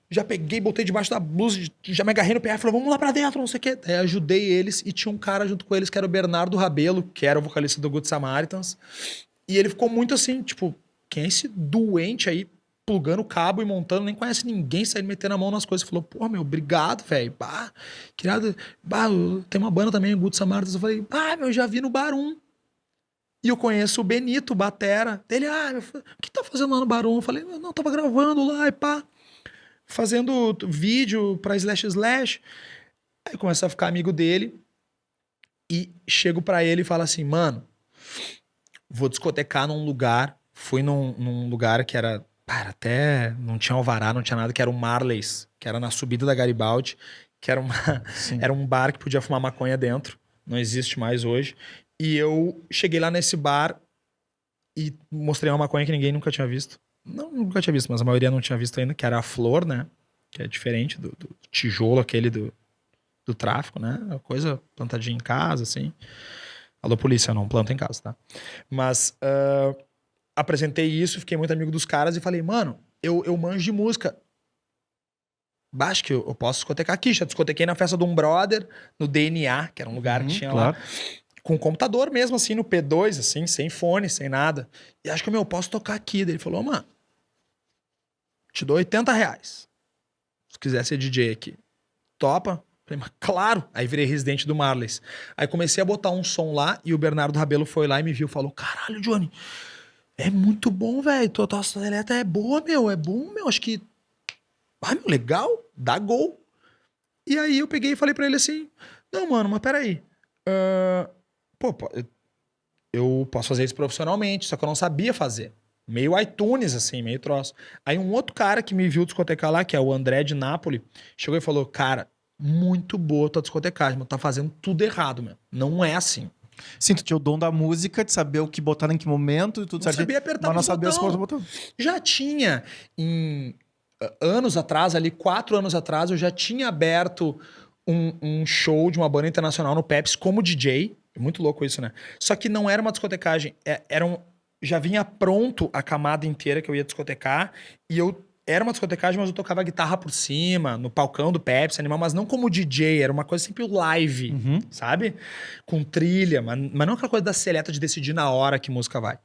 Já peguei, botei debaixo da blusa, já me agarrei no PA, falei, vamos lá pra dentro, não sei o quê. Aí ajudei eles, e tinha um cara junto com eles, que era o Bernardo Rabelo, que era o vocalista do Good Samaritans. E ele ficou muito assim, tipo, quem é esse doente aí, plugando o cabo e montando, nem conhece ninguém, saindo metendo a mão nas coisas. Falou, pô, meu, obrigado, velho. Tem uma banda também, o Good Samaritans. Eu falei, meu, já vi no Barum. E eu conheço o Benito, o batera. Ele, o que tá fazendo lá no Barum? Eu falei, não, tava gravando lá e pá. Fazendo vídeo pra Slash Slash. Aí começa a ficar amigo dele. E chego pra ele e falo assim, mano, vou discotecar num lugar. Fui num lugar que era... até não tinha alvará, não tinha nada, que era o Marley's, que era na subida da Garibaldi, que era era um bar que podia fumar maconha dentro. Não existe mais hoje. E eu cheguei lá nesse bar e mostrei uma maconha que ninguém nunca tinha visto. Não, nunca tinha visto, mas a maioria não tinha visto ainda, que era a flor, né? Que é diferente do tijolo aquele do tráfico, né? Uma coisa plantadinha em casa, assim. Alô, polícia, não planta em casa, tá? Mas apresentei isso, fiquei muito amigo dos caras e falei, mano, eu manjo de música. Acho que eu posso discotecar aqui. Já discotequei na festa de um brother, no DNA, que era um lugar que tinha lá. Com computador mesmo, assim, no P2, assim, sem fone, sem nada. E acho que eu posso tocar aqui. Daí ele falou, mano, te dou R$80. Se quiser ser DJ aqui. Topa? Falei, mas claro. Aí virei residente do Marley's. Aí comecei a botar um som lá e o Bernardo Rabelo foi lá e me viu e falou, caralho, Johnny, é muito bom, velho. Tua seleta é boa, meu. É bom, meu. Acho que... meu, legal. Dá gol. E aí eu peguei e falei pra ele assim, não, mano, mas peraí. Eu posso fazer isso profissionalmente, só que eu não sabia fazer. Meio iTunes, assim, meio troço. Aí um outro cara que me viu discotecar lá, que é o André de Nápoles, chegou e falou, cara, muito boa tua discotecagem, mas tá fazendo tudo errado, meu. Não é assim. Sim, tu tinha o dom da música, de saber o que botar em que momento e tudo Não certinho. sabia apertar Mas não os sabia as botão. coisas botão. Já tinha, anos atrás, ali 4 anos atrás, eu já tinha aberto um show de uma banda internacional no Pepsi como DJ. É muito louco isso, né? Só que não era uma discotecagem. Já vinha pronto a camada inteira que eu ia discotecar. E era uma discotecagem, mas eu tocava guitarra por cima, no palcão do Pepsi, animal, mas não como DJ. Era uma coisa sempre live, sabe? Com trilha, mas não aquela coisa da seleta de decidir na hora que música vai.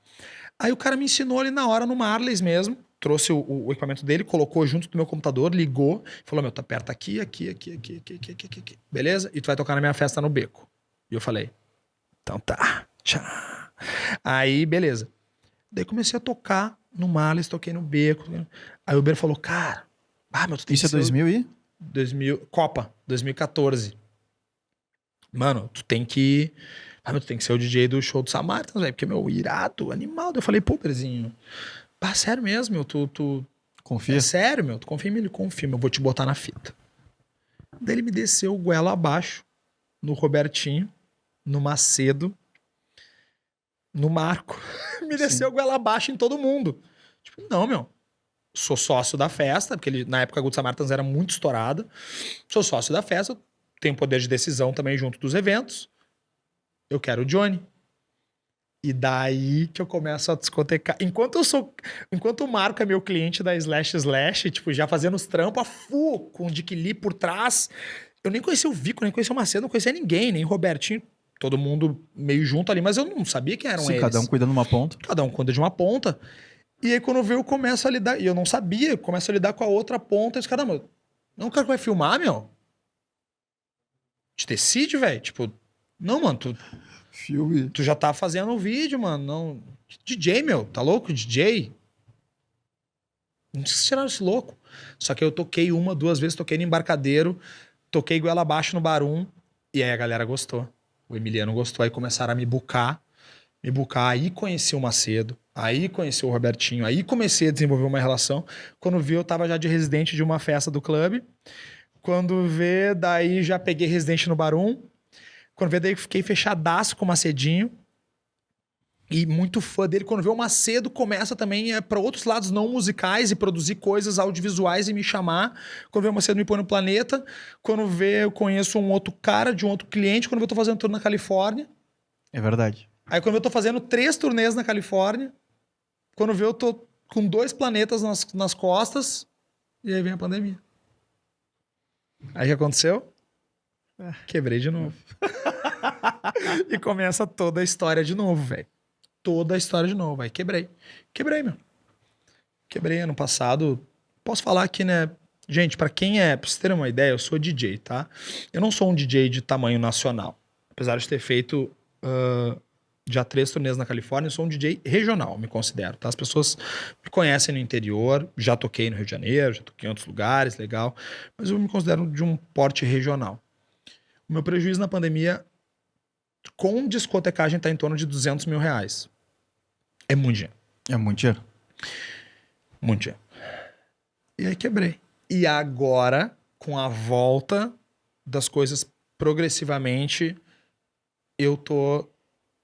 Aí o cara me ensinou ali na hora, no Marleys mesmo. Trouxe o equipamento dele, colocou junto do meu computador, ligou, falou: meu, tu aperta aqui, aqui. Beleza? E tu vai tocar na minha festa no Beco. E eu falei: então tá. Tchá. Aí, beleza. Daí comecei a tocar no Marleys, toquei no Beco. Aí o Uber falou: cara, meu, tu tem Isso é 2000 e? 2000, 2014. Mano, tu tem que ser o DJ do show do Samaritans, velho, porque, meu, irado, animal. Daí eu falei: pô, Berzinho, sério mesmo, meu, tu Confia? é sério, meu, tu confia em mim? Ele: confia, meu, eu vou te botar na fita. Daí ele me desceu o goela abaixo, no Robertinho, no Macedo, no Marco. Me desceu o goela abaixo em todo mundo. Tipo, não, meu, sou sócio da festa, porque na época a Good Samaritans era muito estourada. Sou sócio da festa, tenho poder de decisão também junto dos eventos. Eu quero o Johnny. E daí que eu começo a discotecar. Enquanto o Marco é meu cliente da Slash, tipo, já fazendo os trampos a full, com o Dick Lee por trás. Eu nem conhecia o Vico, nem conhecia o Macedo, não conhecia ninguém, nem o Robertinho. Todo mundo meio junto ali, mas eu não sabia quem eram eles. Cada um cuidando de uma ponta. Cada um cuida de uma ponta. E aí, quando eu começo a lidar... E eu não sabia, eu começo a lidar com a outra ponta. E os caras: não, o cara que vai filmar, meu? Te decide, velho. Tipo, não, mano, Filme. tu já tá fazendo o vídeo, mano. Não... DJ, meu, tá louco? DJ? Não sei se tiraram esse louco. Só que eu toquei 2 vezes, toquei no Embarcadeiro, toquei goela abaixo no Barum. E aí a galera gostou. O Emiliano gostou. Aí começaram a me bucar. Aí conheci o Macedo, aí conheci o Robertinho, aí comecei a desenvolver uma relação. Quando vi, eu tava já de residente de uma festa do clube. Quando vê, daí já peguei residente no Barum. Quando vê, daí fiquei fechadaço com o Macedinho. E muito fã dele. Quando vê, o Macedo começa também para outros lados não musicais e produzir coisas audiovisuais e me chamar. Quando vê, o Macedo me põe no Planeta. Quando vê, eu conheço um outro cara de um outro cliente. Quando vê, eu tô fazendo turno na Califórnia. É verdade. Aí quando eu tô fazendo 3 turnês na Califórnia, quando vê, eu tô com 2 planetas nas costas, e aí vem a pandemia. Aí o que aconteceu? Quebrei de novo. E começa toda a história de novo, velho. Toda a história de novo. Aí quebrei, meu. Quebrei ano passado. Posso falar aqui, né? Gente, pra vocês terem uma ideia, eu sou DJ, tá? Eu não sou um DJ de tamanho nacional. Apesar de ter feito... já 3 turnês na Califórnia, eu sou um DJ regional, me considero, tá? As pessoas me conhecem no interior, já toquei no Rio de Janeiro, já toquei em outros lugares, legal, mas eu me considero de um porte regional. O meu prejuízo na pandemia, com discotecagem, tá em torno de R$200 mil. É muito dinheiro. É muito dinheiro. Muito dinheiro. E aí quebrei. E agora, com a volta das coisas progressivamente, eu tô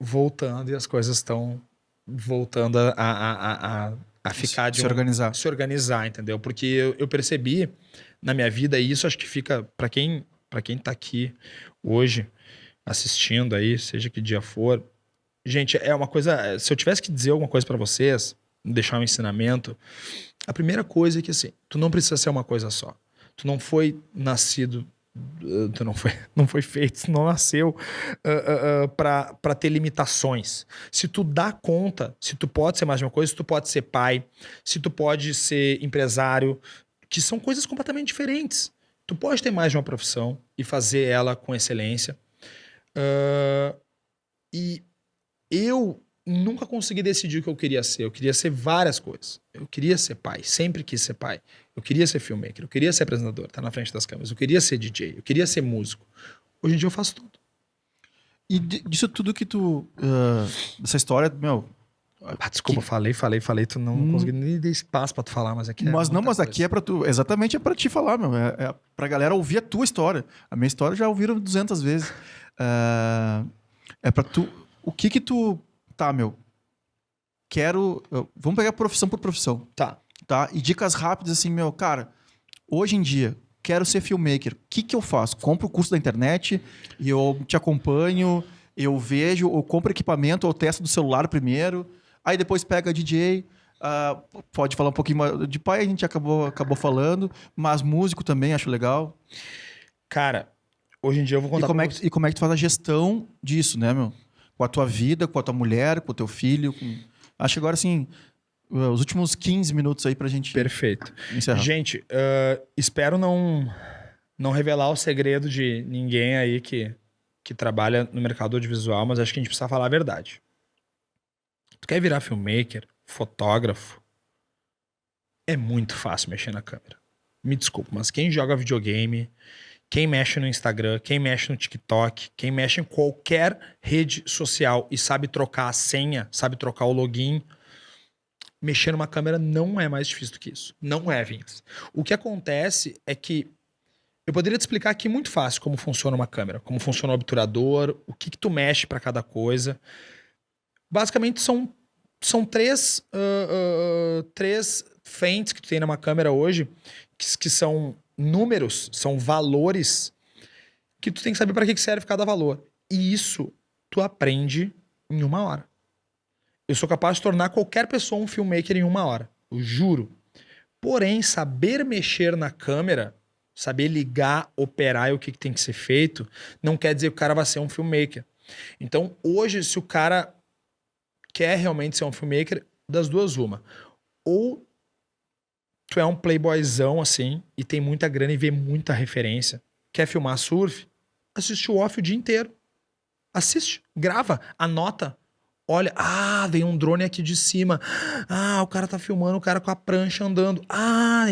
voltando e as coisas estão voltando a ficar de se organizar, entendeu? Porque eu percebi na minha vida, e isso acho que fica para quem tá aqui hoje assistindo aí, seja que dia for. Gente, é uma coisa, se eu tivesse que dizer alguma coisa para vocês, deixar um ensinamento, a primeira coisa é que assim, tu não precisa ser uma coisa só. Tu não foi nascido, tu não foi feito, tu não nasceu para ter limitações. Se tu dá conta, se tu pode ser mais de uma coisa, se tu pode ser pai, se tu pode ser empresário, que são coisas completamente diferentes. Tu pode ter mais de uma profissão e fazer ela com excelência. E eu nunca consegui decidir o que eu queria ser. Eu queria ser várias coisas. Eu queria ser pai, sempre quis ser pai. Eu queria ser filmmaker, eu queria ser apresentador, estar na frente das câmeras. Eu queria ser DJ, eu queria ser músico. Hoje em dia eu faço tudo. E disso tudo que tu... dessa história, meu... Desculpa, falei, tu não consegui nem dar espaço pra tu falar, mas aqui mas aqui é pra tu... Exatamente é pra te falar, meu. É pra galera ouvir a tua história. A minha história já ouviram 200 vezes. É pra tu... O que que tu... Tá, meu. Vamos pegar profissão por profissão. Tá. Tá? E dicas rápidas assim, meu, cara, hoje em dia, quero ser filmmaker. O que que eu faço? Compro o curso da internet, e eu te acompanho, eu vejo, ou compro equipamento, ou testo do celular primeiro, aí depois pega DJ, pode falar um pouquinho mais de pai, a gente acabou falando, mas músico também, acho legal. Cara, hoje em dia eu vou contar E como é que tu faz a gestão disso, né, meu? Com a tua vida, com a tua mulher, com o teu filho. Acho que agora, assim, os últimos 15 minutos aí pra gente Perfeito. encerrar. Gente, espero não revelar o segredo de ninguém aí que trabalha no mercado audiovisual, mas acho que a gente precisa falar a verdade. Tu quer virar filmmaker, fotógrafo, é muito fácil mexer na câmera. Me desculpa, mas quem joga videogame, quem mexe no Instagram, quem mexe no TikTok, quem mexe em qualquer rede social e sabe trocar a senha, sabe trocar o login, mexer numa câmera não é mais difícil do que isso. Não é, Vinhas. O que acontece é que eu poderia te explicar aqui muito fácil como funciona uma câmera, como funciona o obturador, o que tu mexe para cada coisa. Basicamente são três fentes que tu tem numa câmera hoje, que são números, são valores que tu tem que saber para que serve cada valor. E isso tu aprende em 1 hora. Eu sou capaz de tornar qualquer pessoa um filmmaker em 1 hora. Eu juro. Porém, saber mexer na câmera, saber ligar, operar e o que tem que ser feito, não quer dizer que o cara vai ser um filmmaker. Então, hoje, se o cara quer realmente ser um filmmaker, das duas, uma. Ou tu é um playboyzão, assim, e tem muita grana e vê muita referência. Quer filmar surf? Assiste o off o dia inteiro. Assiste, grava, anota. Olha, vem um drone aqui de cima. O cara tá filmando o cara com a prancha andando.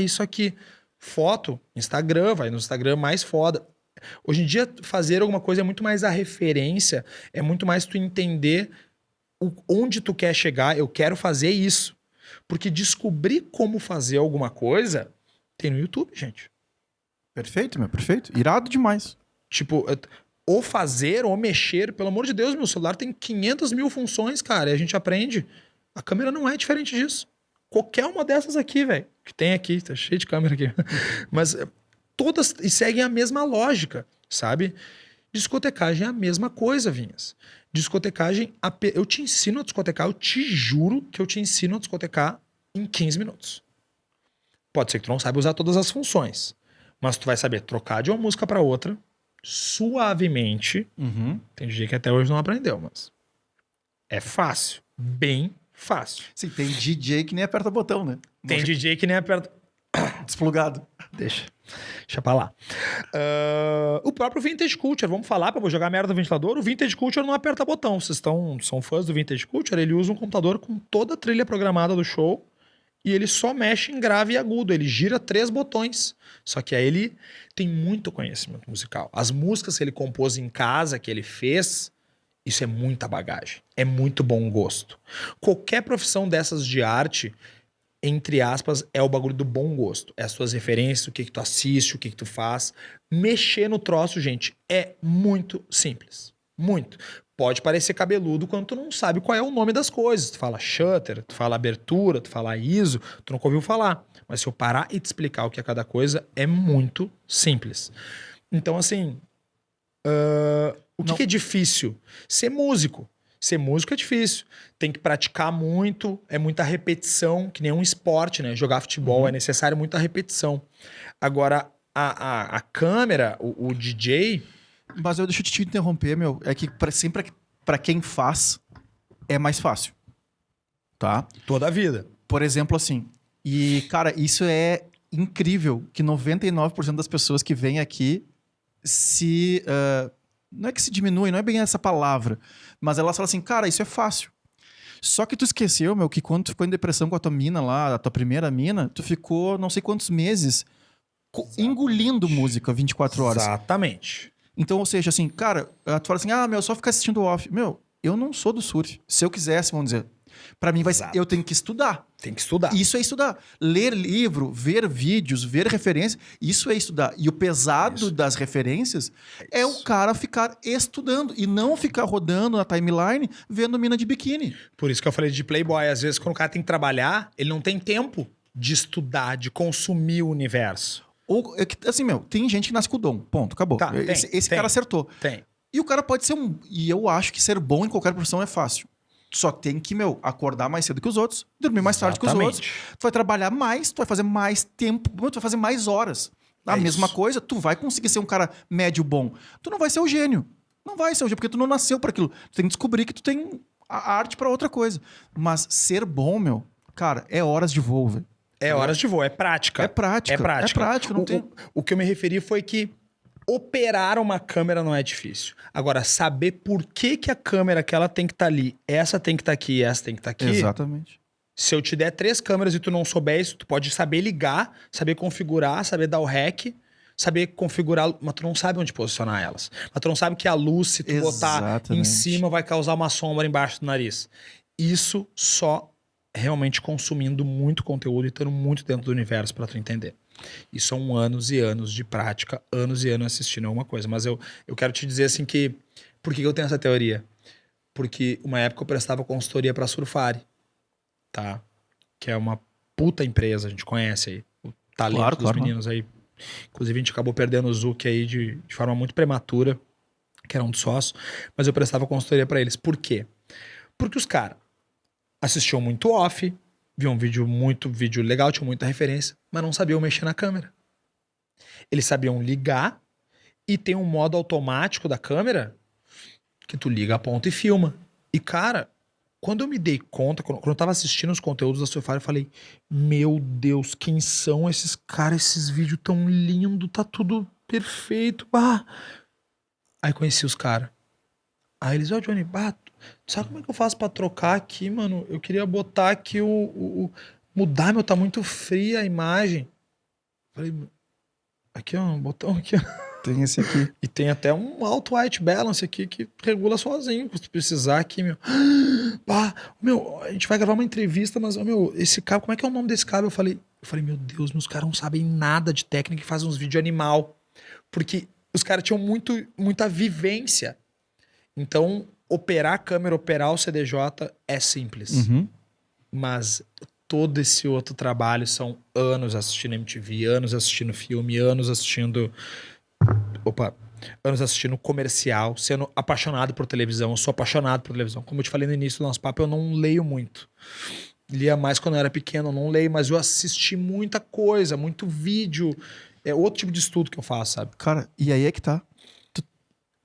Isso aqui. Foto, Instagram, vai no Instagram mais foda. Hoje em dia, fazer alguma coisa é muito mais a referência, é muito mais tu entender onde tu quer chegar. Eu quero fazer isso. Porque descobrir como fazer alguma coisa tem no YouTube, gente. Perfeito, meu, perfeito. Irado demais. Tipo, ou fazer ou mexer. Pelo amor de Deus, meu celular tem 500 mil funções, cara, e a gente aprende. A câmera não é diferente disso. Qualquer uma dessas aqui, velho, que tem aqui, tá cheio de câmera aqui. Mas todas e seguem a mesma lógica, sabe? Discotecagem é a mesma coisa, Vinhas. Discotecagem, eu te ensino a discotecar, eu te juro que eu te ensino a discotecar em 15 minutos. Pode ser que tu não saiba usar todas as funções, mas tu vai saber trocar de uma música para outra suavemente. Tem DJ que até hoje não aprendeu, mas é fácil, bem fácil. Sim, tem DJ que nem aperta botão, né? Tem DJ que nem aperta... Desplugado. Deixa pra lá. O próprio Vintage Culture, vamos falar, pra eu jogar merda no ventilador, o Vintage Culture não aperta botão. Vocês são fãs do Vintage Culture, ele usa um computador com toda a trilha programada do show e ele só mexe em grave e agudo, ele gira 3 botões. Só que aí ele tem muito conhecimento musical. As músicas que ele compôs em casa, que ele fez, isso é muita bagagem, é muito bom gosto. Qualquer profissão dessas de arte, entre aspas, é o bagulho do bom gosto. É as tuas referências, o que tu assiste, o que tu faz. Mexer no troço, gente, é muito simples. Muito. Pode parecer cabeludo quando tu não sabe qual é o nome das coisas. Tu fala shutter, tu fala abertura, tu fala ISO, tu nunca ouviu falar. Mas se eu parar e te explicar o que é cada coisa, é muito simples. Então, assim, o que é difícil? Ser músico. Ser músico é difícil. Tem que praticar muito, é muita repetição, que nem um esporte, né? Jogar futebol é necessário muita repetição. Agora, a câmera, o DJ... Mas deixa eu te interromper, meu. É que sempre pra quem faz, é mais fácil. Tá? Toda a vida. Por exemplo, assim... E, cara, isso é incrível, que 99% das pessoas que vêm aqui não é que se diminuem, não é bem essa palavra, mas elas falam assim, cara, isso é fácil. Só que tu esqueceu, meu, que quando tu ficou em depressão com a tua mina lá, a tua primeira mina, tu ficou não sei quantos meses engolindo música 24 horas. Exatamente. Então, ou seja, assim, cara, tu fala assim, meu, só ficar assistindo off. Meu, eu não sou do surf. Se eu quisesse, vamos dizer, Pra mim, Exato. eu tenho que estudar. Tem que estudar. Isso é estudar. Ler livro, ver vídeos, ver referências, isso é estudar. E o pesado das referências é o cara ficar estudando e não ficar rodando na timeline vendo mina de biquíni. Por isso que eu falei de Playboy. Às vezes, quando o cara tem que trabalhar, ele não tem tempo de estudar, de consumir o universo. Ou, assim, tem gente que nasce com o dom. Ponto, acabou. Tá, Esse tem. cara acertou. Tem. E o cara pode ser E eu acho que ser bom em qualquer profissão é fácil. Só tem que, acordar mais cedo que os outros, dormir mais tarde que os outros. Tu vai trabalhar mais, tu vai fazer mais tempo, tu vai fazer mais horas. A mesma coisa, tu vai conseguir ser um cara médio bom. Tu não vai ser o gênio. Não vai ser o gênio, porque tu não nasceu para aquilo. Tu tem que descobrir que tu tem a arte para outra coisa. Mas ser bom, cara, é horas de voo, velho. É horas de voo, é prática. É prática. É prática. É prática, não tem... O que eu me referi foi que operar uma câmera não é difícil. Agora, saber por que a câmera que ela tem que estar ali, essa tem que estar aqui e essa tem que estar aqui. Exatamente. Se eu te der 3 câmeras e tu não souber isso, tu pode saber ligar, saber configurar, saber dar o REC, saber configurar, mas tu não sabe onde posicionar elas. Mas tu não sabe que a luz, se tu botar em cima, vai causar uma sombra embaixo do nariz. Isso só realmente consumindo muito conteúdo e estando muito dentro do universo para tu entender. E são anos e anos de prática, anos e anos assistindo alguma coisa. Mas eu quero te dizer assim que... Por que eu tenho essa teoria? Porque uma época eu prestava consultoria para Surfari, tá? Que é uma puta empresa, a gente conhece aí. O talento dos meninos aí. Inclusive a gente acabou perdendo o Zuc aí de forma muito prematura, que era um dos sócios. Mas eu prestava consultoria para eles. Por quê? Porque os caras assistiam muito off, viam vídeo legal, tinham muita referência, mas não sabiam mexer na câmera. Eles sabiam ligar e tem um modo automático da câmera que tu liga, aponta e filma. E, cara, quando eu me dei conta, quando eu tava assistindo os conteúdos da Surfari, eu falei, meu Deus, quem são esses caras? Esses vídeos tão lindos, tá tudo perfeito. Aí conheci os caras. Aí eles, Johnny, sabe como é que eu faço pra trocar aqui, mano? Eu queria botar aqui mudar, tá muito fria a imagem. Falei, aqui ó, um botão aqui ó. Tem esse aqui. E tem até um Auto White Balance aqui que regula sozinho, se tu precisar aqui, a gente vai gravar uma entrevista, mas, esse cabo, como é que é o nome desse cabo? Eu falei, meu Deus, meus caras não sabem nada de técnica e fazem uns vídeos animal. Porque os caras tinham muita vivência. Então, operar a câmera, operar o CDJ é simples. Uhum. Mas todo esse outro trabalho são anos assistindo MTV, anos assistindo filme, anos assistindo comercial, sendo apaixonado por televisão. Eu sou apaixonado por televisão. Como eu te falei no início do nosso papo, eu não leio muito. Lia mais quando eu era pequeno, eu não leio, mas eu assisti muita coisa, muito vídeo. É outro tipo de estudo que eu faço, sabe? Cara, e aí é que tá.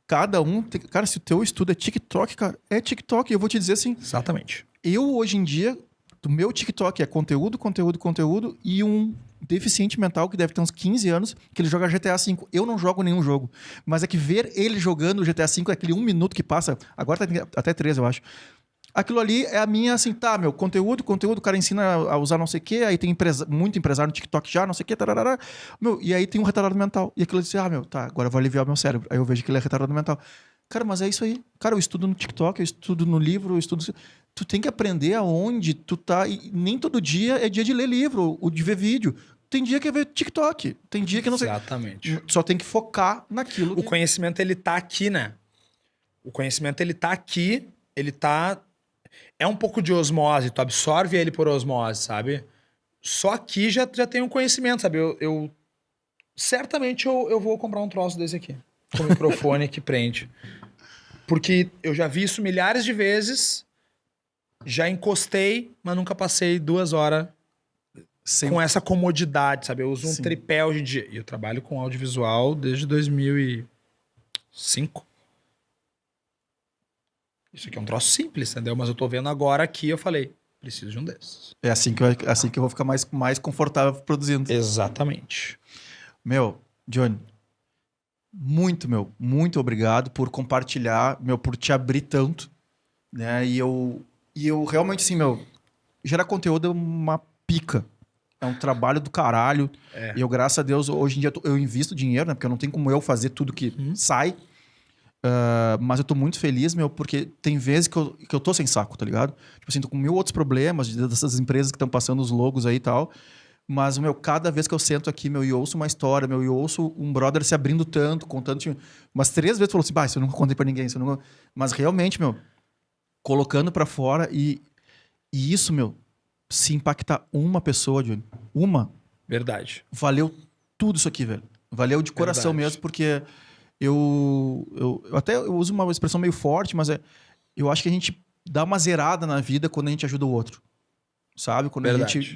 Cada um... Cara, se o teu estudo é TikTok, cara, é TikTok. E eu vou te dizer assim... Exatamente. Eu, hoje em dia, o meu TikTok é conteúdo e um deficiente mental que deve ter uns 15 anos, que ele joga GTA V. Eu não jogo nenhum jogo. Mas é que ver ele jogando o GTA V, aquele 1 minuto que passa... Agora tá até 3, eu acho. Aquilo ali é a minha, assim, conteúdo, o cara ensina a usar não sei o quê, aí tem muito empresário no TikTok já, não sei o quê, tararara. E aí tem um retardado mental. E aquilo eu disse, agora eu vou aliviar o meu cérebro. Aí eu vejo que ele é retardado mental. Cara, mas é isso aí. Cara, eu estudo no TikTok, eu estudo no livro, eu estudo... Tu tem que aprender aonde tu tá, e nem todo dia é dia de ler livro ou de ver vídeo. Tem dia que é ver TikTok, tem dia que não sei... Exatamente. Só tem que focar naquilo. O conhecimento, ele tá aqui, né? O conhecimento, ele tá aqui, ele tá... É um pouco de osmose, tu absorve ele por osmose, sabe? Só aqui já tem um conhecimento, sabe? Certamente eu vou comprar um troço desse aqui, com o microfone que prende. Porque eu já vi isso milhares de vezes, já encostei, mas nunca passei 2 horas com essa comodidade, sabe? Eu uso um tripé hoje em dia. E eu trabalho com audiovisual desde 2005. Isso aqui é um troço simples, entendeu? Mas eu tô vendo agora aqui, eu falei, preciso de um desses. É assim que eu vou ficar mais confortável produzindo. Exatamente. Johnny, muito obrigado por compartilhar, por te abrir tanto, né? E eu realmente, assim, gerar conteúdo é uma pica. É um trabalho do caralho. E eu, graças a Deus, hoje em dia eu invisto dinheiro, né? Porque não tem como eu fazer tudo que sai. Mas eu tô muito feliz, meu, porque tem vezes que eu tô sem saco, tá ligado? Tipo assim, tô com mil outros problemas dessas empresas que estão passando os logos aí e tal. Mas, meu, cada vez que eu sento aqui, meu, e ouço uma história, meu, e ouço um brother se abrindo tanto, contando... Tipo, umas 3 vezes falou assim, bah, isso eu nunca contei pra ninguém, isso eu nunca... Mas realmente, meu, colocando pra fora e isso, meu, se impactar uma pessoa, Johnny, Verdade. valeu tudo isso aqui, velho. Valeu de coração Verdade. mesmo, porque eu uso uma expressão meio forte, mas eu acho que a gente dá uma zerada na vida quando a gente ajuda o outro. Sabe? Quando Verdade.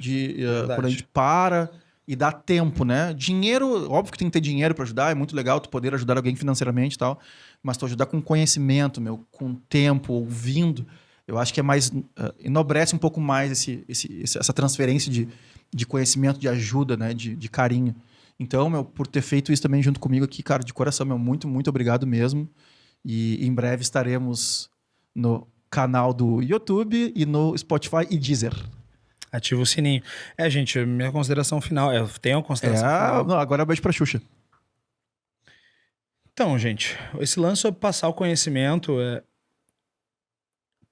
quando a gente para e dá tempo, né? Dinheiro, óbvio que tem que ter dinheiro para ajudar, é muito legal tu poder ajudar alguém financeiramente e tal, mas tu ajudar com conhecimento, meu, com tempo, ouvindo, eu acho que é mais, enobrece um pouco mais essa transferência de conhecimento, de ajuda, né? De carinho. Então, meu, por ter feito isso também junto comigo aqui, cara, de coração, meu, muito, muito obrigado mesmo. E em breve estaremos no canal do YouTube e no Spotify e Deezer. Ativa o sininho. Gente, minha consideração final. Eu tenho uma consideração final. Não, agora é beijo pra Xuxa. Então, gente, esse lance sobre passar o conhecimento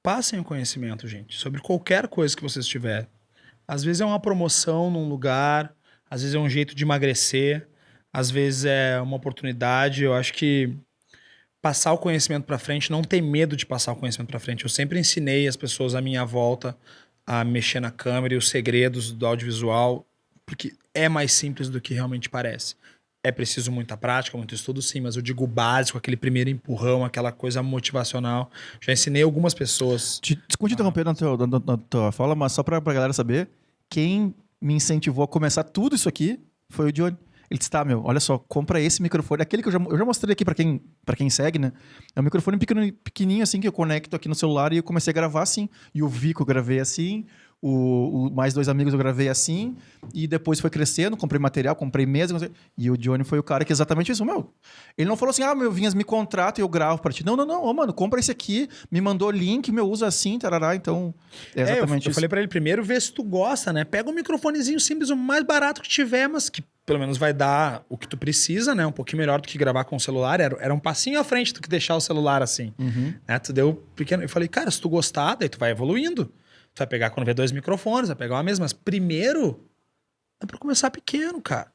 passem o conhecimento, gente, sobre qualquer coisa que vocês tiverem. Às vezes é uma promoção num lugar, às vezes é um jeito de emagrecer, às vezes é uma oportunidade. Eu acho que passar o conhecimento pra frente, não ter medo de passar o conhecimento pra frente. Eu sempre ensinei as pessoas à minha volta a mexer na câmera e os segredos do audiovisual, porque é mais simples do que realmente parece. É preciso muita prática, muito estudo, sim, mas eu digo o básico, aquele primeiro empurrão, aquela coisa motivacional. Já ensinei algumas pessoas. Desculpe interromper na tua fala, mas só pra galera saber, quem me incentivou a começar tudo isso aqui foi o Johnny. Ele disse, tá, meu, olha só, compra esse microfone, aquele que eu já mostrei aqui pra quem segue, né? É um microfone pequenininho assim, que eu conecto aqui no celular e eu comecei a gravar assim. E o Vico eu gravei assim, mais 2 amigos eu gravei assim, e depois foi crescendo, comprei material, comprei mesa, e o Johnny foi o cara que exatamente isso, meu. Ele não falou assim, meu, Vinhas, me contrata e eu gravo pra ti. Não, ô, mano, compra esse aqui, me mandou link, meu, usa assim, tarará, então é exatamente eu isso. falei pra ele primeiro, vê se tu gosta, né? Pega um microfonezinho simples, o mais barato que tiver, mas que pelo menos vai dar o que tu precisa, né? Um pouquinho melhor do que gravar com o celular. Era um passinho à frente do que deixar o celular assim. Né? Tu deu pequeno. Eu falei, cara, se tu gostar, daí tu vai evoluindo. Tu vai pegar quando vê 2 microfones, vai pegar uma mesma. Mas primeiro é pra começar pequeno, cara.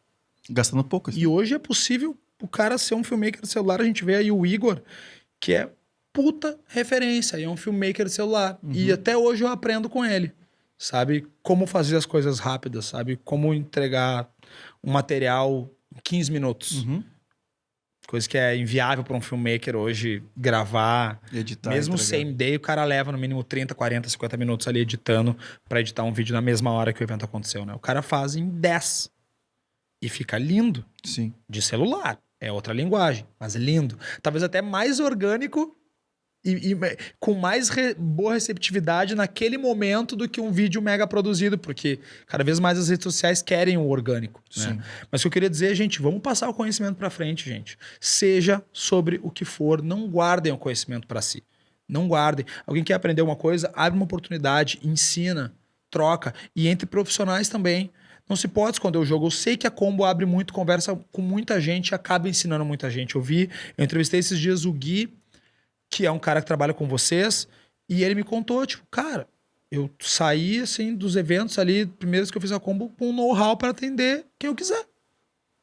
Gastando pouco. Assim. E hoje é possível o cara ser um filmmaker de celular. A gente vê aí o Igor, que é puta referência. E é um filmmaker de celular. E até hoje eu aprendo com ele. Sabe como fazer as coisas rápidas, sabe? Como entregar um material em 15 minutos. Coisa que é inviável para um filmmaker hoje gravar. Editar, mesmo entregar. same day, o cara leva no mínimo 30, 40, 50 minutos ali editando para editar um vídeo na mesma hora que o evento aconteceu, né? O cara faz em 10. E fica lindo. Sim. De celular. É outra linguagem, mas lindo. Talvez até mais orgânico e com mais boa receptividade naquele momento do que um vídeo mega produzido, porque cada vez mais as redes sociais querem o orgânico. Né? Mas o que eu queria dizer, gente, vamos passar o conhecimento para frente, gente. Seja sobre o que for, não guardem o conhecimento para si. Não guardem. Alguém quer aprender uma coisa, abre uma oportunidade, ensina, troca. E entre profissionais também. Não se pode esconder o jogo. Eu sei que a Combo abre muito, conversa com muita gente, acaba ensinando muita gente. Eu entrevistei esses dias o Gui, que é um cara que trabalha com vocês, e ele me contou, tipo, cara, eu saí, assim, dos eventos ali, primeiros que eu fiz a Combo, com um know-how para atender quem eu quiser.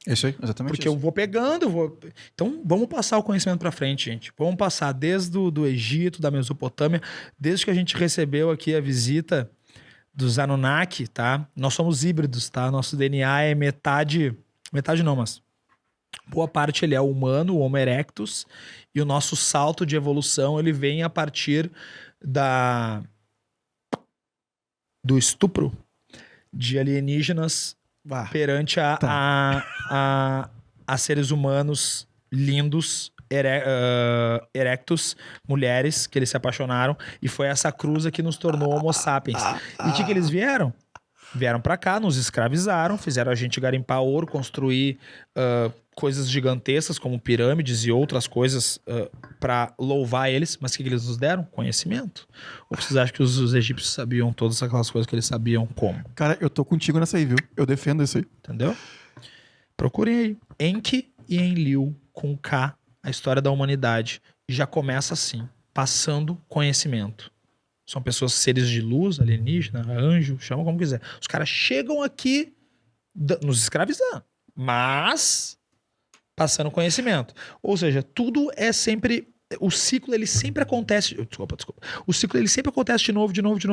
Isso aí, exatamente. Porque eu vou pegando, Então, vamos passar o conhecimento para frente, gente. Vamos passar desde do Egito, da Mesopotâmia, desde que a gente recebeu aqui a visita dos Anunnaki, tá? Nós somos híbridos, tá? Nosso DNA é metade não, mas boa parte ele é humano, o Homo erectus, e o nosso salto de evolução ele vem a partir do estupro de alienígenas perante a seres humanos lindos, erectus, mulheres que eles se apaixonaram, e foi essa cruza que nos tornou Homo sapiens. E o que eles vieram? Vieram pra cá, nos escravizaram, fizeram a gente garimpar ouro, construir coisas gigantescas como pirâmides e outras coisas pra louvar eles. Mas o que eles nos deram? Conhecimento. Ou vocês acham que os egípcios sabiam todas aquelas coisas que eles sabiam como? Cara, eu tô contigo nessa aí, viu? Eu defendo isso aí. Entendeu? Procurem aí. Enki e Enlil, com K, a história da humanidade. já começa assim, passando conhecimento. São pessoas, seres de luz, alienígena, anjo, chama como quiser. Os caras chegam aqui nos escravizando, mas passando conhecimento. Ou seja, tudo é sempre... O ciclo, ele sempre acontece... Desculpa. O ciclo, ele sempre acontece de novo,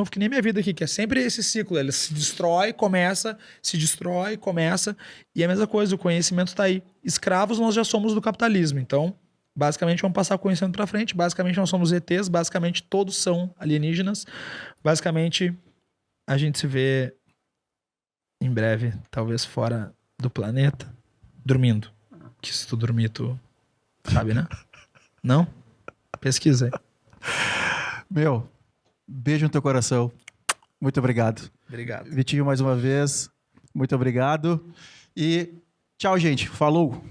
que nem minha vida aqui, que é sempre esse ciclo. Ele se destrói, começa, se destrói, começa. E é a mesma coisa, o conhecimento tá aí. Escravos nós já somos do capitalismo, então... Basicamente, vamos passar o conhecimento para frente. Basicamente, nós somos ETs. Basicamente, todos são alienígenas. Basicamente, a gente se vê em breve, talvez fora do planeta, dormindo. Que se tu dormir, tu sabe, né? Não? Pesquisa aí. Meu, beijo no teu coração. Muito obrigado. Obrigado. Vitinho, mais uma vez, muito obrigado. E tchau, gente. Falou!